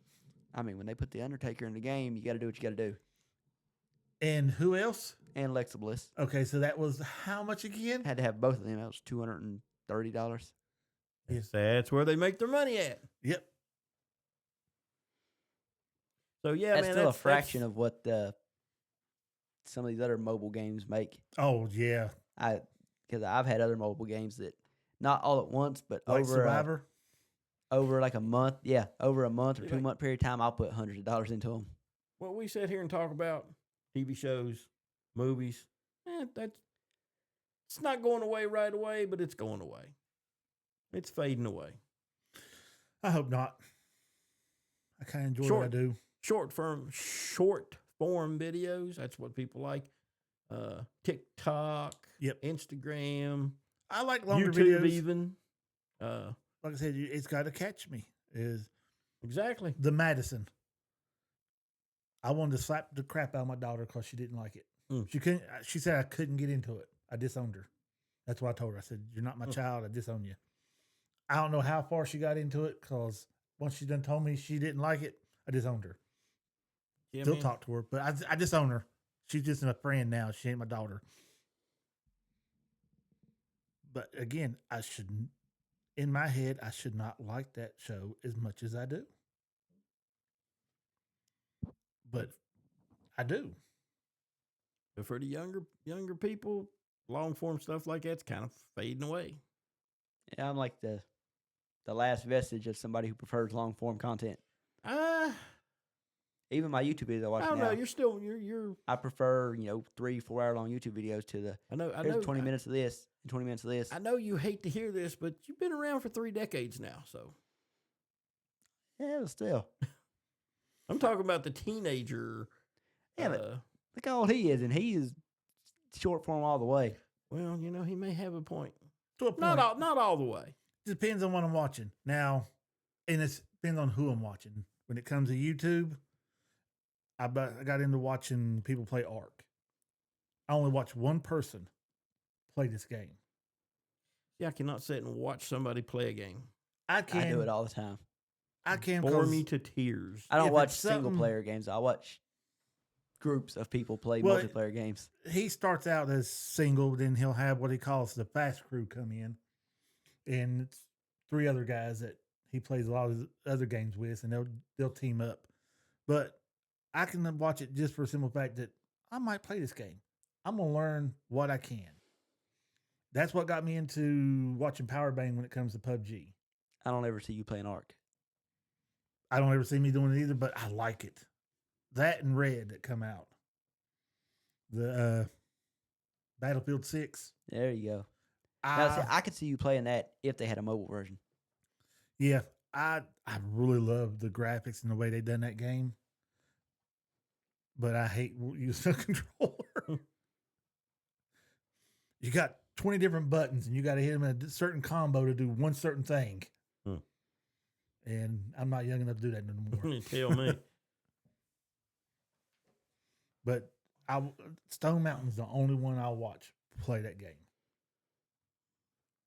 C: I mean, when they put the Undertaker in the game, you got to do what you got to do.
D: And who else?
C: And Alexa Bliss
D: Okay, so that was how much again?
C: had to have both of them. That was $230.
D: Yes.
E: That's where they make their money at.
D: Yep.
E: So, yeah,
C: That's
E: man.
C: still a fraction of what some of these other mobile games make.
D: Oh yeah.
C: because I've had other mobile games that not all at once, but
D: Like
C: over
D: Survivor.
C: over like a month. Yeah, over a month or
E: See,
C: 2 month period of time, I'll put hundreds of dollars into them.
E: What we sit here and talk about, TV shows, movies, it's not going away right away, but it's going away. It's fading away.
D: I hope not. I kind of enjoy what I do.
E: Short form videos. That's what people like. TikTok.
D: Yep.
E: Instagram.
D: I like longer
E: YouTube
D: videos.
E: even.
D: Like I said, it's got to catch me. Is
E: Exactly.
D: the Madison. I wanted to slap the crap out of my daughter because she didn't like it. She couldn't. She said I couldn't get into it. I disowned her. That's what I told her. I said, "You're not my child. I disown you." I don't know how far she got into it because once she done told me she didn't like it, I disowned her.
E: Yeah,
D: Still
E: man.
D: talk to her, but I disown her. She's just a friend now. She ain't my daughter. But again, I shouldn't. In my head, I should not like that show as much as I do. But I do.
E: But for the younger people, long form stuff like that's kind of fading away.
C: Yeah, I'm like the last vestige of somebody who prefers long form content. Even my YouTube videos I watch
E: I don't
C: now.
E: know. You're still you're.
C: I prefer 3-4 hour long YouTube videos to the.
E: I know.
C: Here's 20 minutes of this and 20 minutes of this.
E: I know you hate to hear this, but you've been around for 3 decades now. So
C: Yeah, but still.
E: I'm talking about the teenager.
C: Yeah, but look how old he is, and he is short form all the way.
E: Well, he may have a point.
D: To a point.
E: Not all the way.
D: Depends on what I'm watching. Now, and it depends on who I'm watching. When it comes to YouTube, I got into watching people play Ark. I only watch one person play this game.
E: Yeah, I cannot sit and watch somebody play a game.
D: I
C: do it all the time.
D: I can
E: Bore me to tears.
C: I don't
D: if
C: watch
D: it's
C: single
D: something-
C: player games. I watch groups of people play
D: Well,
C: multiplayer games.
D: He starts out as single, then he'll have what he calls the fast crew come in, and it's 3 other guys that he plays a lot of other games with, and they'll team up. But I can watch it just for the simple fact that I might play this game. I'm gonna learn what I can. That's what got me into watching Power Bang when it comes to PUBG.
C: I don't ever see you playing Ark.
D: I don't ever see me doing it either, but I like it. That and Red that come out. The Battlefield 6.
C: There you go. Now, see, I could see you playing that if they had a mobile version.
D: Yeah, I really love the graphics and the way they done that game. But I hate using a controller. You got 20 different buttons and you got to hit them in a certain combo to do one certain thing. And I'm not young enough to do that anymore.
E: Tell me.
D: But Stone Mountain's the only one I'll watch play that game.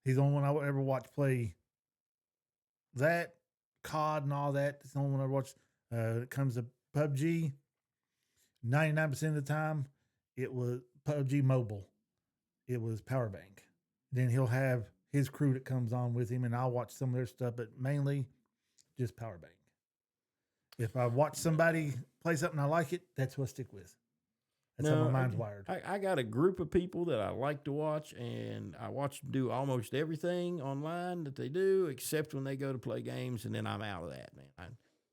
D: He's the only one I would ever watch play that, COD and all that. It's the only one I watch. It comes to PUBG, 99% of the time, it was PUBG Mobile. It was Power Bank. Then he'll have his crew that comes on with him, and I'll watch some of their stuff, but mainly just Power Bank. If I watch somebody play something I like it, that's what I stick with. That's how my mind's wired.
E: I got a group of people that I like to watch, and I watch them do almost everything online that they do, except when they go to play games, and then I'm out of that, man. A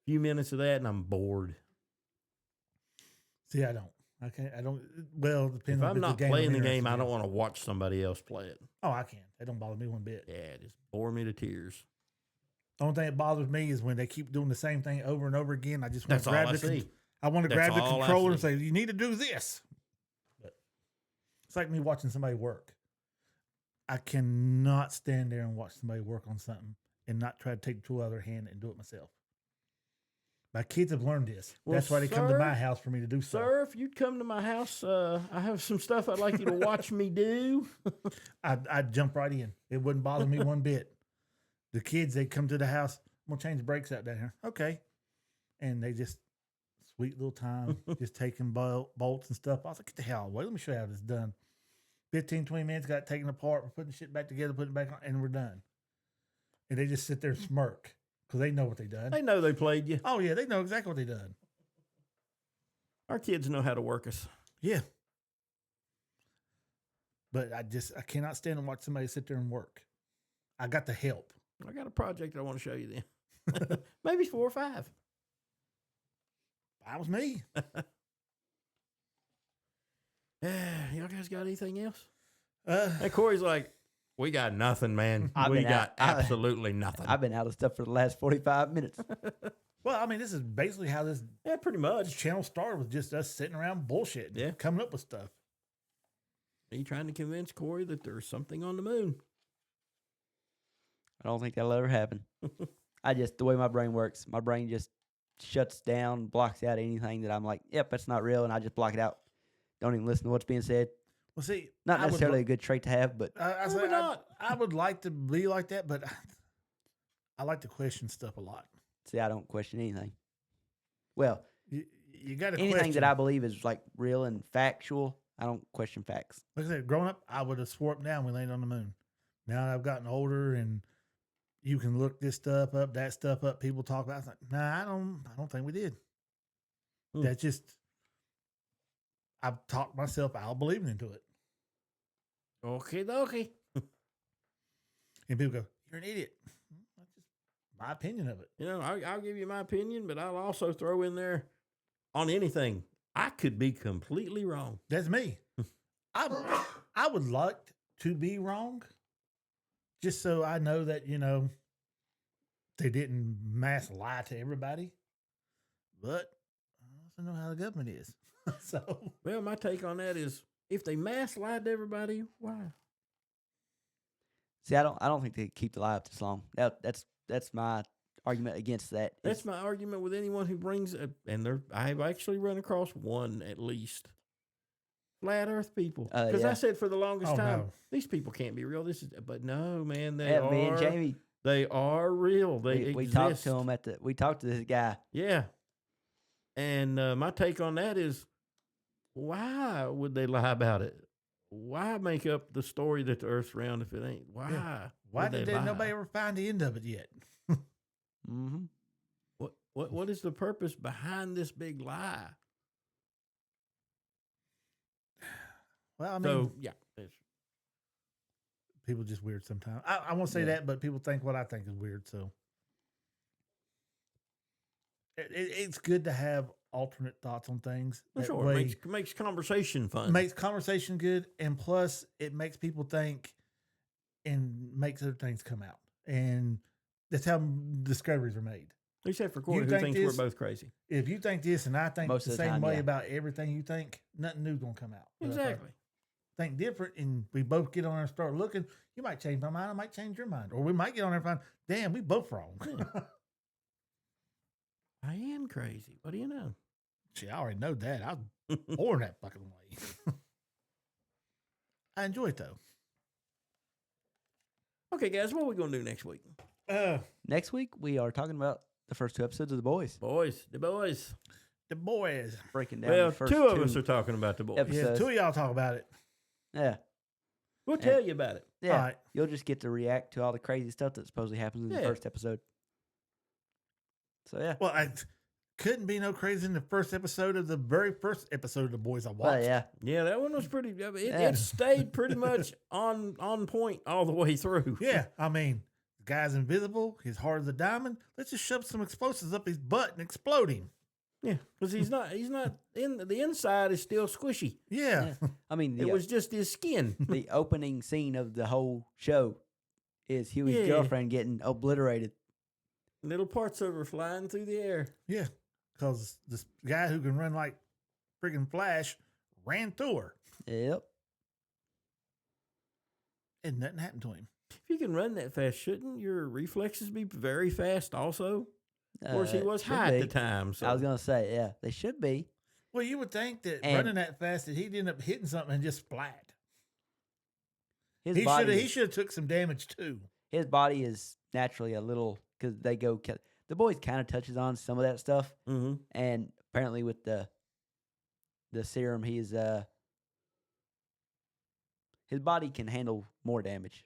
E: few minutes of that, and I'm bored.
D: See, I don't. I don't. Well, depends
E: If
D: on
E: I'm not
D: game
E: playing
D: I'm
E: the game,
D: interested
E: I
D: in.
E: don't want to watch somebody else play it.
D: Oh, I can't. That don't bother me one bit.
E: Yeah, it just bore me to tears.
D: The only thing that bothers me is when they keep doing the same thing over and over again. I just want
E: That's
D: to
E: all
D: grab
E: I
D: the.
E: see.
D: I want to
E: That's
D: grab the
E: all I
D: controller and
E: see.
D: say, "You need to do this." But it's like me watching somebody work. I cannot stand there and watch somebody work on something and not try to take the tool out of their hand and do it myself. My kids have learned this.
E: Well,
D: That's why they come to
E: sir-
D: my house for me to do so.
E: Sir, if you'd come to my house, I have some stuff I'd like you to watch me do.
D: I'd jump right in. It wouldn't bother me one bit. The kids, they come to the house. I'm going to change the brakes out down here. Okay. And they just, sweet little time, just taking bolts and stuff. I was like, get the hell away. Let me show you how this is done. 15, 20 minutes, got it taken apart. We're putting shit back together, putting it back on, and we're done. And they just sit there and smirk because they know what they done.
E: They know they played you.
D: Oh, yeah, they know exactly what they done.
E: Our kids know how to work us.
D: Yeah. But I cannot stand and watch somebody sit there and work. I got the help.
E: I got a project I want to show you then. Maybe 4 or 5.
D: That was me.
E: Y'all guys got anything else?
D: Uh,
E: And Corey's like, we got nothing, man.
C: I've
E: We
C: been
E: got
C: out-
E: absolutely nothing.
C: I've been out of stuff for the last 45 minutes.
D: well, I mean, this is basically how this
E: Yeah, pretty much.
D: channel started, with just us sitting around bullshitting,
E: Yeah.
D: coming up with stuff.
E: Are you trying to convince Corey that there's something on the moon?
C: I don't think that'll ever happen. The way my brain works, my brain just shuts down, blocks out anything that I'm like, yep, that's not real, and I just block it out. Don't even listen to what's being said.
D: Well, see,
C: Not
D: I would
C: necessarily
D: li-
C: a good trait to have, but
D: I,
E: Probably
D: say,
E: not.
D: I would like to be like that, but I like to question stuff a lot.
C: see, I don't question anything. Well,
D: You got to
C: anything
D: question.
C: that I believe is like real and factual, I don't question facts.
D: Like I said, growing up, I would have swore up down we landed on the moon. Now that I've gotten older and you can look this stuff up, that stuff up. People talk about it. It's like, nah, I don't think we did.
E: Hmm.
D: That's just I've talked myself out of believing into it.
E: Okay, dokie.
D: And people go, "You're an idiot." That's just my opinion of it.
E: You know, I'll give you my opinion, but I'll also throw in there on anything. I could be completely wrong.
D: That's me. I would like to be wrong, just so I know that they didn't mass lie to everybody. But I also know how the government is. So
E: Well, my take on that is if they mass lied to everybody, why?
C: See, I don't think they keep the lie up this long. That's my argument against that.
E: That's my argument with anyone who brings I've actually run across one at least. Flat Earth people. Because
C: yeah.
E: I said for the longest
D: Oh,
E: time,
D: no.
E: these people can't be real. But no, man, they
C: Yeah,
E: are.
C: me and Jamie,
E: They are real. They
C: we
E: exist.
C: talked to him we talked to this guy.
E: Yeah. And my take on that is, why would they lie about it? Why make up the story that the Earth's round if it ain't? Why?
D: Yeah. Why
E: would
D: did
E: they lie?
D: nobody ever find the end of it yet?
C: Mm-hmm.
E: What is the purpose behind this big lie?
D: Well, I mean,
E: So yeah,
D: people just weird sometimes. I won't say
C: Yeah.
D: that, but people think what I think is weird. So it's good to have alternate thoughts on things. That
E: sure,
D: way
E: it makes conversation fun.
D: makes conversation good, and plus it makes people think and makes other things come out. And that's how discoveries are made.
E: Except for Corey, who
D: think
E: thinks
D: this-
E: we're both crazy.
D: If you think this and I think
C: Most
D: the
C: of the
D: same
C: time,
D: way
C: yeah.
D: about everything you think, nothing new gonna come out. But if I
E: Exactly.
D: think different and we both get on there and start looking, you might change my mind, I might change your mind. Or we might get on there and find, damn, we both wrong.
E: I am crazy. What do you know?
D: Shit, I already know that. I was born that fucking way. I enjoy it though.
E: Okay, guys, what are we gonna do next week?
C: Next week we are talking about the first 2 episodes of The Boys,
E: The boys.
D: The boys.
C: breaking down
E: Well,
C: the first
E: 2 of us are talking about the boys.
C: Episodes.
D: Yeah,
C: Says-
D: 2 of y'all talk about it.
C: Yeah,
E: We'll tell you about it.
C: yeah.
D: All right.
C: You'll just get to react to all the crazy stuff that supposedly happens in the
E: Yeah.
C: first episode. So yeah,
D: Well, I couldn't be no crazy in the first episode of the very first episode of The Boys I watched.
C: well, yeah.
E: Yeah, that one was pretty. I mean,
C: Yeah.
E: it stayed pretty much on point all the way through.
D: Yeah, I mean, the guy's invisible. He's hard as a diamond. Let's just shove some explosives up his butt and explode him.
E: Yeah, because he's not in the inside is still squishy.
D: Yeah.
C: I mean,
E: It was just his skin.
C: the opening scene of the whole show is Huey's
E: Yeah.
C: girlfriend getting obliterated.
E: Little parts of her flying through the air.
D: Yeah. Because this guy who can run like freaking Flash ran through her
C: Yep.
D: and nothing happened to him.
E: If you can run that fast, shouldn't your reflexes be very fast also? Of course, he was
C: should
E: high at
C: be.
E: the time. So
C: I was gonna say, yeah, they should be.
D: Well, you would think that
C: And-
D: running that fast that he'd end up hitting something and just splat.
C: His
D: He
C: body,
D: should have took some damage too.
C: his body is naturally a little because they go. The Boys kind of touches on some of that stuff,
E: mm-hmm.
C: and apparently with the serum, his body can handle more damage.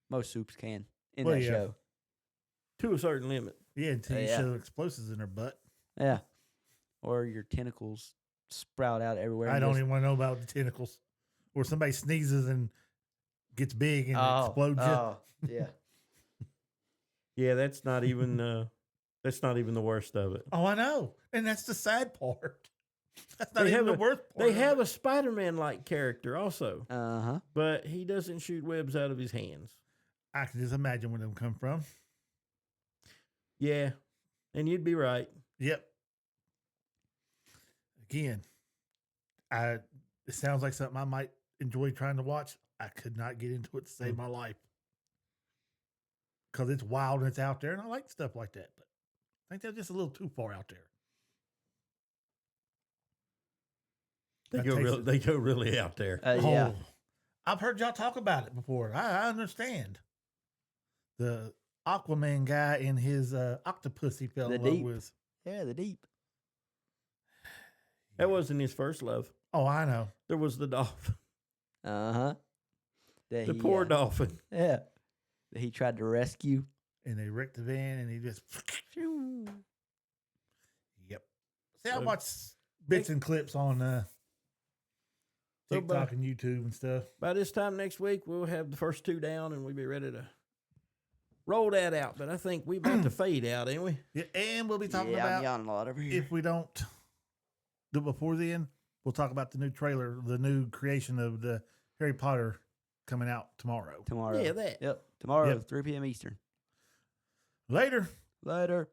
C: Most soups can in
D: Well,
C: that
D: yeah.
C: show.
E: to a certain limit.
D: Yeah, until you
C: Yeah.
D: shove explosives in her butt.
C: Yeah. Or your tentacles sprout out everywhere.
D: I
C: and
D: don't
C: just-
D: even want to know about the tentacles. Or somebody sneezes and gets big and it explodes you.
C: Oh, yeah.
E: Yeah, that's not even the worst of it.
D: Oh, I know. And that's the sad part. That's not
E: They
D: even
E: have
D: the
E: a-
D: worst part.
E: They
D: of
E: have
D: it.
E: a Spider-Man like character also,
C: Uh-huh.
E: but he doesn't shoot webs out of his hands.
D: I can just imagine where them come from.
E: Yeah, and you'd be right.
D: Yep. Again, it sounds like something I might enjoy trying to watch. I could not get into it to save my life. Because it's wild and it's out there, and I like stuff like that. But I think they're just a little too far out there.
E: They go really out there.
C: Yeah.
D: Oh, I've heard y'all talk about it before. I understand. The Aquaman guy and his octopus he fell
C: The
D: in love
C: deep.
D: with.
C: Yeah, the deep.
E: That wasn't his first love.
D: Oh, I know.
E: There was the dolphin,
C: Uh-huh.
E: the poor dolphin.
C: Yeah. That he tried to rescue.
D: And they wrecked the van and he just. Yep. See, I
E: So-
D: watch bits and clips on
E: So,
D: TikTok and YouTube and stuff.
E: By this time next week, we'll have the first two down, and we'll be ready to roll that out. But I think we about to fade out, ain't we?
D: Yeah, and we'll be talking
C: I'm
D: about
C: yawning a lot over here.
D: if we don't do it before then, we'll talk about the new trailer, the new creation of the Harry Potter coming out tomorrow.
C: Tomorrow.
E: Yeah, that.
C: Yep. Tomorrow,
D: Yep.
C: 3 p.m. Eastern.
D: Later.
C: Later.